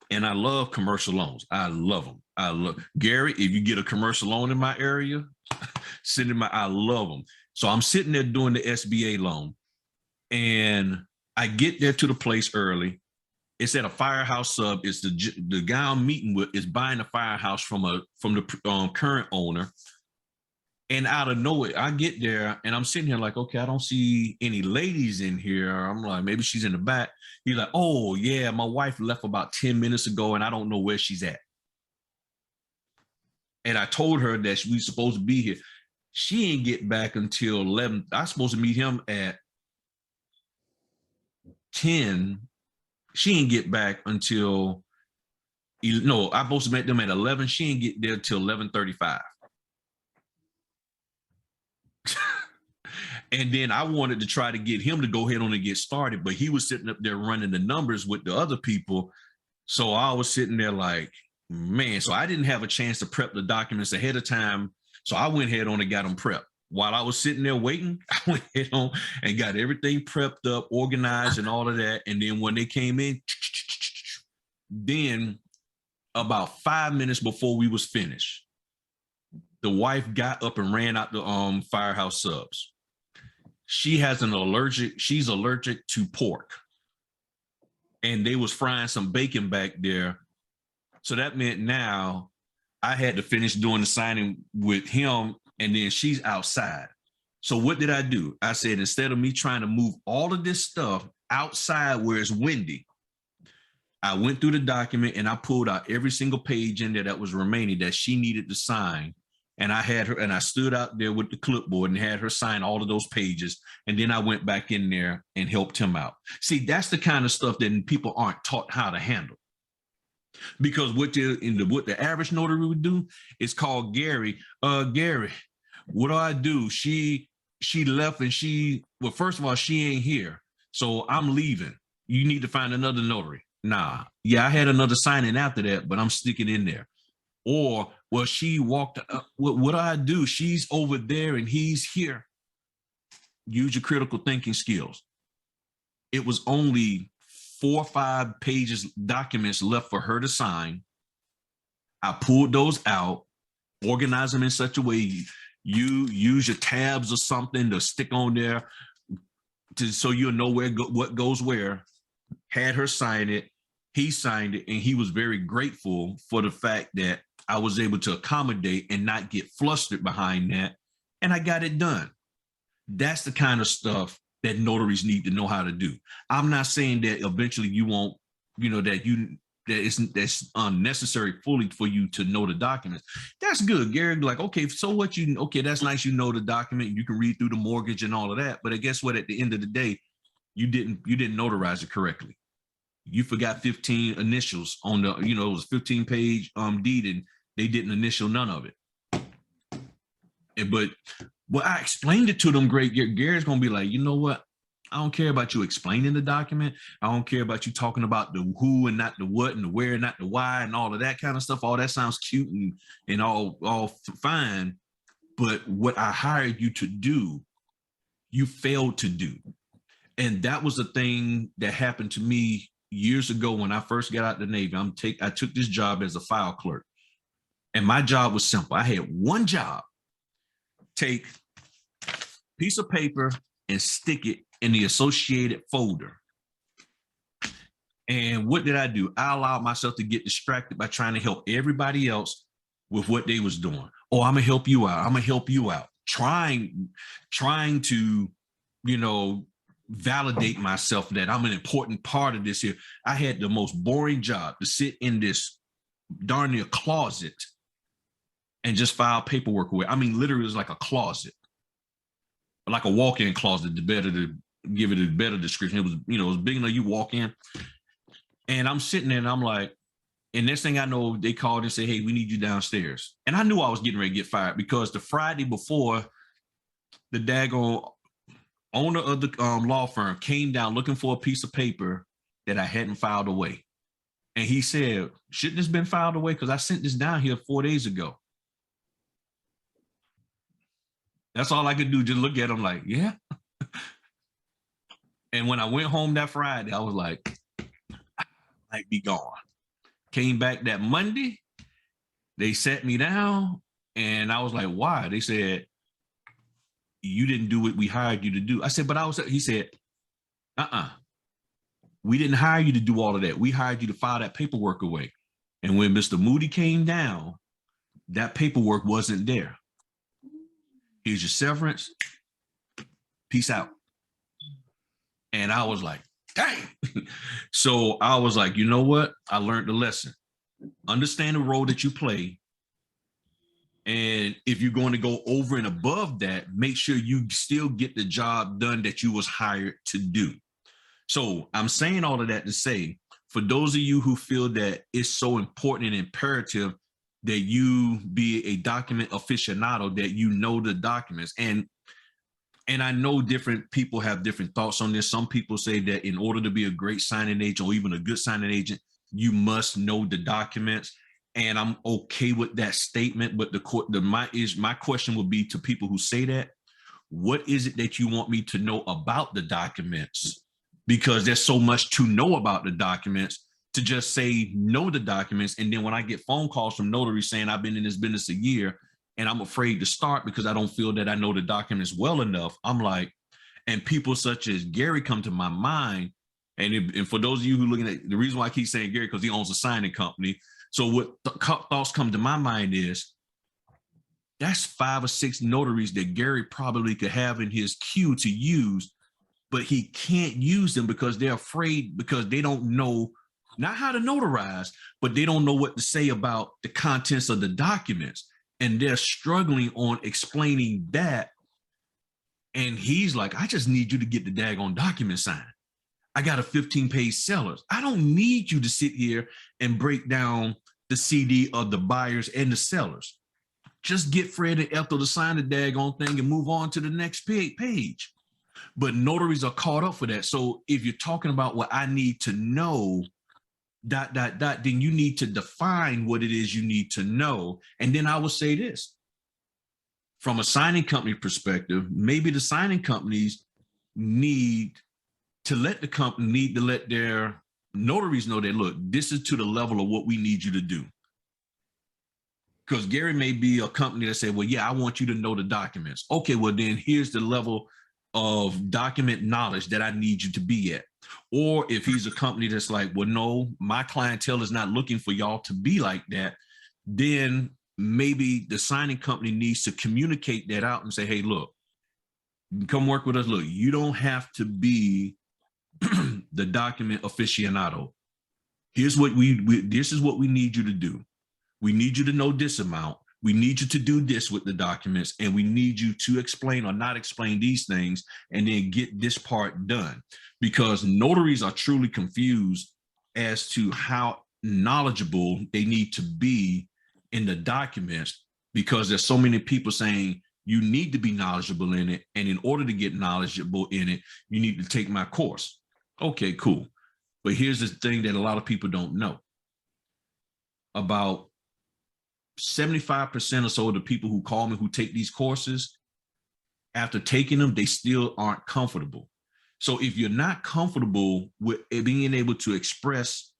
and I love commercial loans. I love them. I love Gary. If you get a commercial loan in my area, I love them. So I'm sitting there doing the SBA loan, and I get there to the place early. It's at a firehouse sub. It's the guy I'm meeting with is buying a firehouse from the current owner. And out of nowhere, I get there and I'm sitting here like, okay, I don't see any ladies in here. I'm like, maybe she's in the back. He's like, oh yeah, my wife left about 10 minutes ago and I don't know where she's at. And I told her that we supposed to be here. She ain't get back until 11. I was supposed to meet him at 10. She ain't get back until, no, I supposed to meet them at 11. She ain't get there till 11:35. And then I wanted to try to get him to go ahead on and get started, but he was sitting up there running the numbers with the other people. So I was sitting there like, man, so I didn't have a chance to prep the documents ahead of time. So I went ahead on and got them prepped. While I was sitting there waiting, I went ahead on and got everything prepped up, organized and all of that. And then when they came in, then about 5 minutes before we was finished, the wife got up and ran out the firehouse subs. She's allergic to pork. And they was frying some bacon back there. So that meant now I had to finish doing the signing with him, and then she's outside. So what did I do? I said, instead of me trying to move all of this stuff outside where it's windy, I went through the document and I pulled out every single page in there that was remaining that she needed to sign. And I had her, and I stood out there with the clipboard and had her sign all of those pages. And then I went back in there and helped him out. See, that's the kind of stuff that people aren't taught how to handle. Because what the average notary would do is call Gary. Gary, what do I do? She left, and well, first of all, she ain't here, so I'm leaving. You need to find another notary. Nah, yeah, I had another signing after that, but I'm sticking in there. Or, well, she walked. What do I do? She's over there and he's here. Use your critical thinking skills. It was only 4 or 5 pages documents left for her to sign. I pulled those out, organize them in such a way you use your tabs or something to stick on there so you'll know what goes where. Had her sign it. He signed it, and he was very grateful for the fact that I was able to accommodate and not get flustered behind that. And I got it done. That's the kind of stuff that notaries need to know how to do. I'm not saying that eventually you won't, that's unnecessary fully for you to know the documents. That's good, Gary. Like, okay, so what okay, that's nice. You know the document, you can read through the mortgage and all of that. But guess what? At the end of the day, you didn't notarize it correctly. You forgot 15 initials on the, it was a 15-page deed, and they didn't initial none of it. But I explained it to them. Great. Gary's going to be like, you know what? I don't care about you explaining the document. I don't care about you talking about the who and not the what and the where and not the why and all of that kind of stuff. All that sounds cute and all fine. But what I hired you to do, you failed to do. And that was the thing that happened to me years ago when I first got out of the Navy. I took this job as a file clerk. And my job was simple. I had one job. Take a piece of paper and stick it in the associated folder. And what did I do? I allowed myself to get distracted by trying to help everybody else with what they was doing. Oh, I'm gonna help you out. I'm gonna help you out. Trying to, validate myself that I'm an important part of this here. I had the most boring job to sit in this darn near closet and just file paperwork away. I mean, literally, it was like a closet, like a walk-in closet, to give it a better description. It was, it was big enough you walk in. And I'm sitting there and I'm like, and next thing I know, they called and said, hey, we need you downstairs. And I knew I was getting ready to get fired because the Friday before, the daggone owner of the law firm came down looking for a piece of paper that I hadn't filed away. And he said, shouldn't this been filed away? Because I sent this down here 4 days ago. That's all I could do, just look at him like, yeah. And when I went home that Friday, I was like, I might be gone. Came back that Monday, they sat me down and I was like, why? They said, you didn't do what we hired you to do. I said, he said, we didn't hire you to do all of that. We hired you to file that paperwork away. And when Mr. Moody came down, that paperwork wasn't there. Here's your severance. Peace out. And I was like, dang. So I was like, you know what? I learned the lesson. Understand the role that you play. And if you're going to go over and above that, make sure you still get the job done that you was hired to do. So I'm saying all of that to say, for those of you who feel that it's so important and imperative that you be a document aficionado, that you know the documents. And I know different people have different thoughts on this. Some people say that in order to be a great signing agent or even a good signing agent, you must know the documents. And I'm okay with that statement. But my question would be to people who say that, what is it that you want me to know about the documents? Because there's so much to know about the documents to just say know the documents. And then when I get phone calls from notaries saying I've been in this business a year and I'm afraid to start because I don't feel that I know the documents well enough, I'm like, and people such as Gary come to my mind. And for those of you who are looking at the reason why I keep saying Gary, because he owns a signing company. So what thoughts come to my mind is that's 5 or 6 notaries that Gary probably could have in his queue to use, but he can't use them because they're afraid, because they don't know not how to notarize, but they don't know what to say about the contents of the documents. And they're struggling on explaining that. And he's like, I just need you to get the daggone document signed. I got a 15-page seller. I don't need you to sit here and break down the CD of the buyers and the sellers. Just get Fred and Ethel to sign the daggone thing and move on to the next page. But notaries are caught up for that. So if you're talking about what I need to know, ... then you need to define what it is you need to know. And then I will say this, from a signing company perspective, maybe the signing companies need to let their notaries know that, look, this is to the level of what we need you to do. Because Gary may be a company that say, well, yeah, I want you to know the documents. Okay, well, then here's the level of document knowledge that I need you to be at. Or if he's a company that's like, well, no, my clientele is not looking for y'all to be like that, then maybe the signing company needs to communicate that out and say, hey, look, come work with us. Look, you don't have to be the document aficionado. Here's what this is what we need you to do. We need you to know this amount. We need you to do this with the documents, and we need you to explain or not explain these things and then get this part done. Because notaries are truly confused as to how knowledgeable they need to be in the documents, because there's so many people saying you need to be knowledgeable in it. And in order to get knowledgeable in it, you need to take my course. Okay, cool. But here's the thing that a lot of people don't know. About 75% or so of the people who call me who take these courses, after taking them, they still aren't comfortable. So if you're not comfortable with being able to express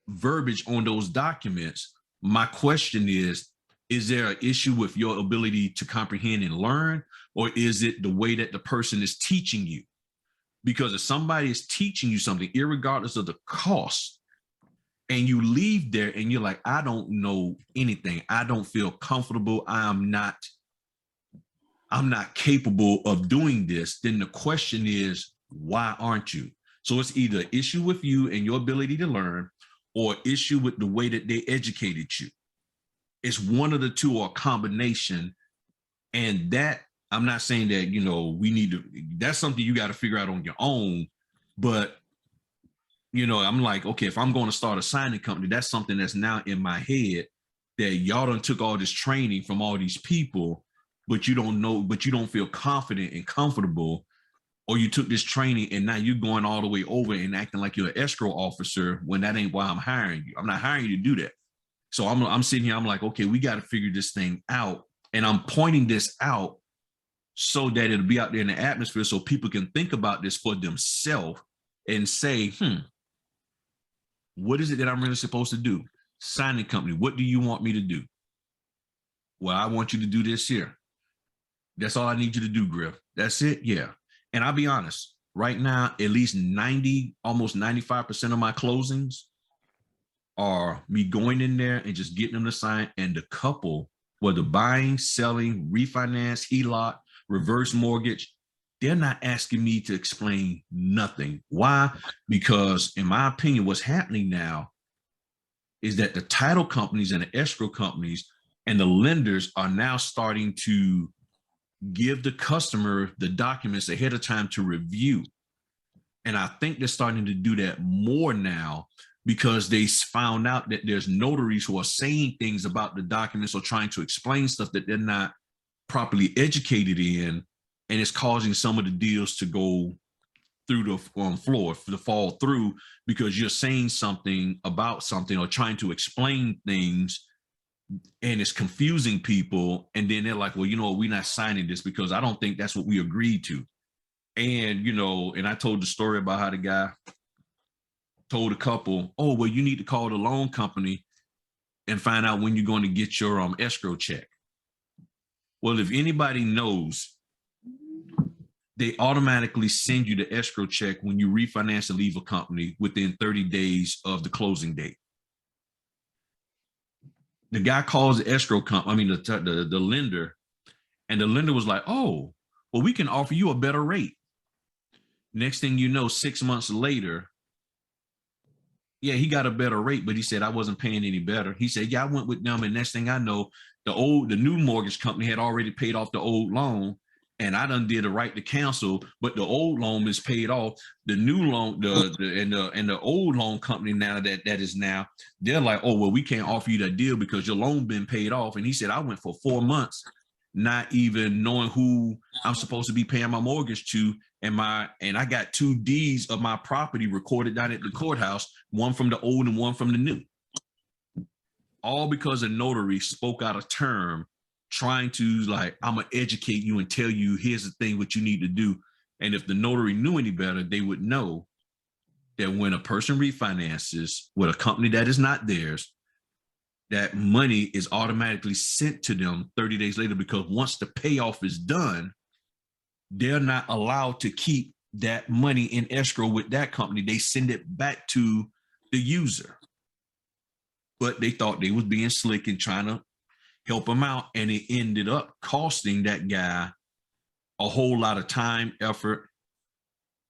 verbiage on those documents, my question is there an issue with your ability to comprehend and learn, or is it the way that the person is teaching you? Because if somebody is teaching you something, irregardless of the cost, and you leave there and you're like, I don't know anything, I don't feel comfortable, I'm not I'm not capable of doing this, then the question is, why aren't you? So it's either an issue with you and your ability to learn, or issue with the way that they educated you. It's one of the two, or a combination. And that, I'm not saying that, you know, we need to, that's something you got to figure out on your own. But, you know, I'm like, okay, if I'm going to start a signing company, that's something that's now in my head, that y'all done took all this training from all these people, but you don't feel confident and comfortable, or you took this training and now you're going all the way over and acting like you're an escrow officer when that ain't why I'm hiring you. I'm not hiring you to do that. So I'm sitting here, I'm like, okay, we got to figure this thing out. And I'm pointing this out so that it'll be out there in the atmosphere so people can think about this for themselves and say, what is it that I'm really supposed to do? Signing company, what do you want me to do? Well, I want you to do this here. That's all I need you to do, Griff. That's it. Yeah. And I'll be honest, right now, at least 90, almost 95% of my closings are me going in there and just getting them to sign. And the couple, whether buying, selling, refinance, HELOC, reverse mortgage, they're not asking me to explain nothing. Why? Because in my opinion, what's happening now is that the title companies and the escrow companies and the lenders are now starting to give the customer the documents ahead of time to review. And I think they're starting to do that more now because they found out that there's notaries who are saying things about the documents or trying to explain stuff that they're not properly educated in. And it's causing some of the deals to go through the floor, to fall through, because you're saying something about something or trying to explain things, and it's confusing people. And then they're like, well, you know, we're not signing this because I don't think that's what we agreed to. And, you know, and I told the story about how the guy told a couple, oh, well, you need to call the loan company and find out when you're going to get your escrow check. Well, if anybody knows, they automatically send you the escrow check when you refinance and leave a company within 30 days of the closing date. The guy calls the escrow company, the lender, and the lender was like, oh, well, we can offer you a better rate. Next thing you know, 6 months later, yeah, he got a better rate, but he said, I wasn't paying any better. He said, yeah, I went with them. And next thing I know, the new mortgage company had already paid off the old loan. And I done did a right to cancel, but the old loan is paid off. The new loan, and the old loan company now that is now, they're like, oh, well, we can't offer you that deal because your loan been paid off. And he said, I went for 4 months, not even knowing who I'm supposed to be paying my mortgage to. And I got 2 deeds of my property recorded down at the courthouse, one from the old and one from the new. All because a notary spoke out of term, trying to like, I'm gonna educate you and tell you, here's the thing, what you need to do. And if the notary knew any better, they would know that when a person refinances with a company that is not theirs, that money is automatically sent to them 30 days later, because once the payoff is done, they're not allowed to keep that money in escrow with that company. They send it back to the user. But they thought they was being slick and trying to help him out, and it ended up costing that guy a whole lot of time, effort.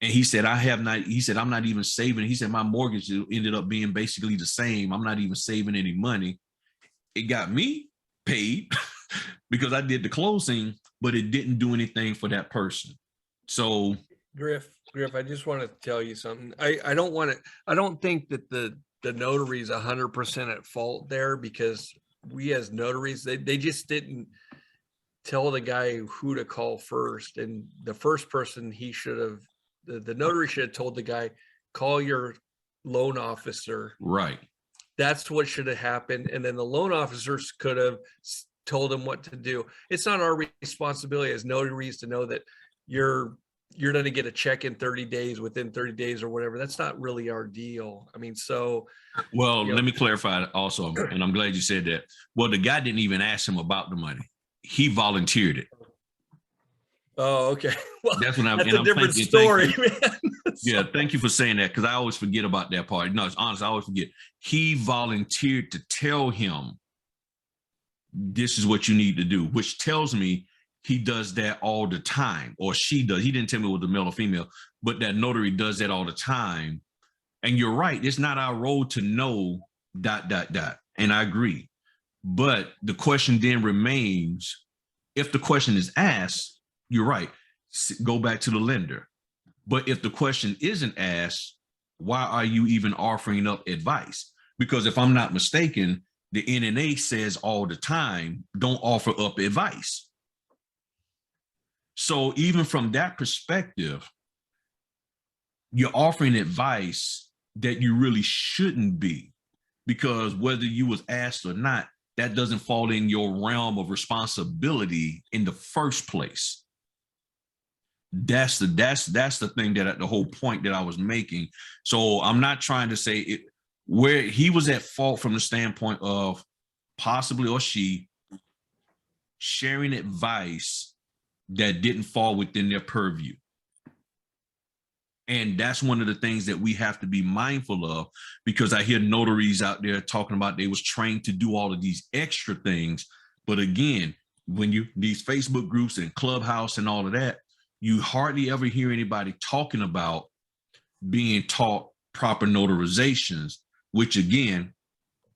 And he said, I'm not even saving. He said, my mortgage ended up being basically the same. I'm not even saving any money. It got me paid because I did the closing, but it didn't do anything for that person. So Griff, I just want to tell you something. I don't think that the notary is 100% at fault there, because we as notaries, they just didn't tell the guy who to call first. And the first person the notary should have told the guy, call your loan officer. Right. That's what should have happened. And then the loan officers could have told him what to do. It's not our responsibility as notaries to know that you're going to get a check in 30 days, within 30 days or whatever. That's not really our deal. I mean, so. Well, let me clarify also, and I'm glad you said that. Well, the guy didn't even ask him about the money. He volunteered it. Oh, okay. Well, that's a different story, man. Yeah, thank you for saying that, because I always forget about that part. No, it's honest, I always forget. He volunteered to tell him, this is what you need to do, which tells me he does that all the time, or she does. He didn't tell me it was the male or female, but that notary does that all the time. And you're right, it's not our role to know ... And I agree. But the question then remains, if the question is asked, you're right, go back to the lender. But if the question isn't asked, why are you even offering up advice? Because if I'm not mistaken, the NNA says all the time, don't offer up advice. So even from that perspective, you're offering advice that you really shouldn't be, because whether you was asked or not, that doesn't fall in your realm of responsibility in the first place. That's the thing, that the whole point that I was making. So I'm not trying to say it where he was at fault from the standpoint of possibly, or she, sharing advice that didn't fall within their purview. And that's one of the things that we have to be mindful of, because I hear notaries out there talking about they was trained to do all of these extra things. But again, when these Facebook groups and Clubhouse and all of that, you hardly ever hear anybody talking about being taught proper notarizations, which again,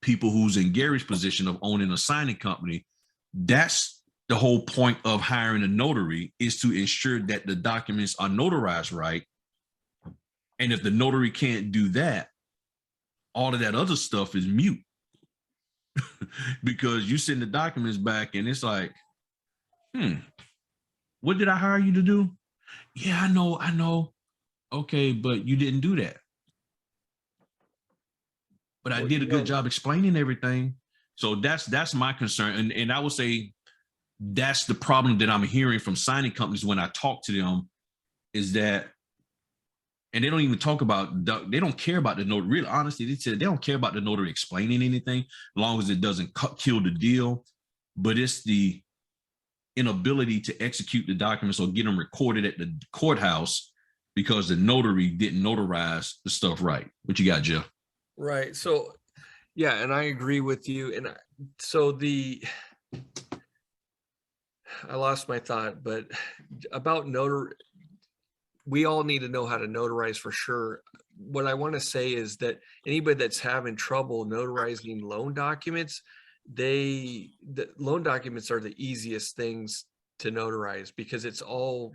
people who's in Gary's position of owning a signing company, that's the whole point of hiring a notary, is to ensure that the documents are notarized right. And if the notary can't do that, all of that other stuff is mute. Because you send the documents back and it's like, what did I hire you to do? Yeah, I know. Okay, but you didn't do that. But I did a good job explaining everything. So that's my concern. And I would say that's the problem that I'm hearing from signing companies when I talk to them, is that, and they don't even talk about, they don't care about the notary. Really, honestly, they said they don't care about the notary explaining anything, as long as it doesn't kill the deal. But it's the inability to execute the documents or get them recorded at the courthouse because the notary didn't notarize the stuff right. What you got, Jeff? Right. So, yeah, and I agree with you. And so I lost my thought, but about notary, we all need to know how to notarize for sure. What I want to say is that anybody that's having trouble notarizing loan documents, the loan documents are the easiest things to notarize, because it's all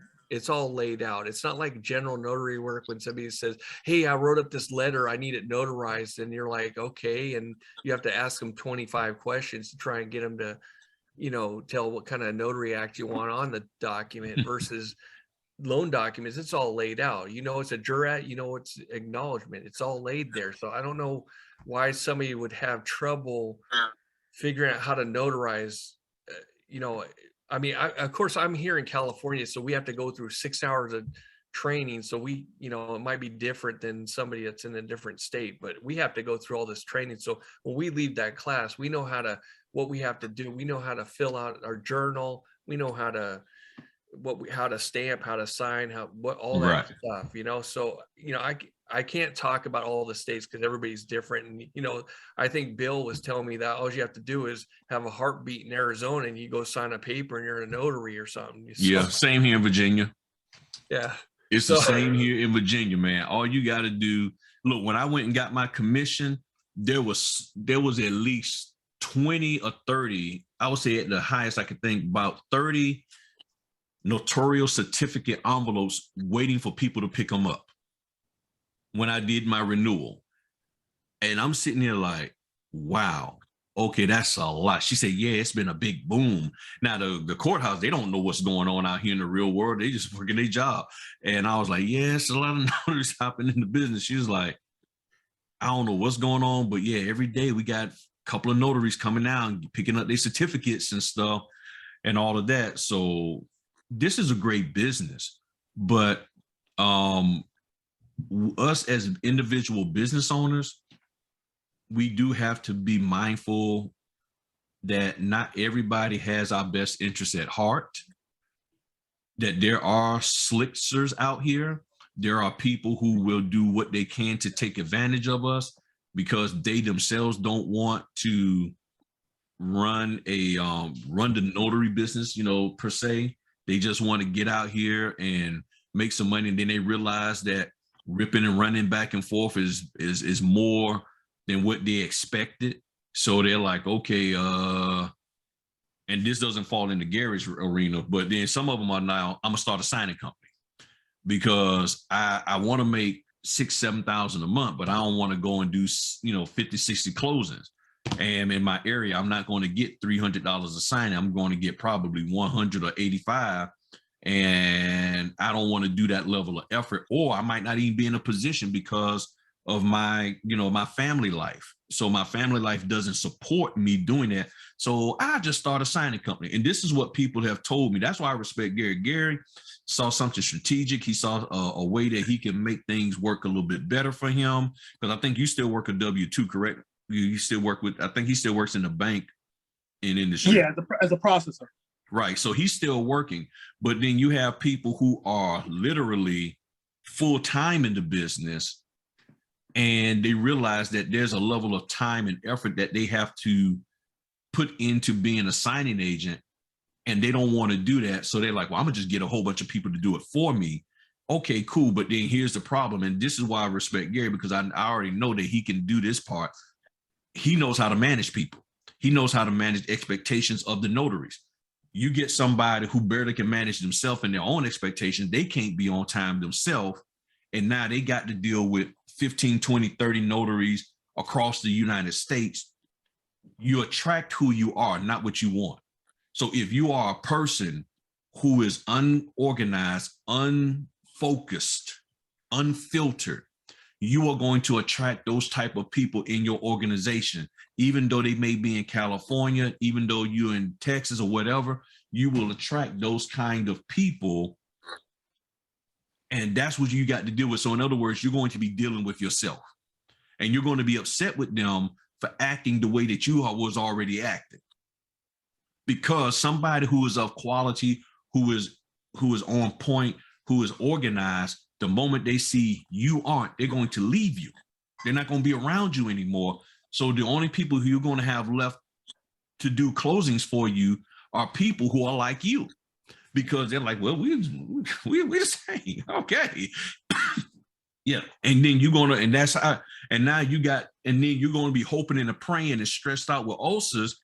laid out. It's not like general notary work when somebody says, hey, I wrote up this letter, I need it notarized. And you're like, okay. And you have to ask them 25 questions to try and get them to, tell what kind of notary act you want on the document versus loan documents. It's all laid out. It's a jurat, it's acknowledgement. It's all laid there. So I don't know why somebody would have trouble figuring out how to notarize. I mean, of course, I'm here in California, so we have to go through 6 hours of training. So we, it might be different than somebody that's in a different state, but we have to go through all this training. So when we leave that class, we know what we have to do. We know how to fill out our journal. We know how to stamp, how to sign, all that stuff, So, I can't talk about all the states because everybody's different. And, I think Bill was telling me that all you have to do is have a heartbeat in Arizona and you go sign a paper and you're a notary or something. Yeah. Same here in Virginia. Yeah. It's the same here in Virginia, man. All you got to do, look, when I went and got my commission, there was at least 20 or 30, I would say at the highest I could think, about 30 notarial certificate envelopes waiting for people to pick them up when I did my renewal. And I'm sitting there like, wow, okay, that's a lot. She said, yeah, it's been a big boom. Now the courthouse, they don't know what's going on out here in the real world. They just working their job. And I was like, yeah, it's a lot of notaries hopping in the business. She was like, I don't know what's going on, but yeah, every day we got a couple of notaries coming out and picking up their certificates and stuff and all of that. So this is a great business, but us as individual business owners, we do have to be mindful that not everybody has our best interests at heart, that there are slicksters out here. There are people who will do what they can to take advantage of us because they themselves don't want to run the notary business, per se. They just want to get out here and make some money. And then they realize that ripping and running back and forth is more than what they expected. So they're like, okay, and this doesn't fall in the garage arena, but then some of them are now, I'm gonna start a signing company because I want to make 6,000-7,000 a month, but I don't want to go and do 50, 60 closings. And in my area, I'm not going to get $300 a signing. I'm going to get probably 100 or 85. And I don't want to do that level of effort, or I might not even be in a position because of my, my family life. So my family life doesn't support me doing that. So I just start a signing company. And this is what people have told me. That's why I respect Gary. Gary saw something strategic. He saw a way that he can make things work a little bit better for him. Because I think you still work a W-2, correct? You still work with, I think he still works in the bank in industry. Yeah, as a processor. Right. So he's still working. But then you have people who are literally full-time in the business, and they realize that there's a level of time and effort that they have to put into being a signing agent, and they don't want to do that. So they're like, well, I'm gonna just get a whole bunch of people to do it for me. Okay, cool. But then here's the problem. And this is why I respect Gary, because I already know that he can do this part. He knows how to manage people. He knows how to manage expectations of the notaries. You get somebody who barely can manage themselves and their own expectations. They can't be on time themselves. And now they got to deal with 15, 20, 30 notaries across the United States. You attract who you are, not what you want. So if you are a person who is unorganized, unfocused, unfiltered, you are going to attract those type of people in your organization. Even though they may be in California, even though you're in Texas or whatever, you will attract those kind of people. And that's what you got to deal with. So in other words, you're going to be dealing with yourself, and you're going to be upset with them for acting the way that you was already acting. Because somebody who is of quality, who is on point, who is organized, the moment they see you aren't, they're going to leave you. They're not going to be around you anymore. So the only people who you're going to have left to do closings for you are people who are like you, because they're like, well, we're the same. Okay. Yeah. And then you're going to, and that's how, and now you got, and then you're going to be hoping and praying and stressed out with ulcers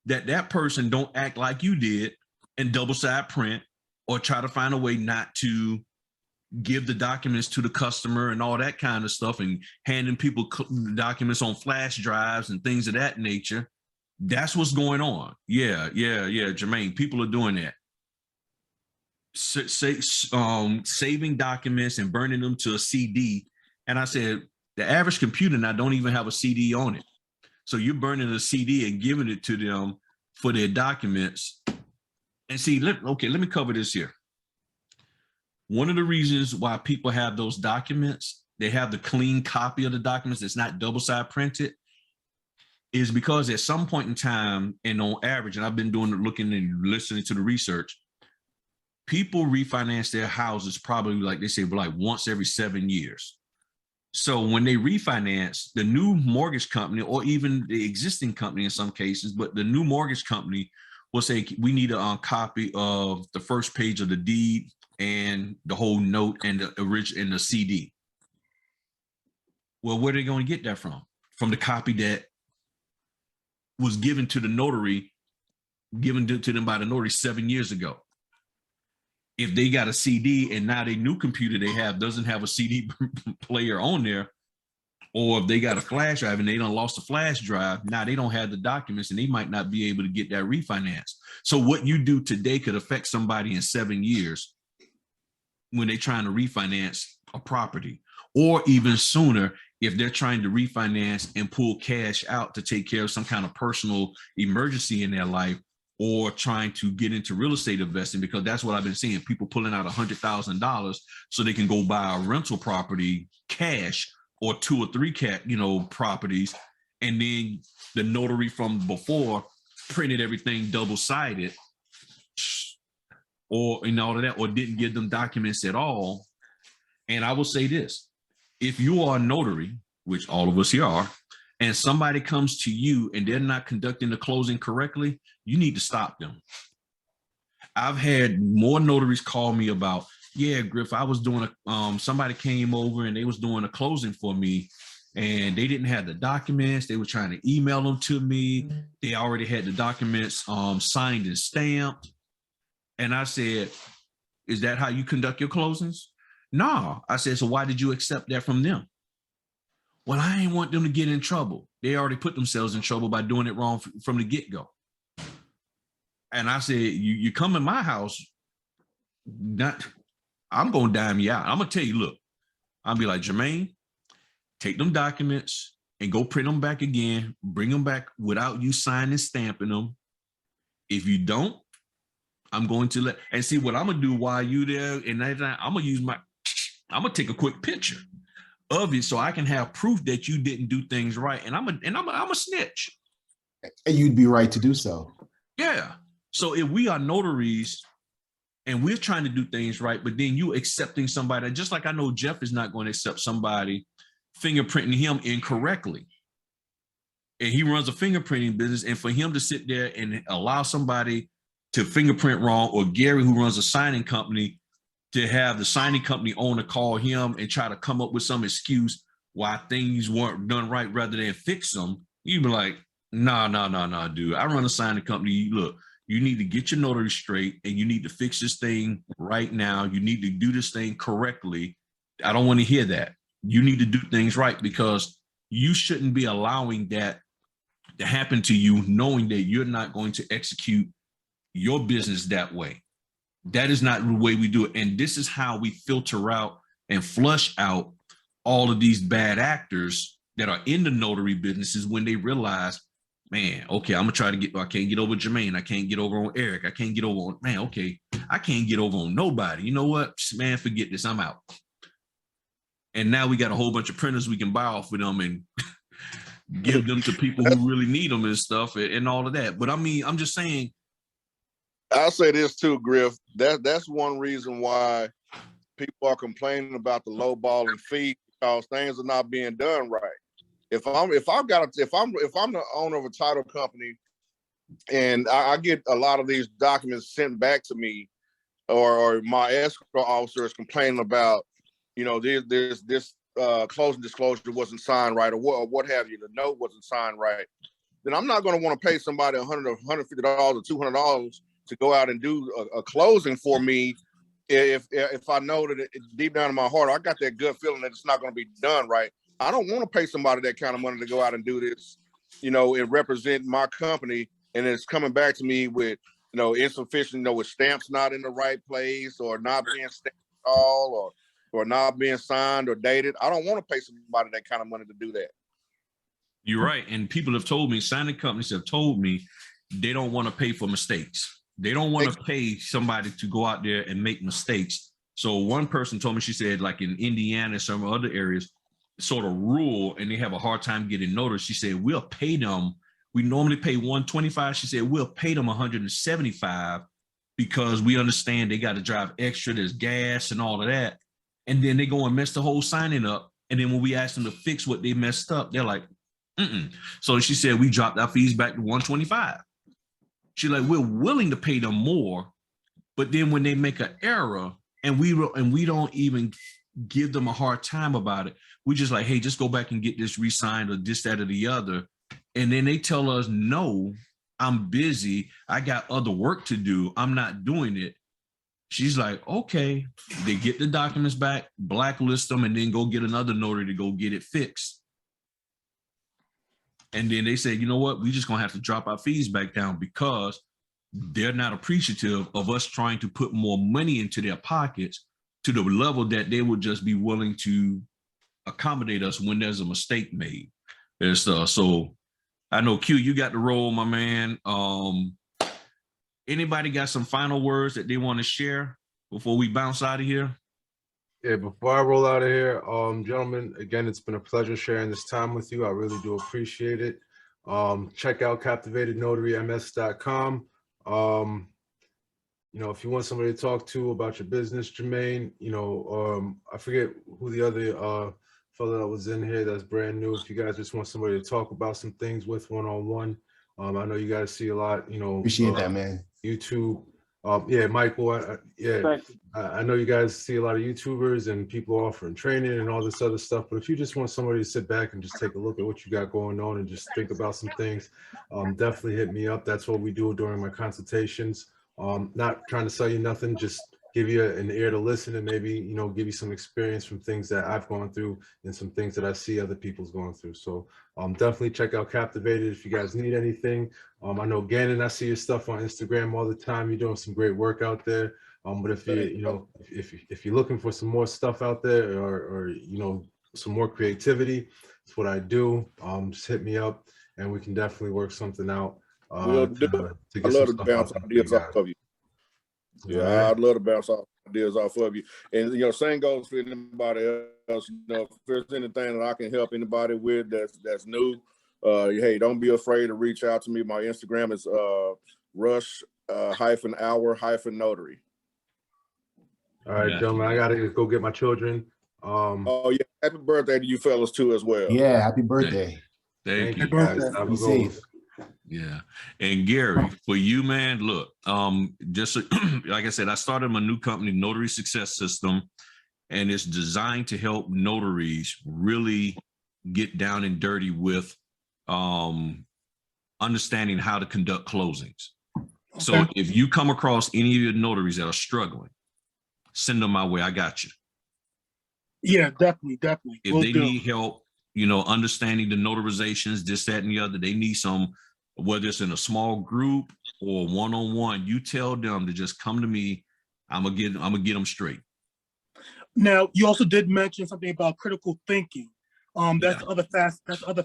that person don't act like you did and double side print, or try to find a way not to give the documents to the customer and all that kind of stuff, and handing people documents on flash drives and things of that nature. That's what's going on. Yeah, Jermaine, people are doing that. Saving documents and burning them to a CD. And I said, the average computer now don't even have a CD on it. So you're burning a CD and giving it to them for their documents. And see, let me cover this here. One of the reasons why people have those documents, they have the clean copy of the documents that's not double-side printed, is because at some point in time, and on average, and I've been looking and listening to the research, people refinance their houses probably, like they say, like once every 7 years. So when they refinance, the new mortgage company, or even the existing company in some cases, but the new mortgage company will say, we need a copy of the first page of the deed and the whole note and the original and the CD. Well, where are they going to get that from? From the copy that was given to the notary, given to them by the notary 7 years ago. If they got a CD and now their new computer they have doesn't have a CD player on there, or if they got a flash drive and they done lost a flash drive, now they don't have the documents and they might not be able to get that refinance. So what you do today could affect somebody in 7 years when they're trying to refinance a property, or even sooner if they're trying to refinance and pull cash out to take care of some kind of personal emergency in their life, or trying to get into real estate investing, because that's what I've been seeing. People pulling out $100,000 so they can go buy a rental property cash, or 2 or 3 properties. And then the notary from before printed everything double-sided, or in all of that, or didn't give them documents at all. And I will say this, if you are a notary, which all of us here are, and somebody comes to you and they're not conducting the closing correctly, you need to stop them. I've had more notaries call me about, yeah, Griff, I was doing somebody came over and they was doing a closing for me and they didn't have the documents. They were trying to email them to me. They already had the documents signed and stamped. And I said, is that how you conduct your closings? No. I said, so why did you accept that from them? Well, I ain't want them to get in trouble. They already put themselves in trouble by doing it wrong from the get-go. And I said, you come in my house, I'm going to dime you out. I'm going to tell you, look, I'll be like, Jermaine, take them documents and go print them back again, bring them back without you signing and stamping them. If you don't, I'm going to let, and see what I'm going to do while you there. And I'm going to take a quick picture of it so I can have proof that you didn't do things right. And I'm a snitch. And you'd be right to do so. Yeah. So if we are notaries and we're trying to do things right, but then you accepting somebody, just like I know Jeff is not going to accept somebody fingerprinting him incorrectly. And he runs a fingerprinting business, and for him to sit there and allow somebody to fingerprint wrong, or Gary, who runs a signing company, to have the signing company owner call him and try to come up with some excuse why things weren't done right rather than fix them, you'd be like, nah, dude. I run a signing company. Look, you need to get your notary straight and you need to fix this thing right now. You need to do this thing correctly. I don't want to hear that. You need to do things right, because you shouldn't be allowing that to happen to you, knowing that you're not going to execute your business that way. That is not the way we do it. And this is how we filter out and flush out all of these bad actors that are in the notary businesses when they realize, man, okay, I'm gonna try to I can't get over Jermaine. I can't get over on Eric. I can't get over on, man, okay, I can't get over on nobody. You know what, man, forget this, I'm out. And now we got a whole bunch of printers we can buy off of them and give them to people who really need them and stuff and all of that. But I mean, I'm just saying. I'll say this too, Griff. That's one reason why people are complaining about the low balling fee, because things are not being done right. If I'm the owner of a title company and I get a lot of these documents sent back to me, or my escrow officer is complaining about, you know, this closing disclosure wasn't signed right, or what have you, the note wasn't signed right, then I'm not going to want to pay somebody $100 or $150 or $200 to go out and do a closing for me if I know that deep down in my heart I got that gut feeling that it's not going to be done right. I don't want to pay somebody that kind of money to go out and do this, you know, and represent my company, and it's coming back to me with, you know, insufficient, you know, with stamps not in the right place, or not being stamped at all, or not being signed or dated. I don't want to pay somebody that kind of money to do that. You're right. And people have told me, signing companies have told me, they don't want to pay for mistakes. They don't want to pay somebody to go out there and make mistakes. So one person told me, she said, like in Indiana and some other areas, sort of rule, and they have a hard time getting noticed. She said, we'll pay them. We normally pay $125. She said, we'll pay them $175 because we understand they got to drive extra. There's gas and all of that. And then they go and mess the whole signing up. And then when we ask them to fix what they messed up, they're like, So she said, we dropped our fees back to $125. She's like, we're willing to pay them more, but then when they make an error and we don't even give them a hard time about it, we just like, hey, just go back and get this re-signed, or this, that, or the other. And then they tell us, no, I'm busy. I got other work to do. I'm not doing it. She's like, okay. They get the documents back, blacklist them, and then go get another notary to go get it fixed. And then they say, you know what, we just gonna have to drop our fees back down, because they're not appreciative of us trying to put more money into their pockets to the level that they would just be willing to accommodate us when there's a mistake made. So I know, Q, you got the role, my man. Anybody got some final words that they want to share before we bounce out of here? Yeah, before I roll out of here, gentlemen, again, it's been a pleasure sharing this time with you. I really do appreciate it. Check out captivatednotaryms.com. You know, if you want somebody to talk to about your business, Jermaine, you know, I forget who the other fellow that was in here that's brand new. If you guys just want somebody to talk about some things with one-on-one, I know you guys see a lot, you know. Appreciate that, man. YouTube Yeah, Michael, Thank you. I know you guys see a lot of YouTubers and people offering training and all this other stuff, but if you just want somebody to sit back and just take a look at what you got going on and just think about some things, definitely hit me up. That's what we do during my consultations. Not trying to sell you nothing, just give you an ear to listen and maybe, you know, give you some experience from things that I've gone through and some things that I see other people's going through. So definitely check out Captivated if you guys need anything. I know Gannon, I see your stuff on Instagram all the time. You're doing some great work out there. But if if you're looking for some more stuff out there or you know, some more creativity, it's what I do. Just hit me up and we can definitely work something out. We'll do it. To I get love some to stuff bounce out there for ideas you off guys. of you. Yeah, All right. I'd love to bounce off ideas off of you. And, you know, same goes for anybody else. You know, if there's anything that I can help anybody with that's new, hey, don't be afraid to reach out to me. My Instagram is rush-hour-notary. All right, gentlemen, I gotta go get my children. Oh yeah, happy birthday to you fellas too as well. Yeah, happy birthday. Thank you. guys. Have a Be good one. safe. Yeah. And Gary, for you, man, look, just like I said, I started my new company, Notary Success System, and it's designed to help notaries really get down and dirty with understanding how to conduct closings. So if you come across any of your notaries that are struggling, send them my way. I got you. Yeah, definitely. If they need help, you know, understanding the notarizations, this, that, and the other, they need some, whether it's in a small group or one-on-one, you tell them to just come to me. I'm gonna get them straight. Now, you also did mention something about critical thinking. That's the other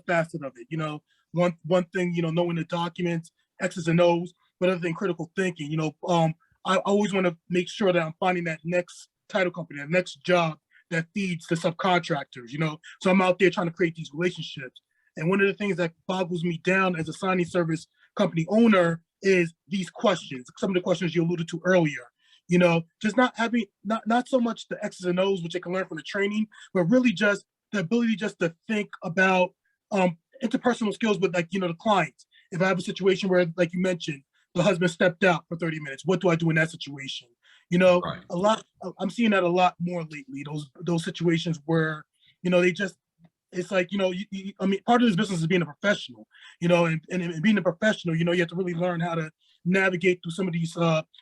facet of it. You know, one thing, you know, knowing the documents, X's and O's, but other than critical thinking, you know, I always want to make sure that I'm finding that next title company, that next job that feeds the subcontractors, you know. So I'm out there trying to create these relationships. And one of the things that boggles me down as a signing service company owner is these questions, some of the questions you alluded to earlier. You know, just not having, not so much the X's and O's, which they can learn from the training, but really just the ability just to think about interpersonal skills with, like, you know, the clients. If I have a situation where, like you mentioned, the husband stepped out for 30 minutes, what do I do in that situation? You know, Right. a lot, I'm seeing that a lot more lately, those situations where, you know, they just, it's like, you know, I mean, part of this business is being a professional, you know, and being a professional, you know, you have to really learn how to navigate through some of these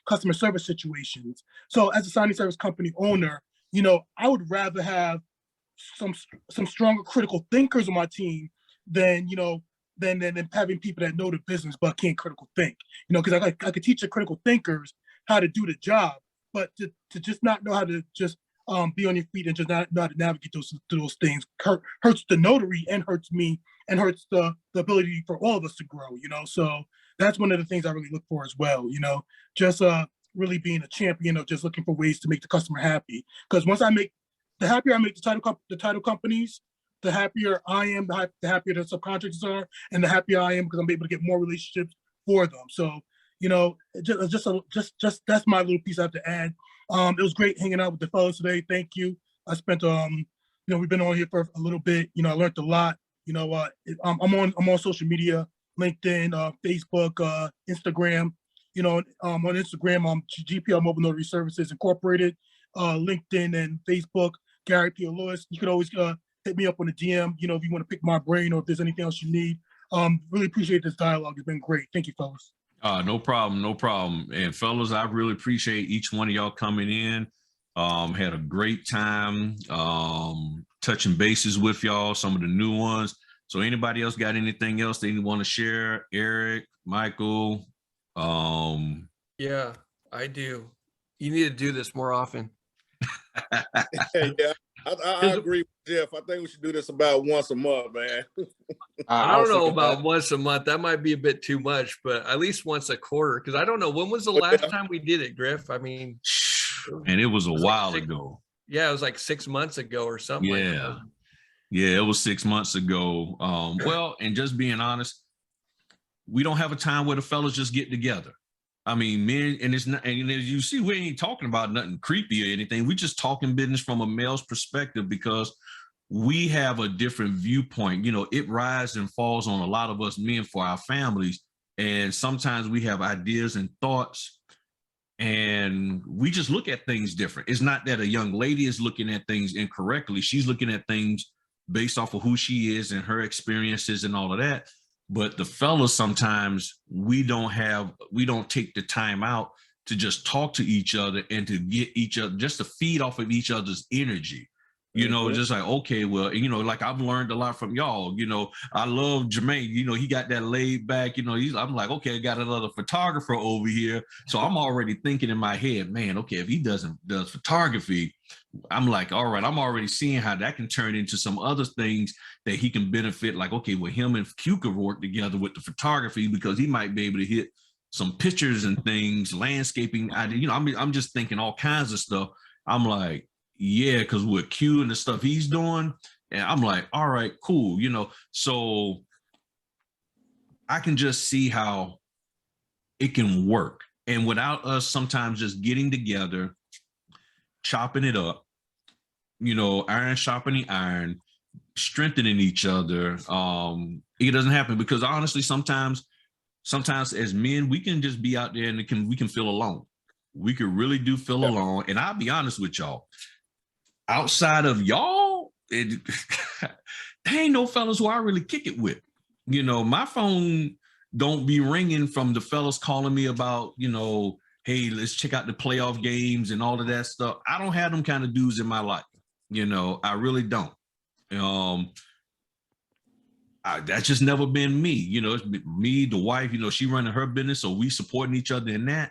customer service situations. So as a signing service company owner, you know, I would rather have some stronger critical thinkers on my team than, you know, than having people that know the business but can't critical think, you know, because I could teach the critical thinkers how to do the job, but to just not know how to just be on your feet and just not know how to navigate those things hurts the notary and hurts me and hurts the ability for all of us to grow, you know. So that's one of the things I really look for as well, you know, just really being a champion of just looking for ways to make the customer happy. Because once the happier I make the title companies, the happier I am, the happier the subcontractors are, and the happier I am because I'm able to get more relationships for them. So, you know, just that's my little piece I have to add. It was great hanging out with the fellas today. Thank you. I spent you know, we've been on here for a little bit. You know, I learned a lot. You know, I'm on social media, LinkedIn, Facebook, Instagram. You know, on Instagram, I'm GPL Mobile Notary Services Incorporated. LinkedIn and Facebook, Gary P. Lewis. You could always hit me up on the DM. You know, if you want to pick my brain or if there's anything else you need. Really appreciate this dialogue. It's been great. Thank you, fellas. No problem. And fellas, I really appreciate each one of y'all coming in. Had a great time touching bases with y'all, some of the new ones. So anybody else got anything else they want to share? Eric, Michael? Yeah, I do. You need to do this more often. Yeah, I agree with Jeff. I think we should do this about once a month, man. I don't know about once a month. That might be a bit too much, but at least once a quarter. Because I don't know, when was the last time we did it, Griff? I mean, and it was a while ago. Yeah, it was like 6 months ago or something. Yeah. Like that. Yeah, it was 6 months ago. Well, and just being honest, we don't have a time where the fellas just get together. I mean, men, and it's not, and as you see, we ain't talking about nothing creepy or anything. We just talking business from a male's perspective because we have a different viewpoint. You know, it rises and falls on a lot of us men for our families. And sometimes we have ideas and thoughts and we just look at things different. It's not that a young lady is looking at things incorrectly. She's looking at things based off of who she is and her experiences and all of that. But the fellas, sometimes we don't take the time out to just talk to each other and to get each other, just to feed off of each other's energy. You know, just like, okay, well, you know, like I've learned a lot from y'all. You know, I love Jermaine. You know, he got that laid back, you know, I'm like, okay, I got another photographer over here. So I'm already thinking in my head, man, okay, if he does photography, I'm like, all right, I'm already seeing how that can turn into some other things that he can benefit. Like, okay, well, him and Q could work together with the photography because he might be able to hit some pictures and things, landscaping. You know, I'm just thinking all kinds of stuff. I'm like, yeah, because with Q and the stuff he's doing, and I'm like, all right, cool, you know. So I can just see how it can work. And without us sometimes just getting together, chopping it up, you know, iron sharpening iron, strengthening each other, it doesn't happen. Because honestly, sometimes as men, we can just be out there and we can feel alone. We could really do feel alone. And I'll be honest with y'all. Outside of y'all, there ain't no fellas who I really kick it with. You know, my phone don't be ringing from the fellas calling me about, you know, hey, let's check out the playoff games and all of that stuff. I don't have them kind of dudes in my life. You know, I really don't. That's just never been me. You know, it's me, the wife, you know, she running her business, so we supporting each other in that.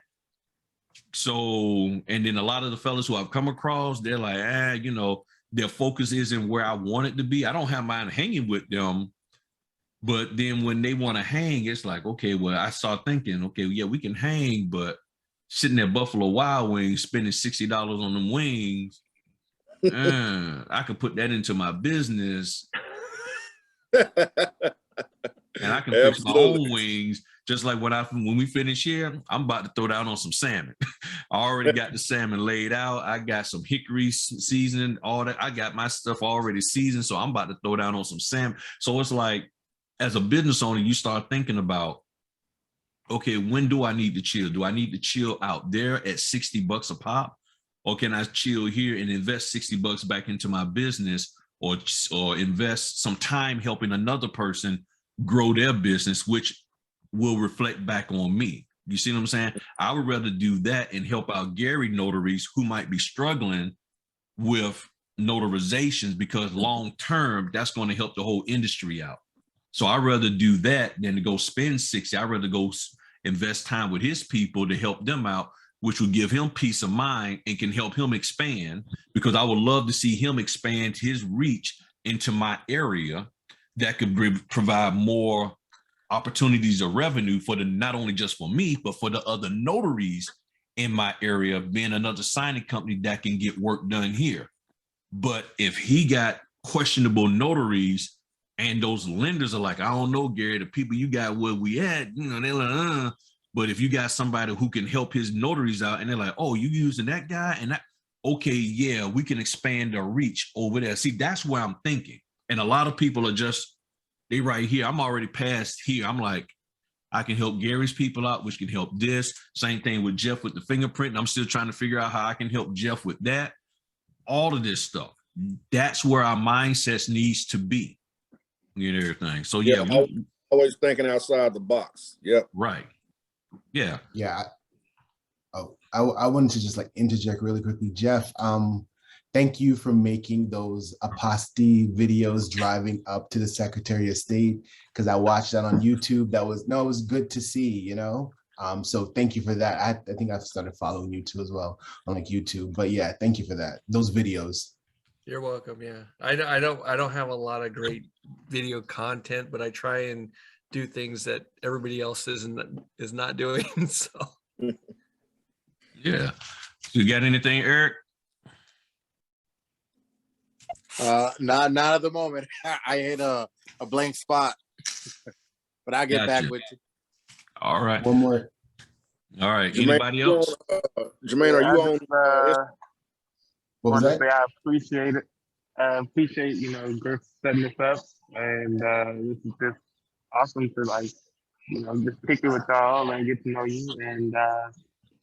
So, and then a lot of the fellas who I've come across, they're like, you know, their focus isn't where I want it to be. I don't have mine hanging with them. But then when they want to hang, it's like, okay, well, I start thinking, okay, yeah, we can hang, but sitting at Buffalo Wild Wings, spending $60 on them wings, I could put that into my business. And I can fix my own wings. Just like when we finish here, I'm about to throw down on some salmon. I already got the salmon laid out. I got some hickory seasoning, all that. I got my stuff already seasoned, so I'm about to throw down on some salmon. So it's like, as a business owner, you start thinking about, okay, when do I need to chill? Do I need to chill out there at $60 a pop? Or can I chill here and invest $60 back into my business, or invest some time helping another person grow their business, which will reflect back on me? You see what I'm saying? I would rather do that and help out Gary notaries who might be struggling with notarizations, because long term, that's going to help the whole industry out. So I'd rather do that than to go spend 60. I'd rather go invest time with his people to help them out, which will give him peace of mind and can help him expand, because I would love to see him expand his reach into my area that could provide more opportunities of revenue for not only just for me, but for the other notaries in my area, being another signing company that can get work done here. But if he got questionable notaries and those lenders are like, I don't know, Gary, the people you got where we at, you know, they're like, but if you got somebody who can help his notaries out and they're like, oh, you using that guy? And that, okay, yeah, we can expand our reach over there. See, that's where I'm thinking. And a lot of people are just, they right here. I'm already past here. I'm like, I can help Gary's people out, which can help this. Same thing with Jeff with the fingerprint. And I'm still trying to figure out how I can help Jeff with that. All of this stuff. That's where our mindsets needs to be. You know, everything. So yeah, always thinking outside the box. Yep. Right. Yeah. Yeah. I wanted to just like interject really quickly. Jeff, thank you for making those Apostille videos driving up to the Secretary of State, because I watched that on YouTube. It was good to see, you know. So thank you for that. I think I've started following you too as well on like YouTube. But yeah, thank you for that. Those videos. You're welcome. Yeah. I don't have a lot of great video content, but I try and do things that everybody else is not doing. So yeah. You got anything, Eric? Not at the moment. I hit a blank spot, but I'll get back with you. All right. One more. All right. Jermaine, Anybody else? Jermaine, are you on? What was that? I appreciate it. I appreciate, you know, Griff setting this up, and this is just awesome to, like, you know, just kick it with y'all and get to know you, and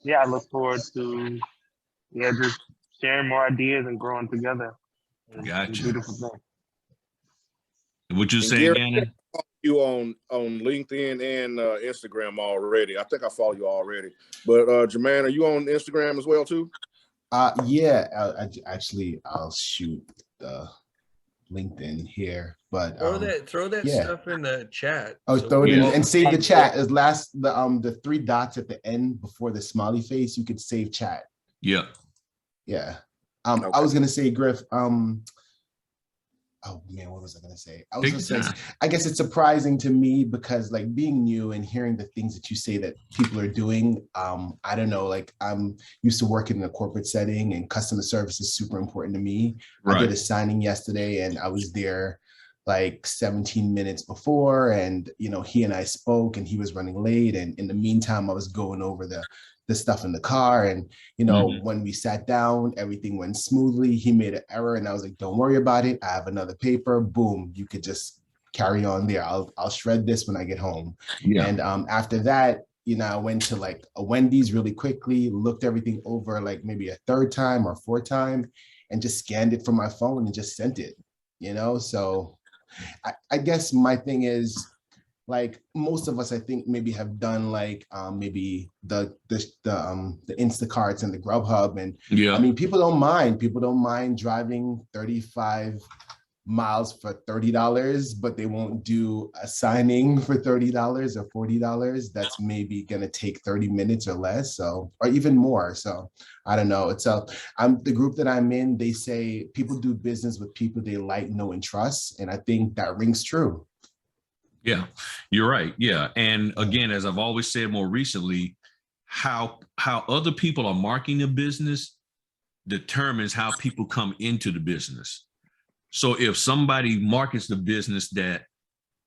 yeah, I look forward to just sharing more ideas and growing together. It's a Gotcha. beautiful thing. What you And saying, Gary, Gannon? you on LinkedIn and Instagram already. I think I follow you already. But Jermaine, are you on Instagram as well too? Yeah, actually, I'll shoot the LinkedIn here, but throw that yeah. stuff in the chat. Oh, so throw it we in all and save can the see it. chat. As the 3 dots at the end before the smiley face, you could save chat. Yeah. Yeah. Okay. I was gonna say, Griff. Oh man, what was I gonna say? I was Take gonna your say, time. I guess it's surprising to me because like being new and hearing the things that you say that people are doing. I don't know, like I'm used to working in a corporate setting and customer service is super important to me. I did Right. a signing yesterday and I was there like 17 minutes before, and he and I spoke and he was running late, and in the meantime I was going over the stuff in the car, and Mhm. when we sat down, everything went smoothly. He made an error and I was like, don't worry about it, I have another paper. Boom, you could just carry on there. I'll shred this when I get home. Yeah. And after that, I went to like a Wendy's really quickly, looked everything over like maybe a 3rd time or 4th time, and just scanned it from my phone and just sent it. So I guess my thing is, like most of us, I think maybe have done like maybe the Instacarts and the Grubhub, and Yeah. I mean people don't mind driving 35 miles for $30, but they won't do a signing for $30 or $40. That's maybe gonna take 30 minutes or less, or even more. So I don't know. I'm the group that I'm in. They say people do business with people they like, know, and trust, and I think that rings true. Yeah, you're right. Yeah. And again, as I've always said more recently, how other people are marketing a business determines how people come into the business. So if somebody markets the business that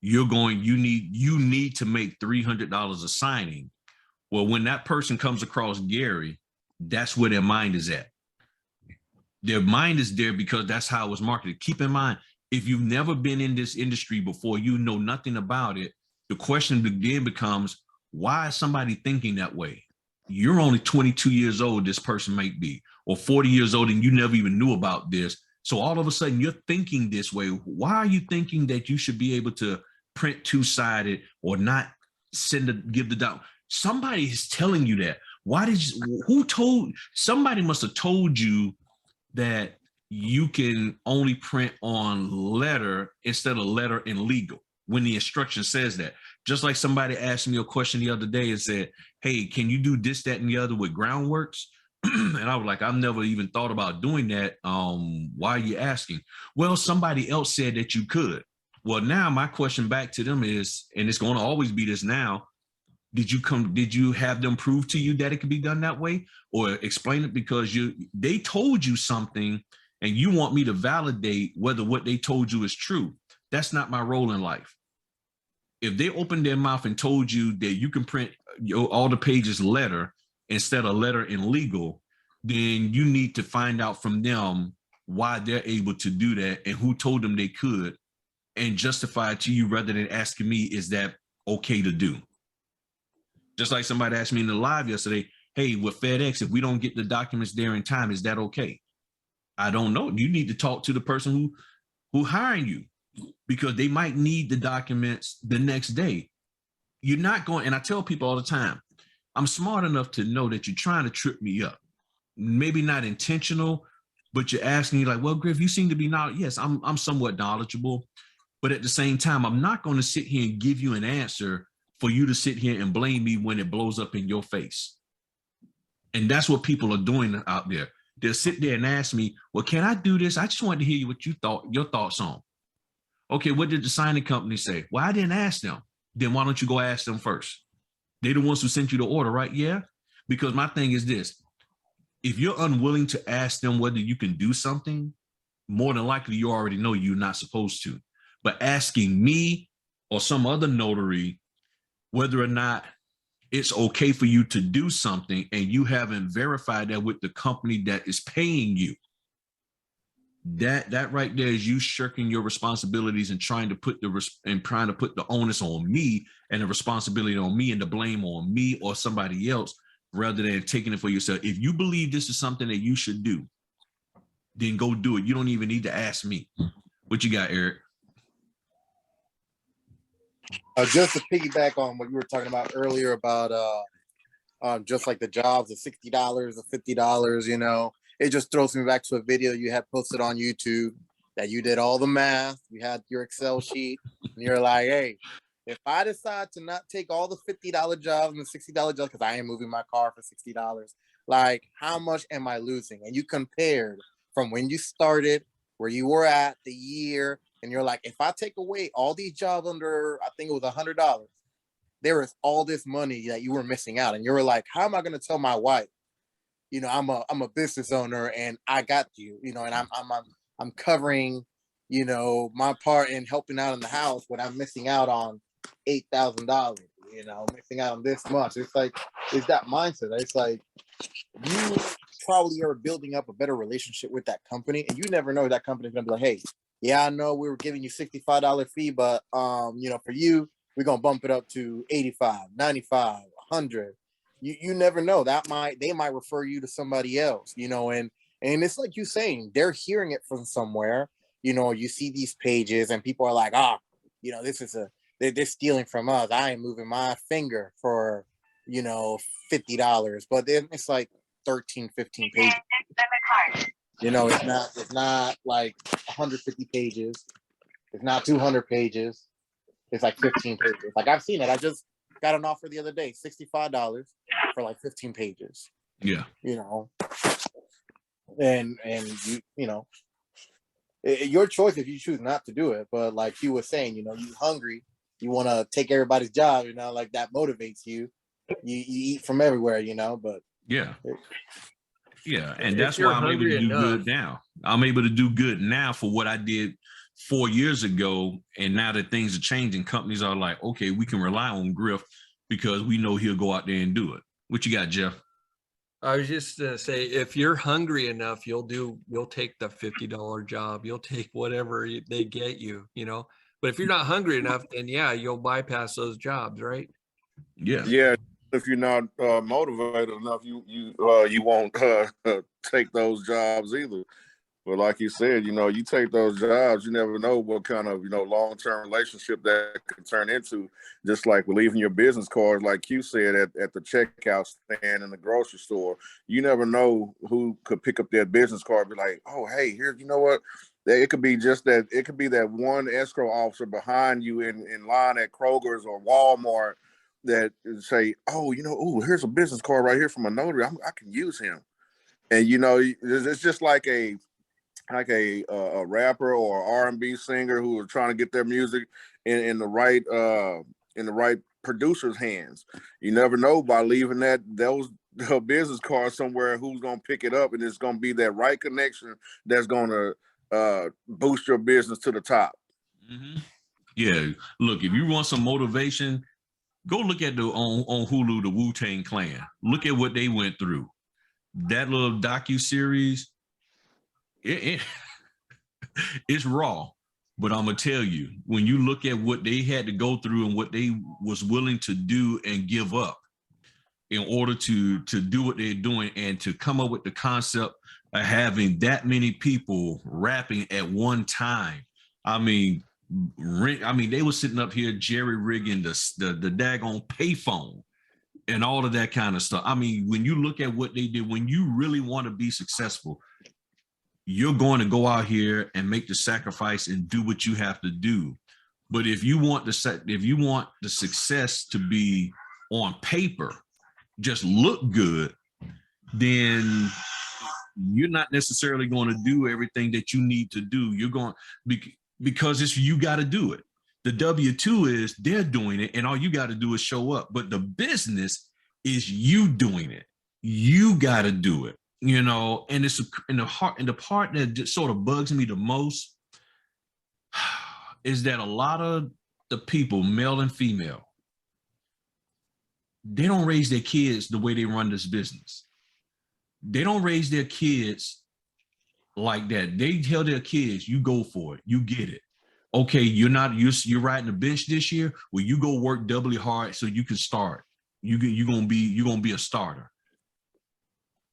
you need to make $300 a signing, well, when that person comes across Gary, that's where their mind is at. Their mind is there because that's how it was marketed. Keep in mind, if you've never been in this industry before, you know nothing about it. The question then becomes, why is somebody thinking that way? You're only 22 years old, this person might be, or 40 years old, and you never even knew about this. So all of a sudden you're thinking this way. Why are you thinking that you should be able to print 2-sided or not give the down? Somebody is telling you that. Somebody must have told you that you can only print on letter instead of letter and legal when the instruction says that. Just like somebody asked me a question the other day and said, hey, can you do this, that, and the other with Groundworks? And I was like, I've never even thought about doing that. Why are you asking? Well, somebody else said that you could. Well, now my question back to them is, and it's going to always be this now, did you have them prove to you that it could be done that way, or explain it? Because they told you something and you want me to validate whether what they told you is true. That's not my role in life. If they opened their mouth and told you that you can print all the pages letter instead of letter and legal, then you need to find out from them why they're able to do that and who told them they could, and justify it to you rather than asking me, is that okay to do? Just like somebody asked me in the live yesterday, hey, with FedEx, if we don't get the documents there in time, is that okay? I don't know. You need to talk to the person who hiring you, because they might need the documents the next day. You're not going, and I tell people all the time, I'm smart enough to know that you're trying to trip me up. Maybe not intentional, but you're asking me like, well, Griff, you seem to be knowledgeable. Yes, I'm somewhat knowledgeable, but at the same time, I'm not going to sit here and give you an answer for you to sit here and blame me when it blows up in your face. And that's what people are doing out there. They'll sit there and ask me, well, can I do this? I just wanted to hear what your thoughts on. Okay, what did the signing company say? Well, I didn't ask them. Then why don't you go ask them first? They're the ones who sent you the order, right? Yeah. Because my thing is this: if you're unwilling to ask them whether you can do something, more than likely you already know you're not supposed to. But asking me or some other notary whether or not it's okay for you to do something and you haven't verified that with the company that is paying you, that right there is you shirking your responsibilities and trying to put the onus on me and the responsibility on me and the blame on me or somebody else, rather than taking it for yourself. If you believe this is something that you should do, then go do it. You don't even need to ask me. What you got, Eric? Just to piggyback on what you were talking about earlier about just like the jobs of $60 or $50, you know, it just throws me back to a video you had posted on YouTube that you did all the math, you had your Excel sheet, and you're like, hey, if I decide to not take all the $50 jobs and the $60 jobs, because I am moving my car for $60, like how much am I losing? And you compared from when you started, where you were at, the year, and you're like, if I take away all these jobs under, I think it was $100, there is all this money that you were missing out. And you were like, how am I going to tell my wife, you know, I'm a business owner and I got you, you know, and I'm covering, you know, my part in helping out in the house when I'm missing out on $8,000, you know, missing out on this much. It's like, it's that mindset. It's like, you probably are building up a better relationship with that company, and you never know that company's gonna be like, hey, yeah, I know we were giving you $65 fee, but you know, for you, we're gonna bump it up to 85, 95, 100. You never know. They might refer you to somebody else, you know, and it's like you saying, they're hearing it from somewhere. You know, you see these pages and people are like, you know, they're stealing from us. I ain't moving my finger for, you know, $50. But then it's like 13, 15 pages. You know, it's not like 150 pages. It's not 200 pages. It's like 15 pages. Like I've seen it. I just got an offer the other day, $65 for like 15 pages. Yeah. You know, and you know, your choice if you choose not to do it. But like you were saying, you know, you hungry, you want to take everybody's job, you know, like that motivates you. You eat from everywhere, you know, but yeah. Yeah, and If that's you're why I'm able to hungry do enough- good now. I'm able to do good now for what I did 4 years ago. And now that things are changing, companies are like, okay, we can rely on Griff because we know he'll go out there and do it. What you got, Jeff? I was just gonna say, if you're hungry enough, you'll take the $50 job. You'll take whatever they get you, you know. But if you're not hungry enough, then yeah, you'll bypass those jobs, right? Yeah. Yeah. If you're not motivated enough, you won't take those jobs either. But like you said, you know, you take those jobs, you never know what kind of, you know, long-term relationship that could turn into. Just like leaving your business cards, like you said, at the checkout stand in the grocery store. You never know who could pick up that business card and be like, oh, hey, here, you know what? It could be just that. It could be that one escrow officer behind you in line at Kroger's or Walmart that say, oh, you know, here's a business card right here from a notary. I can use him. And, you know, it's just like a rapper or R&B singer who are trying to get their music in the right producer's hands. You never know by leaving those business cards somewhere who's going to pick it up, and it's going to be that right connection that's going to boost your business to the top. Mm-hmm. Yeah. Look, if you want some motivation, go look at on Hulu, the Wu-Tang Clan. Look at what they went through. That little docu-series, it's raw. But I'm going to tell you, when you look at what they had to go through and what they was willing to do and give up in order to do what they're doing and to come up with the concept of having that many people rapping at one time. I mean, they were sitting up here jerry rigging the daggone payphone and all of that kind of stuff. I mean, when you look at what they did, when you really want to be successful, you're going to go out here and make the sacrifice and do what you have to do. But if you want the success to be on paper, just look good, then you're not necessarily going to do everything that you need to do. You're going because you got to do it. The W-2 is they're doing it, and all you got to do is show up. But the business is you doing it. You got to do it, you know. And it's in the part that just sort of bugs me the most is that a lot of the people, male and female, they don't raise their kids the way they run this business. They don't raise their kids like that. They tell their kids, you go for it, you get it. Okay, you're riding the bench this year. Well, you go work doubly hard so you can start. You're gonna be a starter.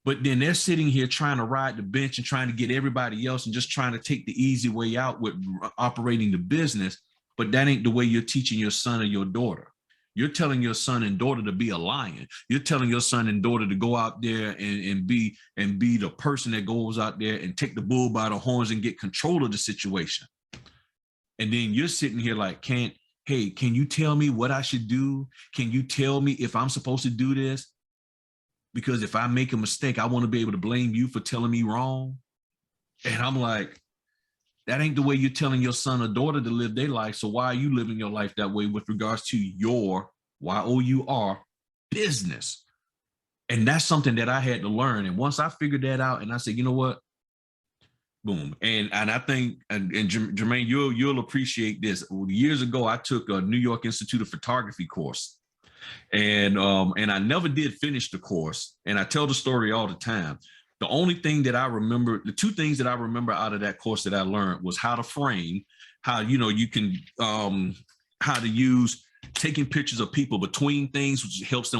But then they're sitting here trying to ride the bench and trying to get everybody else and just trying to take the easy way out with operating the business. But that ain't the way you're teaching your son or your daughter. You're telling your son and daughter to be a lion. You're telling your son and daughter to go out there and be the person that goes out there and take the bull by the horns and get control of the situation. And then you're sitting here like, hey, can you tell me what I should do? Can you tell me if I'm supposed to do this? Because if I make a mistake, I want to be able to blame you for telling me wrong. And I'm like, that ain't the way you're telling your son or daughter to live their life. So why are you living your life that way with regards to your YOUR business? And that's something that I had to learn. And once I figured that out and I said, you know what? Boom. And I think, and Jermaine, you'll appreciate this. Years ago, I took a New York Institute of Photography course. And I never did finish the course. And I tell the story all the time. The only thing that I remember, the two things that I remember out of that course that I learned was how to frame, how, you can, how to use taking pictures of people between things, which helps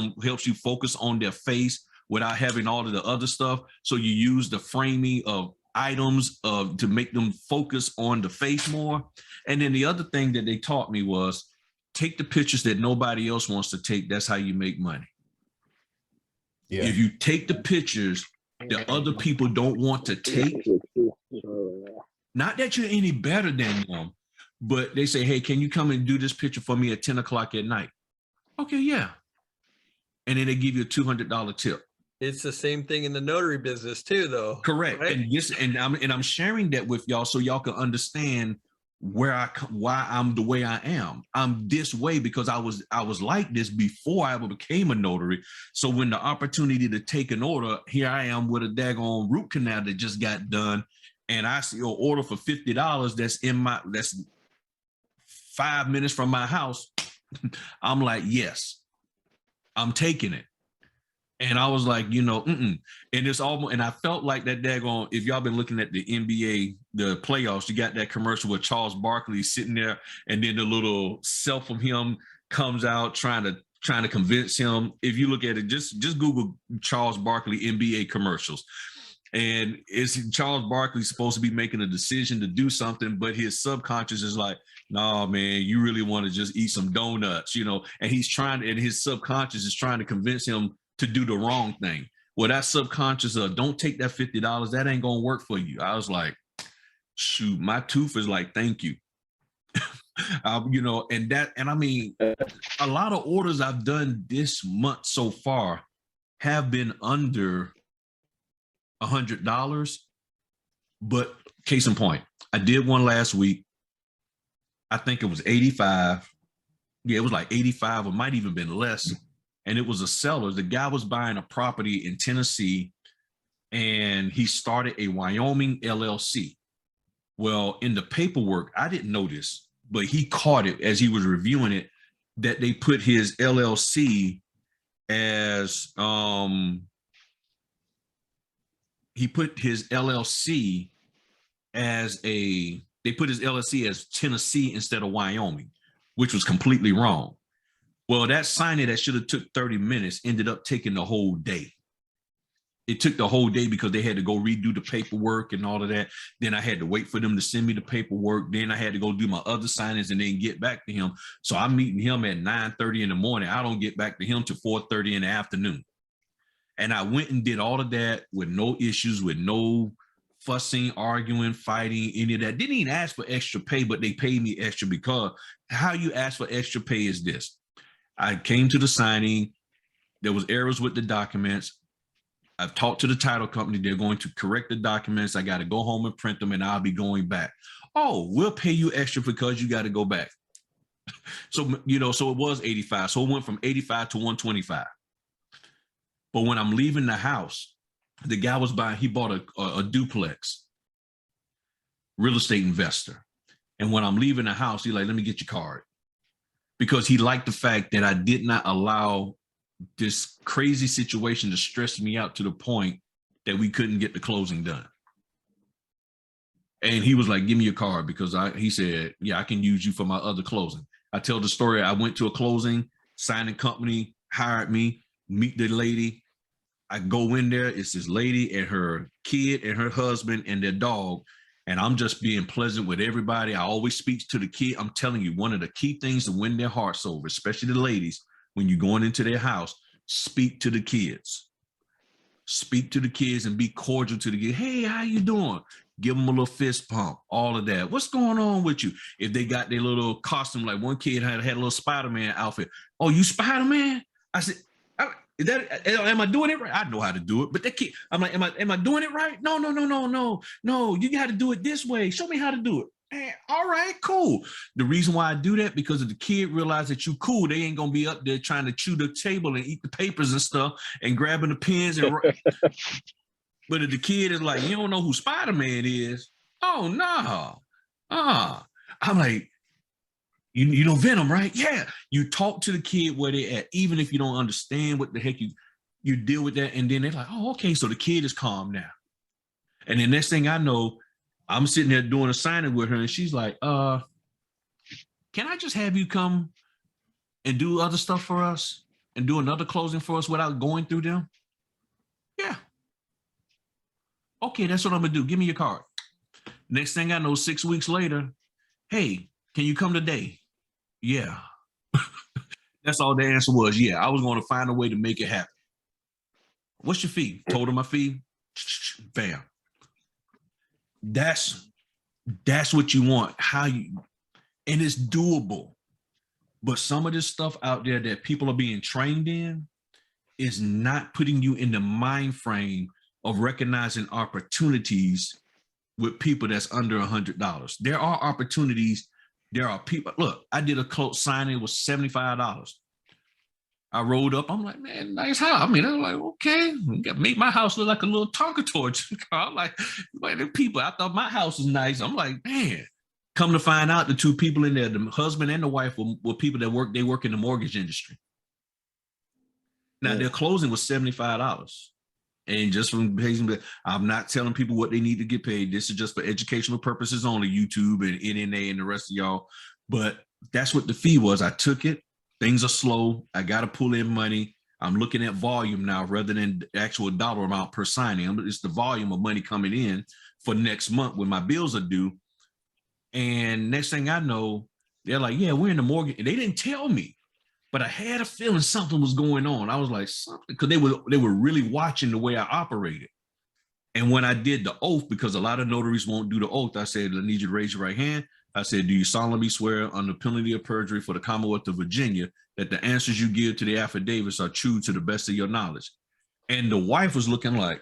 you focus on their face without having all of the other stuff. So you use the framing of items to make them focus on the face more. And then the other thing that they taught me was, take the pictures that nobody else wants to take. That's how you make money. Yeah. If you take the pictures that other people don't want to take, not that you're any better than them, but they say, hey, can you come and do this picture for me at 10 o'clock at night? Okay, yeah. And then they give you a $200 tip. It's the same thing in the notary business too, though. Correct. Right? And I'm sharing that with y'all so y'all can understand why I'm the way I am. I'm this way because I was like this before I ever became a notary. So when the opportunity to take an order, here I am with a daggone root canal that just got done, and I see an order for $50 that's 5 minutes from my house. I'm like, yes, I'm taking it. And I was like, and it's almost, and I felt like that daggone, if y'all been looking at the NBA, the playoffs, you got that commercial with Charles Barkley sitting there, and then the little self of him comes out trying to convince him. If you look at it, just Google Charles Barkley NBA commercials. And it's Charles Barkley supposed to be making a decision to do something, but his subconscious is like, nah, man, you really want to just eat some donuts, and his subconscious is trying to convince him to do the wrong thing. Well, that subconscious don't take that $50. That ain't gonna work for you. I was like, shoot, my tooth is like, thank you. And I mean, a lot of orders I've done this month so far have been under $100. But case in point, I did one last week. I think it was 85. Yeah, it was like 85, or might even been less. And it was a seller. The guy was buying a property in Tennessee, and he started a Wyoming LLC. Well, in the paperwork, I didn't know this, but he caught it as he was reviewing it, that they put his LLC as, they put his LLC as Tennessee instead of Wyoming, which was completely wrong. Well, that signing that should have took 30 minutes ended up taking the whole day. It took the whole day because they had to go redo the paperwork and all of that. Then I had to wait for them to send me the paperwork. Then I had to go do my other signings and then get back to him. So I'm meeting him at 9:30 in the morning. I don't get back to him till 4:30 in the afternoon. And I went and did all of that with no issues, with no fussing, arguing, fighting, any of that. Didn't even ask for extra pay, but they paid me extra because how you ask for extra pay is this. I came to the signing. There was errors with the documents. I've talked to the title company. They're going to correct the documents. I got to go home and print them, and I'll be going back. Oh, we'll pay you extra because you got to go back. So, so it was 85. So it went from 85 to 125. But when I'm leaving the house, the guy was buying, he bought a duplex, real estate investor. And when I'm leaving the house, he's like, let me get your card. Because he liked the fact that I did not allow this crazy situation to stress me out to the point that we couldn't get the closing done. And he was like, give me your card, because he said, yeah, I can use you for my other closing. I tell the story. I went to a closing, signing company hired me, meet the lady. I go in there, it's this lady and her kid and her husband and their dog. And I'm just being pleasant with everybody. I always speak to the kid. I'm telling you, one of the key things to win their hearts over, especially the ladies, when you're going into their house, speak to the kids. Speak to the kids and be cordial to the kids. Hey, how you doing? Give them a little fist pump, all of that. What's going on with you? If they got their little costume, like one kid had a little Spider-Man outfit. Oh, you Spider-Man? I said, am I doing it right? I know how to do it, but that kid, I'm like, am I doing it right? No. You got to do it this way. Show me how to do it. Man, all right, cool. The reason why I do that, because if the kid realize that you cool, they ain't gonna be up there trying to chew the table and eat the papers and stuff and grabbing the pens and but if the kid is like, you don't know who Spider-Man is, oh no. I'm like, you know Venom, right? Yeah. You talk to the kid where they at, even if you don't understand what the heck you deal with that, and then they're like, oh, okay, so the kid is calm now. And the next thing I know, I'm sitting there doing a signing with her, and she's like, can I just have you come and do other stuff for us and do another closing for us without going through them? Yeah. Okay, that's what I'm gonna do. Give me your card. Next thing I know, 6 weeks later, hey, can you come today? Yeah. That's all the answer was. Yeah, I was going to find a way to make it happen. What's your fee? Told her my fee. Bam. That's what you want. And it's doable. But some of this stuff out there that people are being trained in is not putting you in the mind frame of recognizing opportunities with people that's under $100. There are opportunities. There are people. Look, I did a close signing. It was $75. I rolled up. I'm like, man, nice house. I mean, I'm like, okay, make my house look like a little Tonka torch. I'm like, the people. I thought my house was nice. I'm like, man. Come to find out, the two people in there, the husband and the wife, were people that work. They work in the mortgage industry. Now their closing was $75. And just from I'm not telling people what they need to get paid. This is just for educational purposes only, YouTube and NNA and the rest of y'all. But that's what the fee was. I took it. Things are slow. I got to pull in money. I'm looking at volume now rather than the actual dollar amount per signing. It's the volume of money coming in for next month when my bills are due. And next thing I know, they're like, yeah, we're in the mortgage. And they didn't tell me. But I had a feeling something was going on. I was like, something, because they were really watching the way I operated. And when I did the oath, because a lot of notaries won't do the oath, I said, I need you to raise your right hand. I said, do you solemnly swear under penalty of perjury for the Commonwealth of Virginia that the answers you give to the affidavits are true to the best of your knowledge? And the wife was looking like,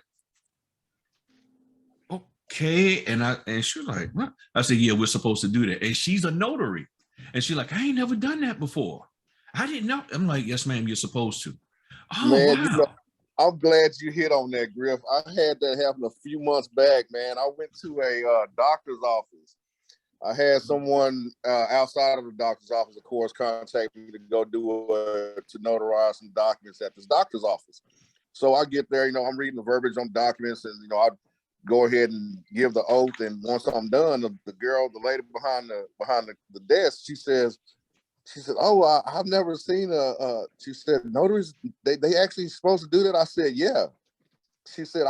okay. And she was like, what? I said, yeah, we're supposed to do that. And she's a notary. And she's like, I ain't never done that before. I didn't know. I'm like, yes, ma'am, you're supposed to. Oh, man, wow. You know, I'm glad you hit on that, Griff. I had that happen a few months back, man. I went to a doctor's office. I had someone outside of the doctor's office, of course, contact me to go to notarize some documents at this doctor's office. So I get there, I'm reading the verbiage on documents, and I go ahead and give the oath. And once I'm done, the lady behind the desk, she said, oh, I've never seen she said, notaries, they actually supposed to do that? I said, yeah. She said,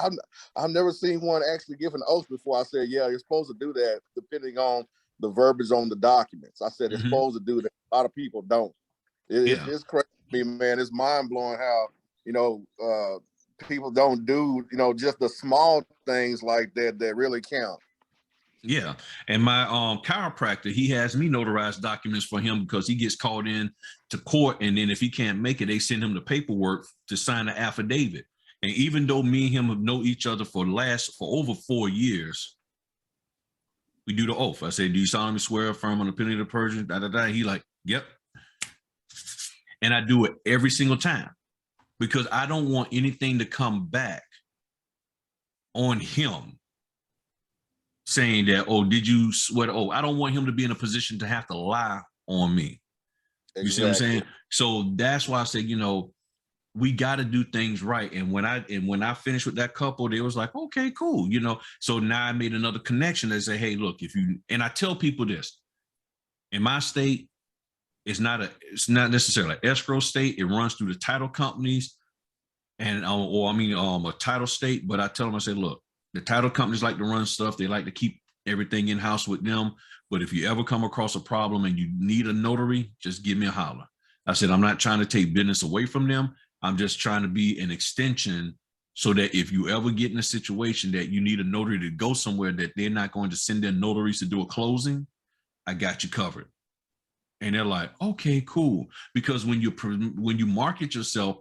I've never seen one actually give an oath before. I said, yeah, you're supposed to do that depending on the verbiage on the documents. I said, it's supposed to do that. A lot of people don't. It's crazy, man. It's mind blowing how, people don't do, just the small things like that really count. Yeah. And my chiropractor, he has me notarize documents for him because he gets called in to court. And then if he can't make it, they send him the paperwork to sign the affidavit. And even though me and him have known each other for over 4 years, we do the oath. I say, do you solemnly swear affirm on the penalty of perjury? He like, yep. And I do it every single time because I don't want anything to come back on him saying that, oh, did you swear? Oh, I don't want him to be in a position to have to lie on me. Exactly. You see what I'm saying? So that's why I said, we got to do things right. And when I finished with that couple, they was like, okay, cool. So now I made another connection. They say, hey, look, and I tell people this, in my state, it's not necessarily an escrow state. It runs through the title companies. and a title state. But I tell them, I say, look, the title companies like to run stuff. They like to keep everything in house with them. But if you ever come across a problem and you need a notary, just give me a holler. I said, I'm not trying to take business away from them. I'm just trying to be an extension so that if you ever get in a situation that you need a notary to go somewhere that they're not going to send their notaries to do a closing, I got you covered. And they're like, okay, cool. Because when you market yourself,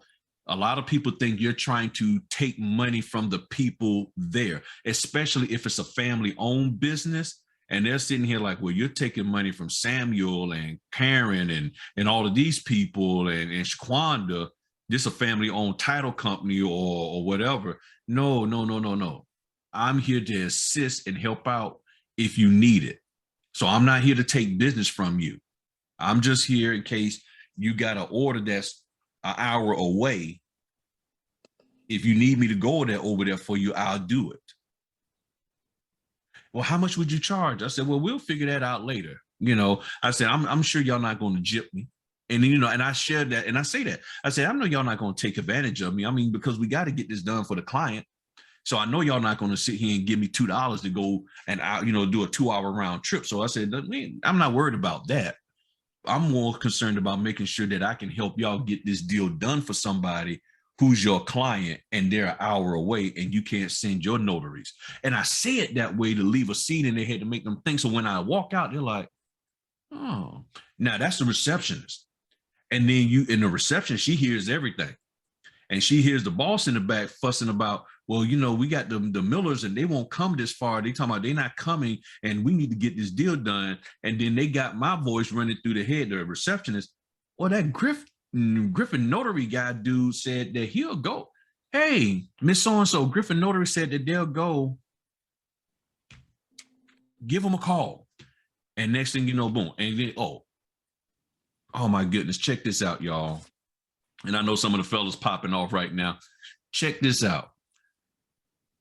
a lot of people think you're trying to take money from the people there, especially if it's a family-owned business. And they're sitting here like, well, you're taking money from Samuel and Karen and all of these people and Shaquanda. This is a family-owned title company or whatever. No. I'm here to assist and help out if you need it. So I'm not here to take business from you. I'm just here in case you got an order that's an hour away. If you need me to go over there for you, I'll do it. Well, how much would you charge? I said, well, we'll figure that out later. I said, I'm sure y'all not going to gyp me. And then, and I shared that and I say that. I said, I know y'all not going to take advantage of me. I mean, because we got to get this done for the client. So I know y'all not going to sit here and give me $2 to go and do a 2-hour round trip. So I said, I'm not worried about that. I'm more concerned about making sure that I can help y'all get this deal done for somebody who's your client and they're an hour away and you can't send your notaries. And I say it that way to leave a seed in their head to make them think. So when I walk out, they're like, oh, now that's the receptionist. And then in the reception, she hears everything. And she hears the boss in the back fussing about, well, we got the Millers and they won't come this far. They talking about they're not coming and we need to get this deal done. And then they got my voice running through the head, the receptionist. Well, that Griffin Notary guy dude said that he'll go. Hey, Miss So-and-so, Griffin Notary said that they'll go. Give them a call. And next thing you know, boom. And then, oh my goodness, check this out, y'all. And I know some of the fellas popping off right now. Check this out.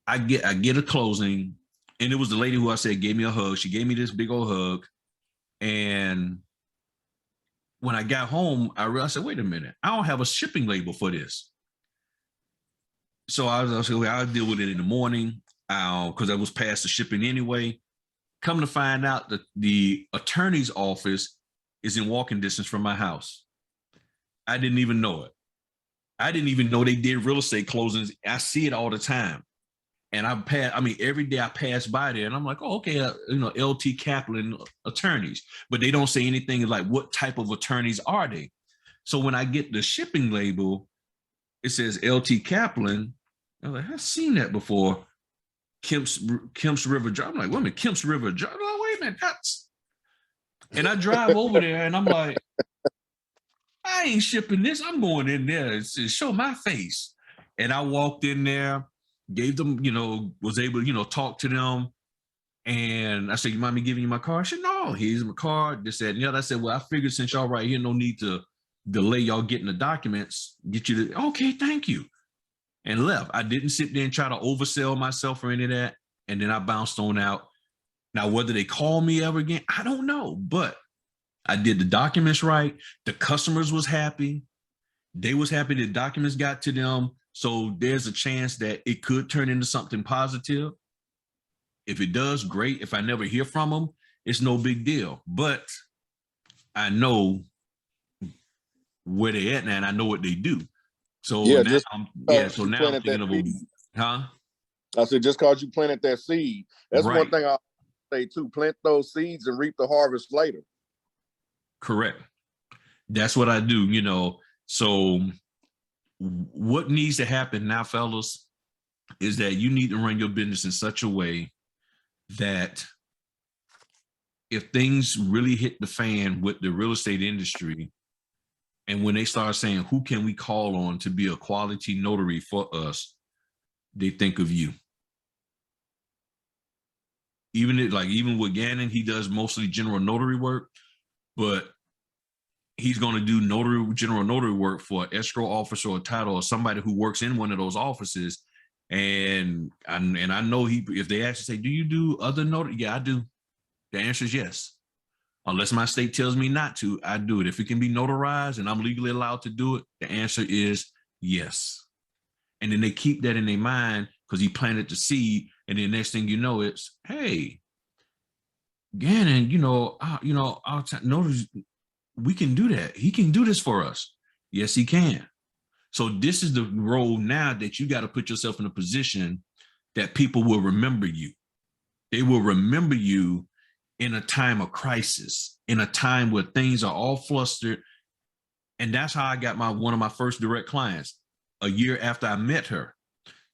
I get a closing, and it was the lady who I said gave me a hug. She gave me this big old hug. And when I got home, I realized, wait a minute, I don't have a shipping label for this. So I was like, I'll deal with it in the morning because I was past the shipping anyway. Come to find out that the attorney's office is in walking distance from my house. I didn't even know it. I didn't even know they did real estate closings. I see it all the time. And every day I pass by there and I'm like, oh, okay, LT Kaplan attorneys, but they don't say anything like what type of attorneys are they? So when I get the shipping label, it says LT Kaplan. I'm like, I've seen that before. Kemp's River Drive. I'm like, wait a minute, Kemp's River Drive. I'm like, wait a minute, and I drive over there and I'm like, I ain't shipping this. I'm going in there to show my face. And I walked in there, gave them, was able to, talk to them. And I said, you mind me giving you my card? I said, no, here's my card. This, that, and the other. I said, well, I figured since y'all right here, no need to delay y'all getting the documents, get you to, okay, thank you. And left. I didn't sit there and try to oversell myself or any of that. And then I bounced on out. Now, whether they call me ever again, I don't know. But I did the documents right. The customers was happy. They was happy the documents got to them. So there's a chance that it could turn into something positive. If it does, great. If I never hear from them, it's no big deal. But I know where they at now and I know what they do. So yeah, now I'm thinking of huh? I said, just because you planted that seed, that's right. One thing I'll say too, plant those seeds and reap the harvest later. Correct. That's what I do, So what needs to happen now, fellas, is that you need to run your business in such a way that if things really hit the fan with the real estate industry, and when they start saying, who can we call on to be a quality notary for us, they think of you. Even with Gannon, he does mostly general notary work, but he's going to do general notary work for an escrow officer or title or somebody who works in one of those offices. And I know if they actually say, do you do other notary? Yeah, I do. The answer is yes. Unless my state tells me not to, I do it. If it can be notarized and I'm legally allowed to do it, the answer is yes. And then they keep that in their mind because he planted the seed. And then next thing you know, it's, hey, Gannon, notice we can do that. He can do this for us. Yes, he can. So this is the role now that you got to put yourself in a position that people will remember you. They will remember you in a time of crisis, in a time where things are all flustered. And that's how I got one of my first direct clients. A year after I met her,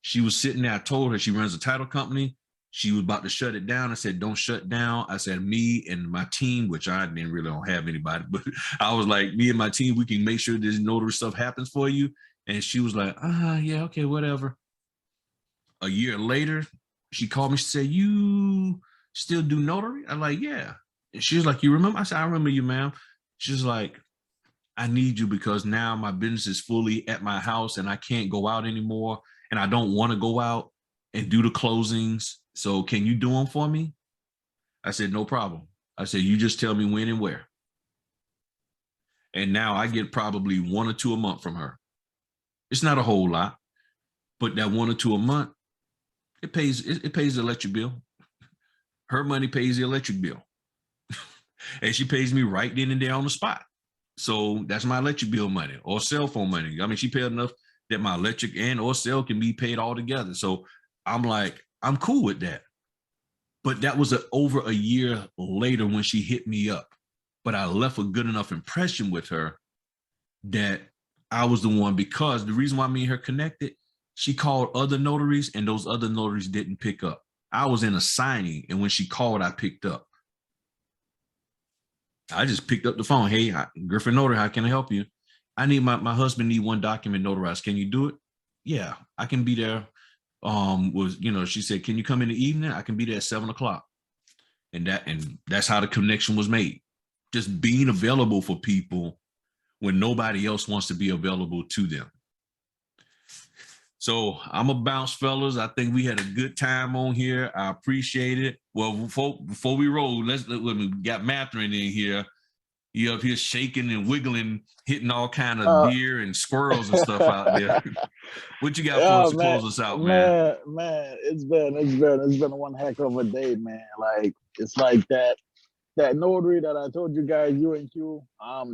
she was sitting there. I told her she runs a title company. She was about to shut it down. I said, don't shut down. I said, me and my team, which I didn't really don't have anybody, but I was like, me and my team, we can make sure this notary stuff happens for you. And she was like, yeah, okay, whatever. A year later, she called me. She said, you still do notary? I'm like, yeah. And she was like, you remember? I said, I remember you, ma'am. She's like, I need you because now my business is fully at my house and I can't go out anymore. And I don't want to go out and do the closings. So can you do them for me? I said, no problem. I said, you just tell me when and where. And now I get probably 1 or 2 a month from her. It's not a whole lot, but that 1 or 2 a month, it pays the electric bill. Her money pays the electric bill. And she pays me right then and there on the spot. So that's my electric bill money or cell phone money. I mean, she paid enough that my electric and or cell can be paid all together. So I'm like, I'm cool with that. But that was over a year later when she hit me up. But I left a good enough impression with her that I was the one, because the reason why me and her connected, she called other notaries and those other notaries didn't pick up. I was in a signing, and when she called, I picked up. I just picked up the phone. Hey, Griffin Notary, how can I help you? I need my husband need one document notarized. Can you do it? Yeah, I can be there. She said, can you come in the evening? I can be there at 7 o'clock. And that's how the connection was made. Just being available for people when nobody else wants to be available to them. So I'm a bounce, fellas. I think we had a good time on here. I appreciate it. Well, before we roll, we got Matherin in here. You up here shaking and wiggling, hitting all kind of deer and squirrels and stuff out there. What you got for us to close us out, man? Man, it's been one heck of a day, man. Like, it's like that notary that I told you guys, UNQ,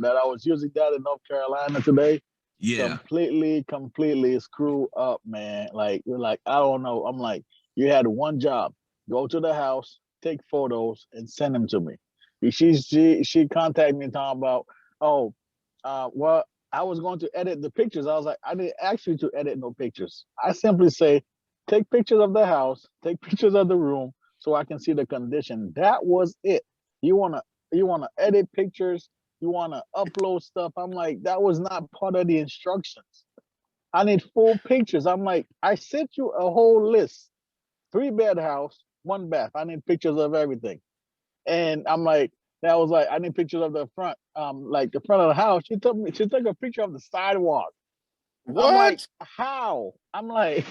that I was using that in North Carolina today. Yeah. Completely screw up, man. Like, you're like, I don't know. I'm like, you had one job: go to the house, take photos, and send them to me. She contacted me talking about, well, I was going to edit the pictures. I was like, I didn't ask you to edit no pictures. I simply say, take pictures of the house, take pictures of the room, so I can see the condition. That was it. You wanna edit pictures, you wanna upload stuff. I'm like, that was not part of the instructions. I need full pictures. I'm like, I sent you a whole list. 3-bed house, 1 bath. I need pictures of everything. And I'm like, that was like, I need pictures of the front, like the front of the house. She took a picture of the sidewalk. What? I'm like, how? I'm like,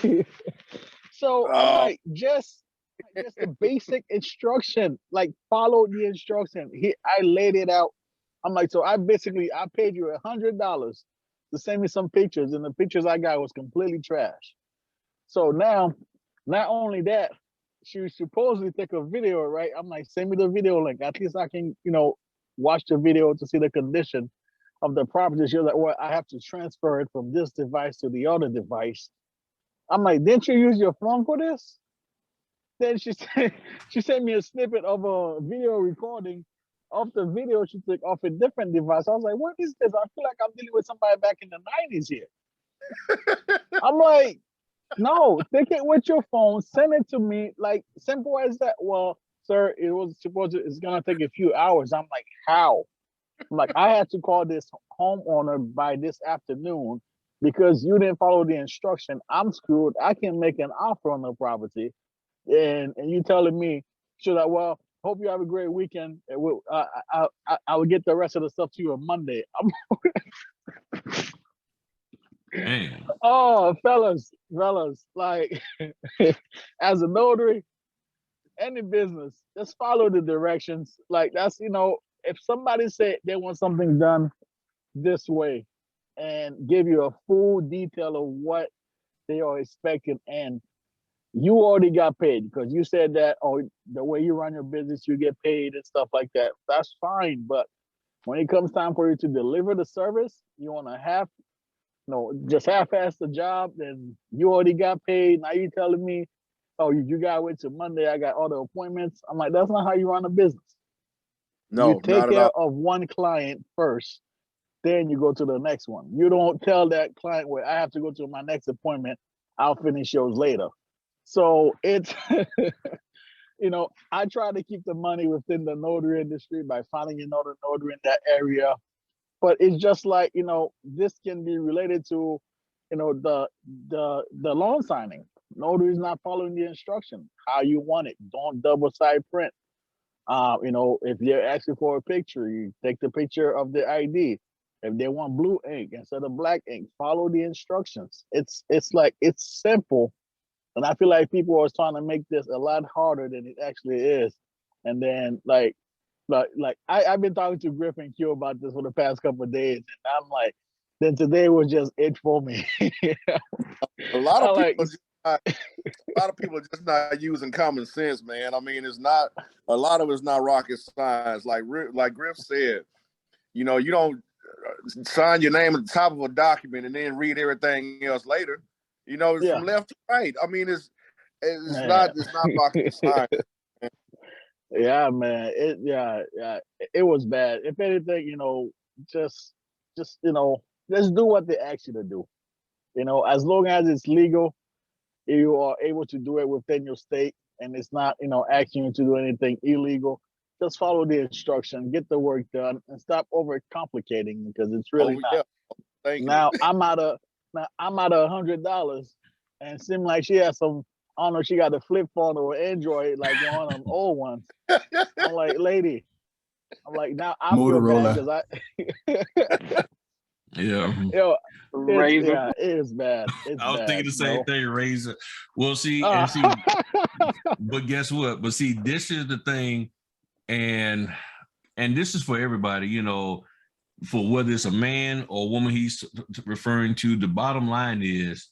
so I'm like, just the basic instruction, like follow the instruction. I laid it out. I'm like, so I paid you $100 to send me some pictures, and the pictures I got was completely trash. So now, not only that, she supposedly take a video, right? I'm like, send me the video link. At least I can, watch the video to see the condition of the property. She was like, well, I have to transfer it from this device to the other device. I'm like, didn't you use your phone for this? Then she sent me a snippet of a video recording of the video she took off a different device. I was like, what is this? I feel like I'm dealing with somebody back in the 90s here. I'm like, no, take it with your phone, send it to me, like simple as that. Well, sir, it's gonna take a few hours. I'm like, how? I'm like, I had to call this homeowner by this afternoon because you didn't follow the instruction. I'm screwed. I can make an offer on the property, and you telling me, should I? Well, hope you have a great weekend. I will get the rest of the stuff to you on Monday. Damn. Oh, fellas, like, as a notary, any business, just follow the directions. Like, that's, if somebody said they want something done this way and give you a full detail of what they are expecting, and you already got paid because you said that, oh, the way you run your business, you get paid and stuff like that. That's fine. But when it comes time for you to deliver the service, you want to just half-ass the job, then you already got paid. Now you telling me, oh, you got to wait till Monday. I got other appointments. I'm like, that's not how you run a business. No, You take not at care all. of one client first, then you go to the next one. You don't tell that client, well, I have to go to my next appointment. I'll finish yours later. So it's, I try to keep the money within the notary industry by finding another notary in that area. But it's just like, this can be related to, the loan signing. Notary is not following the instruction, how you want it. Don't double side print. If they're asking for a picture, you take the picture of the ID. If they want blue ink instead of black ink, follow the instructions. It's simple. And I feel like people are trying to make this a lot harder than it actually is. And then I've been talking to Griff and Q about this for the past couple of days, and I'm like, then today was just it for me. A lot of people are just not using common sense, man. I mean, a lot of it's not rocket science. Like Griff said, you don't sign your name at the top of a document and then read everything else later. It's from left to right. I mean, it's not rocket science. Yeah, man. It was bad. If anything, just let's do what they ask you to do. As long as it's legal, you are able to do it within your state, and it's not, asking you to do anything illegal. Just follow the instruction, get the work done, and stop overcomplicating, because it's really not. Thank you. Now I'm out of $100, and it seemed like she has some. I don't know, she got a flip phone or Android, like one of them old ones. I'm like, lady. I'm like, now I feel bad because Razor. it is bad. I was thinking the same thing, Razor. Well, see, but guess what? But see, this is the thing, and this is for everybody, for whether it's a man or a woman he's referring to. The bottom line is,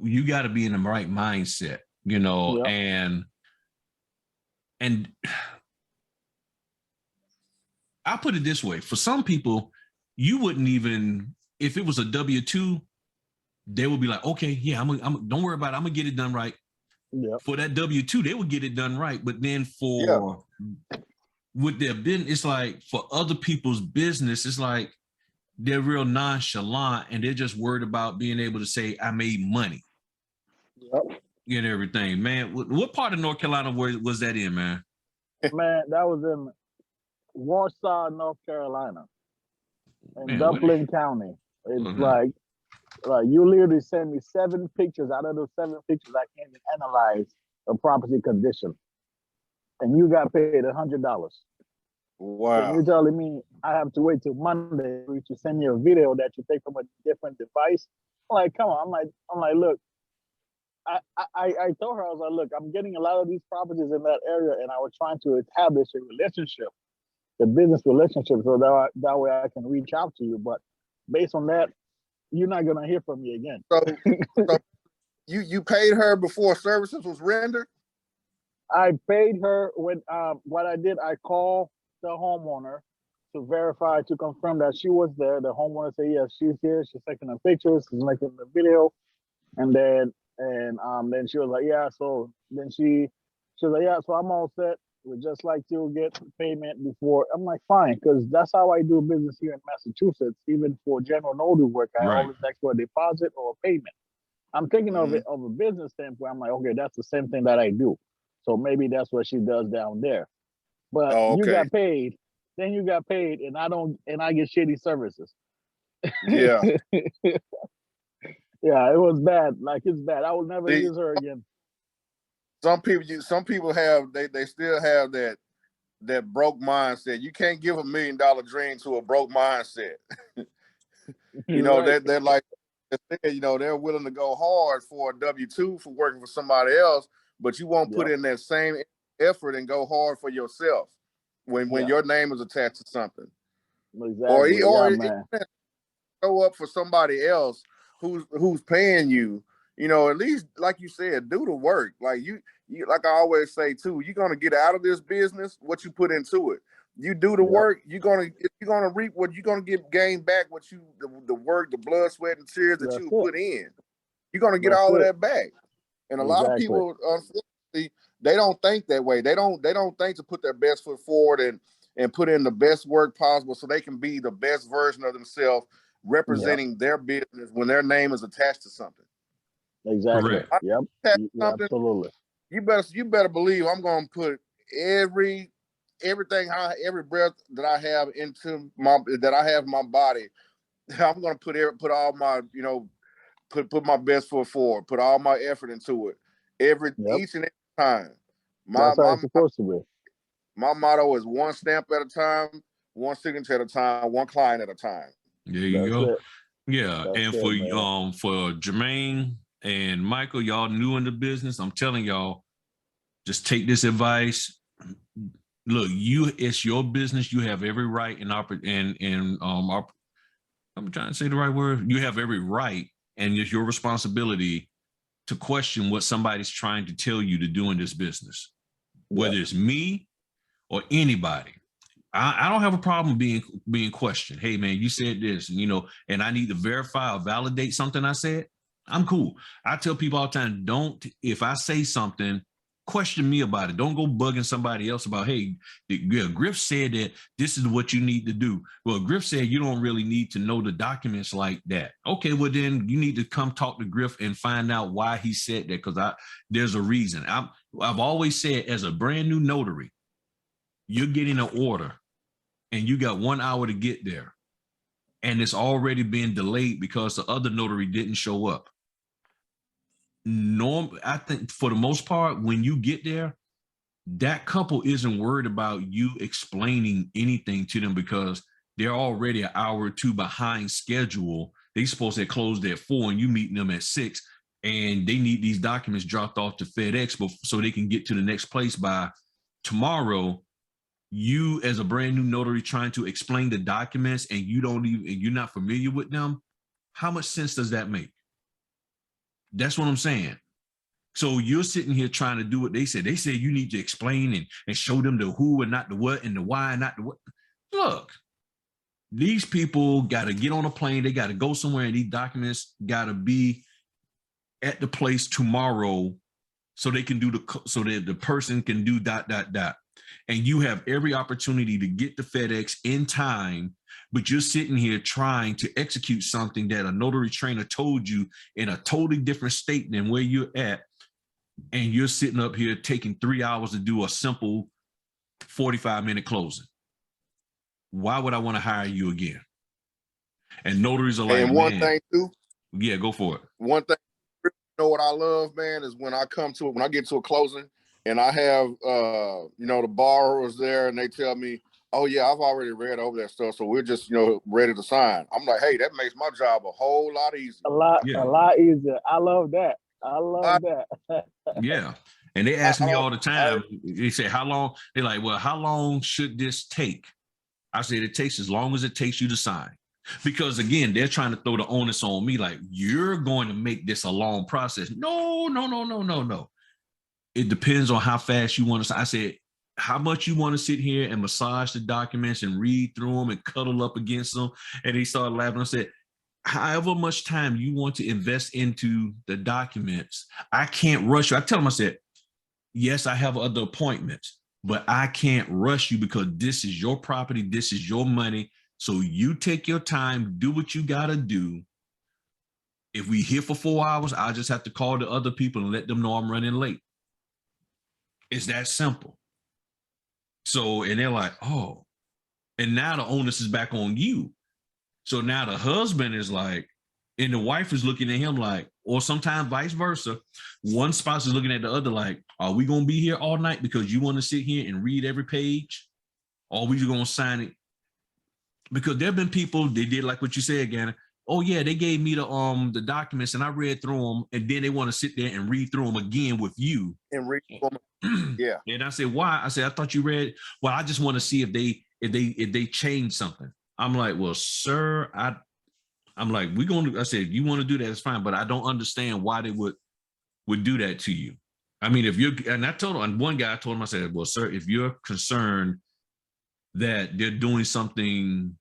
you got to be in the right mindset, and I'll put it this way. For some people, you wouldn't even, if it was a W-2, they would be like, okay, yeah, don't worry about it. I'm gonna get it done right. Yeah. For that W-2, they would get it done right. But then with their business, it's like, for other people's business, it's like they're real nonchalant, and they're just worried about being able to say, I made money. Yep. Get everything, man. What part of North Carolina was that in, man? Man, that was in Warsaw, North Carolina, in Duplin County. It's like you literally send me 7 pictures. Out of those 7 pictures, I can't even analyze the property condition, and you got paid $100. Wow. And you're telling me I have to wait till Monday for you to send me a video that you take from a different device? I'm like, come on. I'm like, look, I told her, I was like, look, I'm getting a lot of these properties in that area, and I was trying to establish a relationship, a business relationship, so that way I can reach out to you. But based on that, you're not gonna hear from me again. So you paid her before services was rendered? I paid her when what I did, I called the homeowner to verify, to confirm that she was there. The homeowner said, yes, she's here. She's taking the pictures. She's making the video. And then she was like, yeah. So then she was like, yeah, so I'm all set. We'd just like to get payment before. I'm like, fine, because that's how I do business here in Massachusetts. Even for general notary work, I always ask for a deposit or a payment. I'm thinking of it of a business standpoint. I'm like, okay, that's the same thing that I do. So maybe that's what she does down there. But you got paid, then you got paid, and I get shitty services. Yeah. Yeah, it was bad. Like, it's bad. I will never use her again. Some people have they still have that broke mindset. You can't give $1 million dream to a broke mindset. Right. They're like, they're willing to go hard for a W-2 for working for somebody else, but you won't put in that same effort and go hard for yourself when your name is attached to something. Exactly. Or show up for somebody else who's paying you, at least like you said, do the work. Like you like I always say too, you're gonna get out of this business what you put into it. You do the work, you're gonna reap what you're gonna gain back what you the work, the blood, sweat, and tears that you put in. You're gonna get all of that back. And a lot of people, unfortunately, they don't think that way. They don't think to put their best foot forward and put in the best work possible so they can be the best version of themselves representing their business when their name is attached to something. Exactly. Yep. Absolutely. You better believe I'm gonna put every breath that I have into my body. I'm gonna put all my put my best foot forward, put all my effort into it each and every time. That's how it's supposed to be. My motto is one stamp at a time, one signature at a time, one client at a time. There you go. Yeah, and for Jermaine and Michael, y'all new in the business, I'm telling y'all, just take this advice. Look, it's your business. You have every right I'm trying to say the right word. You have every right, and it's your responsibility to question what somebody's trying to tell you to do in this business, whether it's me or anybody. I don't have a problem being questioned. Hey man, you said this, and I need to verify or validate something I said. I'm cool. I tell people all the time, if I say something, question me about it. Don't go bugging somebody else about, hey, Griff said that this is what you need to do. Well, Griff said you don't really need to know the documents like that. Okay, well then you need to come talk to Griff and find out why he said that, because there's a reason. I've always said, as a brand new notary, you're getting an order and you got 1 hour to get there, and it's already been delayed because the other notary didn't show up. I think for the most part, when you get there, that couple isn't worried about you explaining anything to them because they're already an hour or two behind schedule. They're supposed to have closed at 4 and you meeting them at 6, and they need these documents dropped off to FedEx so they can get to the next place by tomorrow. You, as a brand new notary, trying to explain the documents and you're not familiar with them, how much sense does that make? That's what I'm saying. So you're sitting here trying to do what they said. They said you need to explain and show them the who and not the what and the why and not the what. Look, these people got to get on a plane. They got to go somewhere, and these documents got to be at the place tomorrow so they can do so that the person can do ... And you have every opportunity to get to FedEx in time, but you're sitting here trying to execute something that a notary trainer told you in a totally different state than where you're at. And you're sitting up here taking 3 hours to do a simple 45-minute closing. Why would I want to hire you again? And notaries are like, and one thing too. Yeah, go for it. One thing, what I love, man, is when I get to a closing, and I have, the borrowers there, and they tell me, oh, yeah, I've already read over that stuff, so we're just, ready to sign. I'm like, hey, that makes my job a whole lot easier. A lot easier. I love that. Yeah. And they ask me all the time, they say, how long? They're like, well, how long should this take? I said, it takes as long as it takes you to sign. Because again, they're trying to throw the onus on me, like, you're going to make this a long process. No. It depends on how fast you want to. I said, how much you want to sit here and massage the documents and read through them and cuddle up against them. And they started laughing. I said, however much time you want to invest into the documents, I can't rush you. I tell them, I said, yes, I have other appointments, but I can't rush you because this is your property. This is your money. So you take your time, do what you got to do. If we here for 4 hours, I just have to call the other people and let them know I'm running late. It's that simple. So, and they're like, oh, and now the onus is back on you. So now the husband is like, and the wife is looking at him like, or sometimes vice versa. One spouse is looking at the other like, are we going to be here all night because you want to sit here and read every page? Or are we going to sign it? Because there have been people, they did like what you said, Gannon. Oh yeah, they gave me the documents and I read through them, and then they want to sit there and read through them again with you. And read them. Yeah. And I said, why? I said, I thought you read. Well, I just want to see if they change something. I'm like, well, sir, I'm like, I said, you want to do that, it's fine, but I don't understand why they would do that to you. I mean, and I told him, one guy, I told him, I said, well, sir, if you're concerned that they're doing something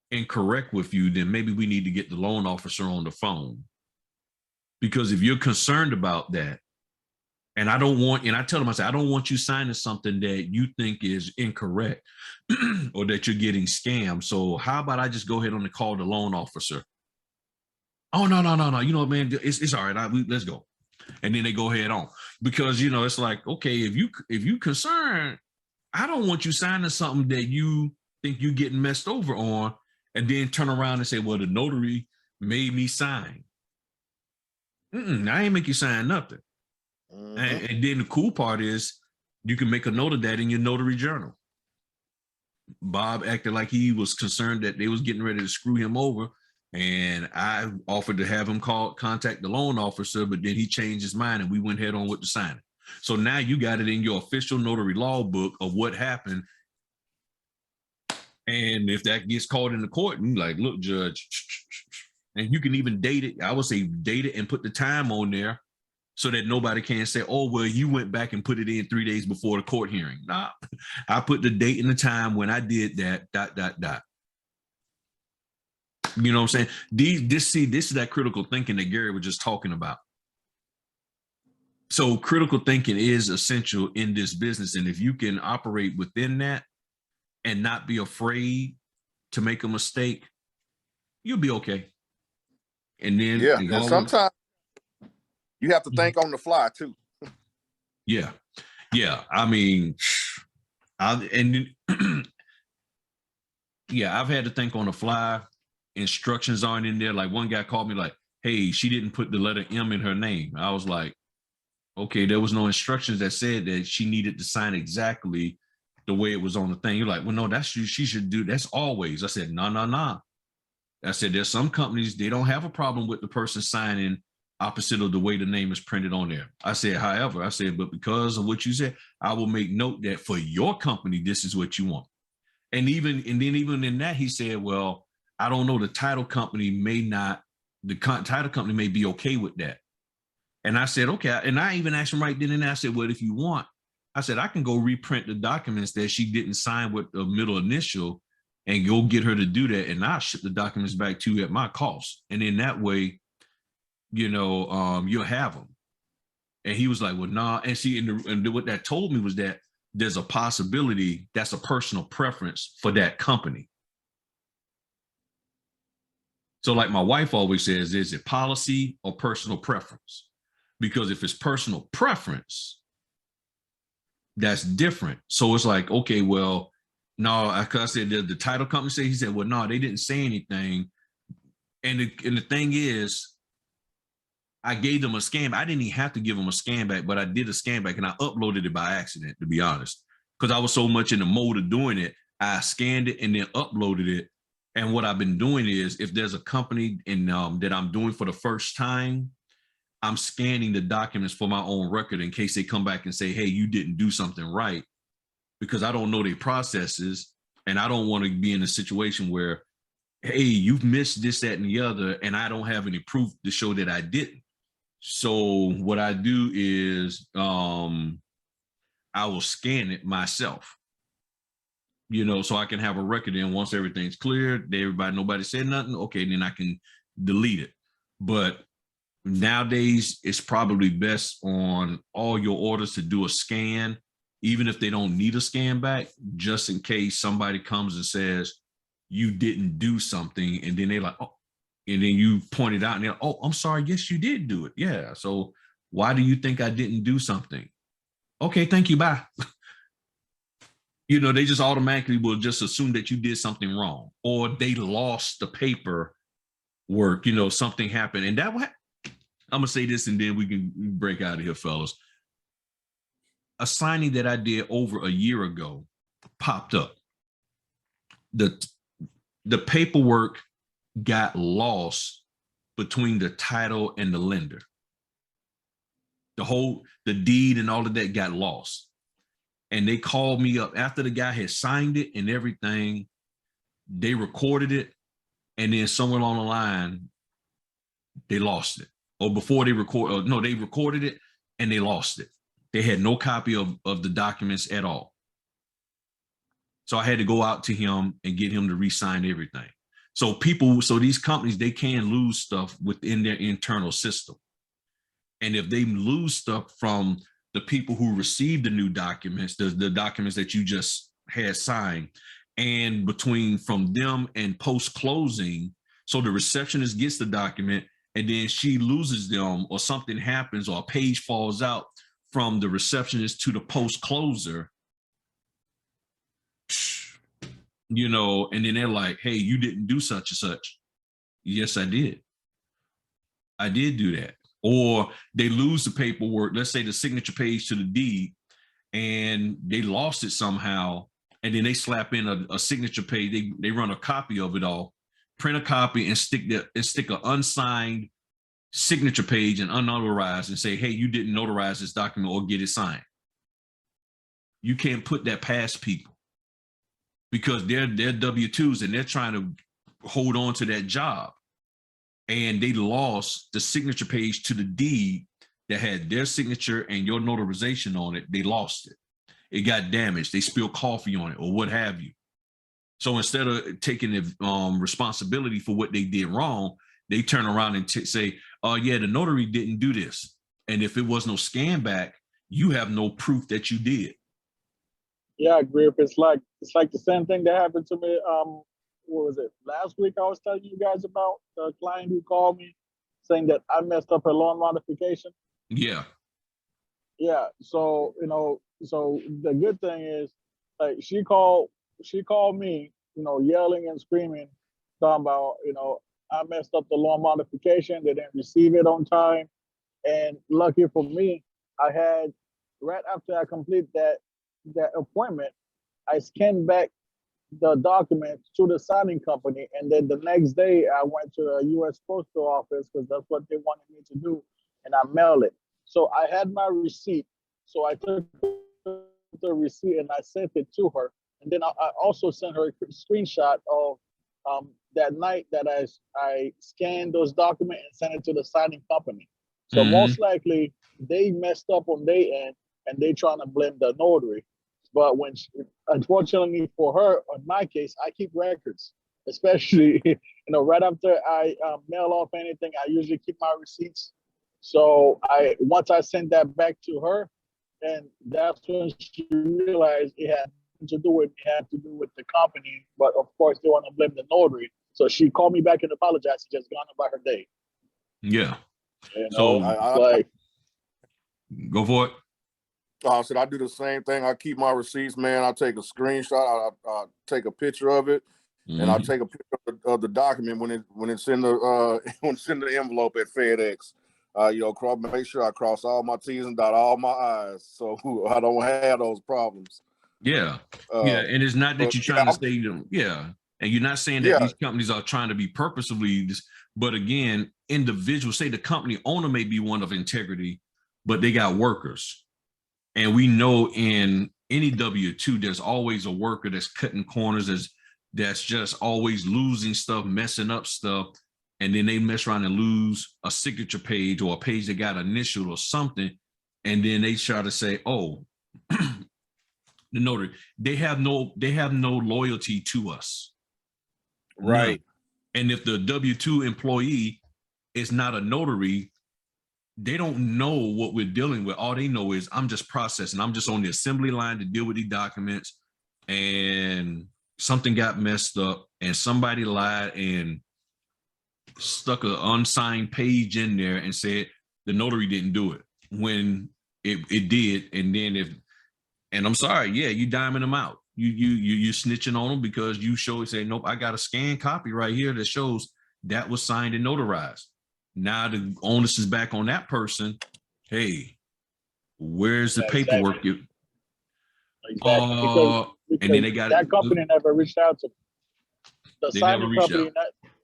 incorrect with you, then maybe we need to get the loan officer on the phone. Because if you're concerned about that, and I tell them, I say, I don't want you signing something that you think is incorrect or that you're getting scammed. So how about I just go ahead and call the loan officer? Oh, no. You know, man, it's all right. Let's go. And then they go ahead on, because, you know, it's like, okay, if you concerned, I don't want you signing something that you think you getting messed over on, and then turn around and say, well, the notary made me sign. I ain't make you sign nothing. Mm-hmm. And then the cool part is you can make a note of that in your notary journal. Bob acted like he was concerned that they was getting ready to screw him over, and I offered to have him contact the loan officer, but then he changed his mind and we went head on with the signing. So now you got it in your official notary law book of what happened. And if that gets called in the court, and like, look, judge, and you can even date it. I would say date it and put the time on there so that nobody can say, oh, well, you went back and put it in 3 days before the court hearing. Nah, I put the date and the time when I did that, ... You know what I'm saying? This is that critical thinking that Gary was just talking about. So critical thinking is essential in this business. And if you can operate within that and not be afraid to make a mistake, you'll be okay. And then and sometimes you have to think on the fly too. Yeah. I mean, I've had to think on the fly. Instructions aren't in there. Like one guy called me like, hey, she didn't put the letter M in her name. I was like, okay, there was no instructions that said that she needed to sign exactly the way it was on the thing. You're like, well, no, she should do. That's always. I said, no. I said, there's some companies, they don't have a problem with the person signing opposite of the way the name is printed on there. I said, however, but because of what you said, I will make note that for your company, this is what you want. And even in that, he said, well, I don't know, the title company may be okay with that. And I said, okay. And I even asked him right then and there, I said, well, if you want, I said, I can go reprint the documents that she didn't sign with the middle initial and go get her to do that. And I'll ship the documents back to you at my cost. And in that way, you know, you'll have them. And he was like, well, nah. And see, and what that told me was that there's a possibility that's a personal preference for that company. So like my wife always says, is it policy or personal preference? Because if it's personal preference, that's different. So it's like, okay, well, no, I said the title company said, he said, well, no, they didn't say anything. And the thing is, I gave them a scan. I didn't even have to give them a scan back, but I did a scan back and I uploaded it by accident, to be honest, because I was so much in the mode of doing it. I scanned it and then uploaded it. And what I've been doing is, if there's a company that I'm doing for the first time, I'm scanning the documents for my own record in case they come back and say, hey, you didn't do something right, because I don't know their processes. And I don't want to be in a situation where, hey, you've missed this, that, and the other, and I don't have any proof to show that I didn't. So what I do is I will scan it myself, you know, so I can have a record. And once everything's clear, nobody said nothing, okay, then I can delete it. But nowadays, it's probably best on all your orders to do a scan, even if they don't need a scan back, just in case somebody comes and says you didn't do something, and then they're like, oh, and then you point it out and they're like, oh, I'm sorry, yes, you did do it. Yeah, so why do you think I didn't do something? Okay, thank you, bye. You know, they just automatically will just assume that you did something wrong, or they lost the paper work, you know, something happened. And I'm gonna say this and then we can break out of here, fellas. A signing that I did over a year ago popped up. The paperwork got lost between the title and the lender. The deed and all of that got lost. And they called me up after the guy had signed it and everything. They recorded it. and then somewhere along the line, they lost it. Or before they they recorded it and they lost it. They had no copy of the documents at all. So I had to go out to him and get him to re-sign everything. So these companies, they can lose stuff within their internal system. And if they lose stuff from the people who received the new documents, the documents that you just had signed, and from them and post-closing, so the receptionist gets the document and then she loses them, or something happens, or a page falls out from the receptionist to the post-closer, and then they're like, hey, you didn't do such and such. Yes, I did. I did do that. Or they lose the paperwork, let's say the signature page to the deed, and they lost it somehow, and then they slap in a signature page. They run a copy of it all, print a copy, and stick an unsigned signature page and unnotarized, and say, hey, you didn't notarize this document or get it signed. You can't put that past people, because they're W-2s and they're trying to hold on to that job. And they lost the signature page to the deed that had their signature and your notarization on it. They lost it. It got damaged. They spilled coffee on it or what have you. So instead of taking the responsibility for what they did wrong, they turn around and say, oh yeah, the notary didn't do this. And if it was no scan back, you have no proof that you did. Yeah, Griff, it's like the same thing that happened to me. What was it? Last week I was telling you guys about the client who called me saying that I messed up her loan modification. Yeah. Yeah. So, so the good thing is, like, she called me, yelling and screaming, talking about, I messed up the loan modification. They didn't receive it on time. And lucky for me, I had, right after I complete that appointment, I scanned back the document to the signing company, and then the next day I went to a U.S. postal office because that's what they wanted me to do, and I mailed it. So I had my receipt, so I took the receipt and I sent it to her, and then I also sent her a screenshot of that night that I scanned those documents and sent it to the signing company. So most likely they messed up on their end and they trying to blame the notary. But unfortunately for her, in my case, I keep records, especially, right after I mail off anything, I usually keep my receipts. So once I sent that back to her, and that's when she realized it had to do with the company. But of course, they want to blame the notary. So she called me back and apologized. She just gone about her day. Yeah. So go for it. I said I do the same thing. I keep my receipts, man. I take a screenshot. I take a picture of it, and I take a picture of the document when it's in the envelope at FedEx. Make sure I cross all my T's and dot all my I's, so I don't have those problems. Yeah, and it's not that you're trying to say them. Yeah, and you're not saying that these companies are trying to be purposefully. But again, individuals, say the company owner may be one of integrity, but they got workers. And we know in any W-2, there's always a worker that's cutting corners, that's just always losing stuff, messing up stuff. And then they mess around and lose a signature page or a page that got initial or something. And then they try to say, oh, the notary, they have no loyalty to us. Right. None. And if the W-2 employee is not a notary, they don't know what we're dealing with. All they know is I'm just processing. I'm just on the assembly line to deal with these documents, and something got messed up and somebody lied and stuck an unsigned page in there and said the notary didn't do it when it did. And then and I'm sorry, yeah, you diming them out. You snitching on them because you say, nope, I got a scanned copy right here that shows that was signed and notarized. Now the onus is back on that person. Hey, where's the paperwork? Exactly. Because and then they got that company never reached out to me. The signing company,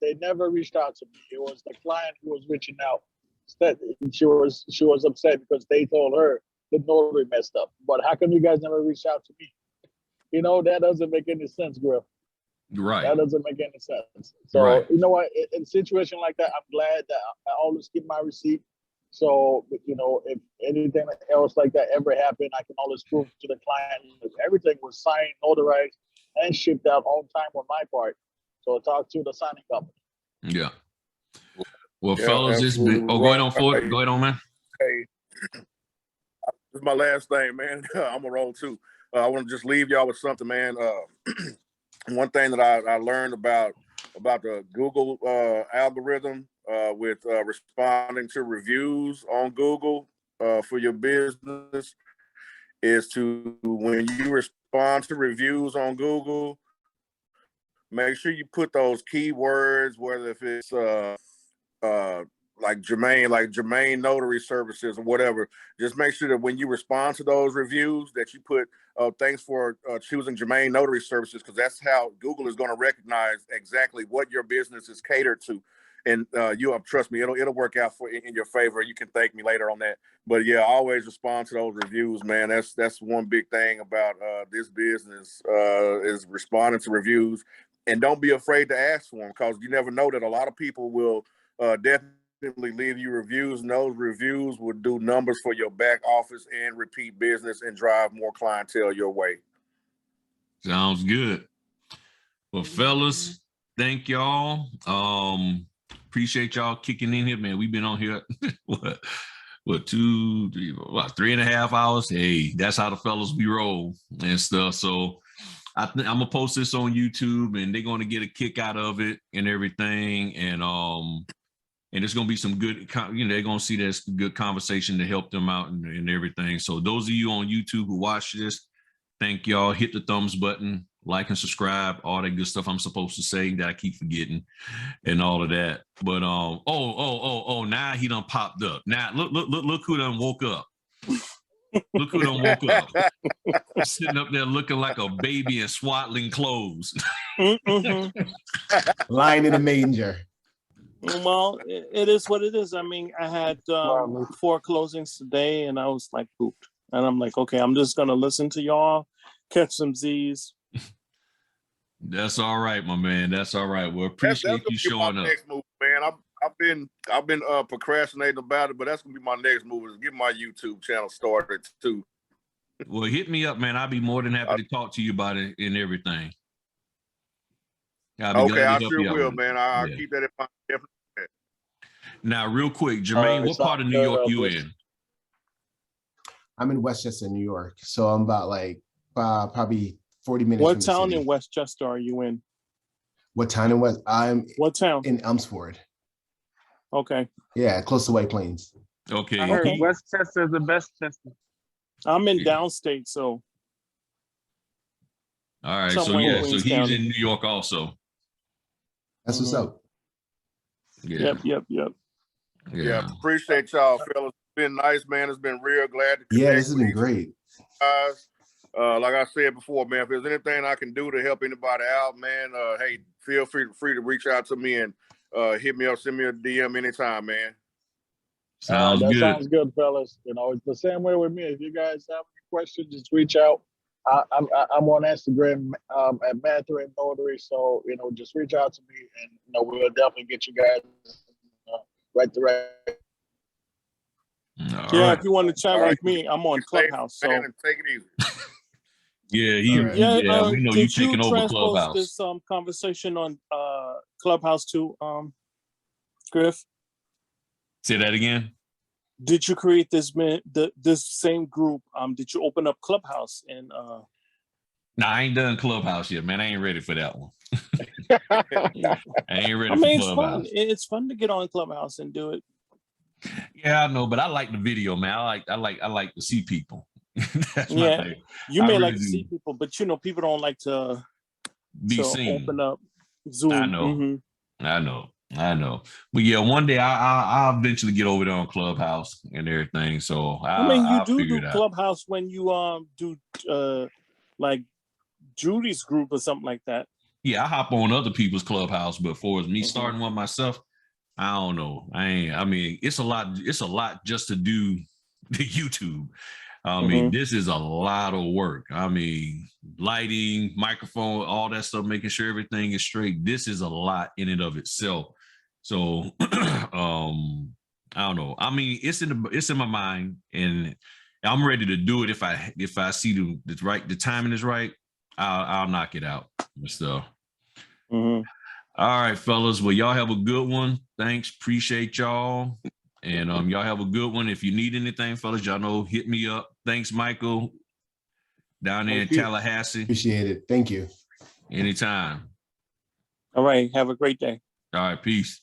they never reached out to me. It was the client who was reaching out. She was upset because they told her the notary messed up. But how come you guys never reached out to me? That doesn't make any sense, Griff. Right. That doesn't make any sense. So Right. you know what? In a situation like that, I'm glad that I always keep my receipt. So you know, if anything else like that ever happened, I can always prove to the client that everything was signed, notarized, and shipped out on time on my part. So talk to the signing company. Yeah. Well, Yeah, fellas, it's been. absolutely Oh, go ahead on for it. right. Go ahead on, man. Hey, this is my last thing, man. I'm gonna roll too. I want to just leave y'all with something, man. One thing that I learned about the Google algorithm with responding to reviews on Google for your business is to, when you respond to reviews on Google, make sure you put those keywords, whether if it's like Jermaine Notary Services or whatever. Just make sure that when you respond to those reviews that you put thanks for choosing Jermaine Notary Services, because that's how Google is going to recognize exactly what your business is catered to. And you trust me, it'll work out in your favor. You can thank me later on that. But yeah, always respond to those reviews, man. That's one big thing about this business is responding to reviews. And don't be afraid to ask for them, because you never know that a lot of people will definitely leave you reviews, and those reviews will do numbers for your back office and repeat business and drive more clientele your way. Sounds good. Well, fellas, thank y'all. Appreciate y'all kicking in here, man. We've been on here what 3.5 hours. Hey, that's how the fellas we roll and stuff. So I'm gonna post this on YouTube, and they're gonna get a kick out of it and everything. And it's gonna be some good, they're gonna see that's good conversation to help them out and everything. So those of you on YouTube who watch this, thank y'all. Hit the thumbs button, like and subscribe, all that good stuff I'm supposed to say that I keep forgetting, and all of that. But now he done popped up. Now look who done woke up. Look who done woke up. Sitting up there looking like a baby in swaddling clothes. Lying in a manger. Well, it is what it is. I mean, I had 4 closings today, and I was like pooped. And I'm like, okay, I'm just gonna listen to y'all, catch some Z's. That's all right, my man. That's all right. Well, appreciate you showing up. Next move, man. I've been procrastinating about it, but that's gonna be my next move, is get my YouTube channel started too. Well, hit me up, man. I'll be more than happy to talk to you about it and everything. Okay, I sure will, man. I'll keep that in mind. Now, real quick, Jermaine, what part of New York you in? I'm in Westchester, New York. So I'm about like probably 40 minutes. What town in Westchester are you in? What town in West? What town? In Elmsford. Okay. Yeah, close to White Plains. Okay. I heard Westchester is the best Chester. I'm in downstate, so. All right. So yeah, so he's in New York also. That's what's up. Yeah. Yep. Yeah, appreciate y'all, fellas. It's been nice, man. It's been real glad to connect. Yeah, this has been great. Guys, like I said before, man, if there's anything I can do to help anybody out, man, hey, feel free to reach out to me and hit me up, send me a DM anytime, man. Sounds that good. Sounds good, fellas. You know, it's the same way with me. If you guys have any questions, just reach out. I'm on Instagram at Notary, so you know, just reach out to me, and you know, we'll definitely get you guys right to right. Yeah, if you want to chat with me, I'm on Clubhouse. So take it easy. Yeah, we know you taking over Clubhouse. This conversation on Clubhouse too, Griff. Say that again. Did you create this same group? Did you open up Clubhouse and? No, I ain't done Clubhouse yet, man. I ain't ready for that one. I ain't ready for Clubhouse. It's fun to get on Clubhouse and do it. Yeah, I know, but I like the video, man. I like to see people. That's my thing. You may like to see people, but you know, people don't like to be seen. Open up Zoom. I know. Mm-hmm. I know. But yeah, one day I'll eventually get over there on Clubhouse and everything. So you do Clubhouse when you do like Judy's group or something like that. Yeah, I hop on other people's Clubhouse, but for me starting one myself, I don't know. I mean, it's a lot just to do the YouTube. I mean, this is a lot of work. I mean, lighting, microphone, all that stuff, making sure everything is straight. This is a lot in and of itself. So, I don't know. I mean, it's in my mind, and I'm ready to do it if I see the timing is right. I'll knock it out and stuff. All right, fellas. Well, y'all have a good one. Thanks. Appreciate y'all. And y'all have a good one. If you need anything, fellas, y'all know, hit me up. Thanks, Michael, down there in Tallahassee. Appreciate it. Thank you. Anytime. All right. Have a great day. All right. Peace.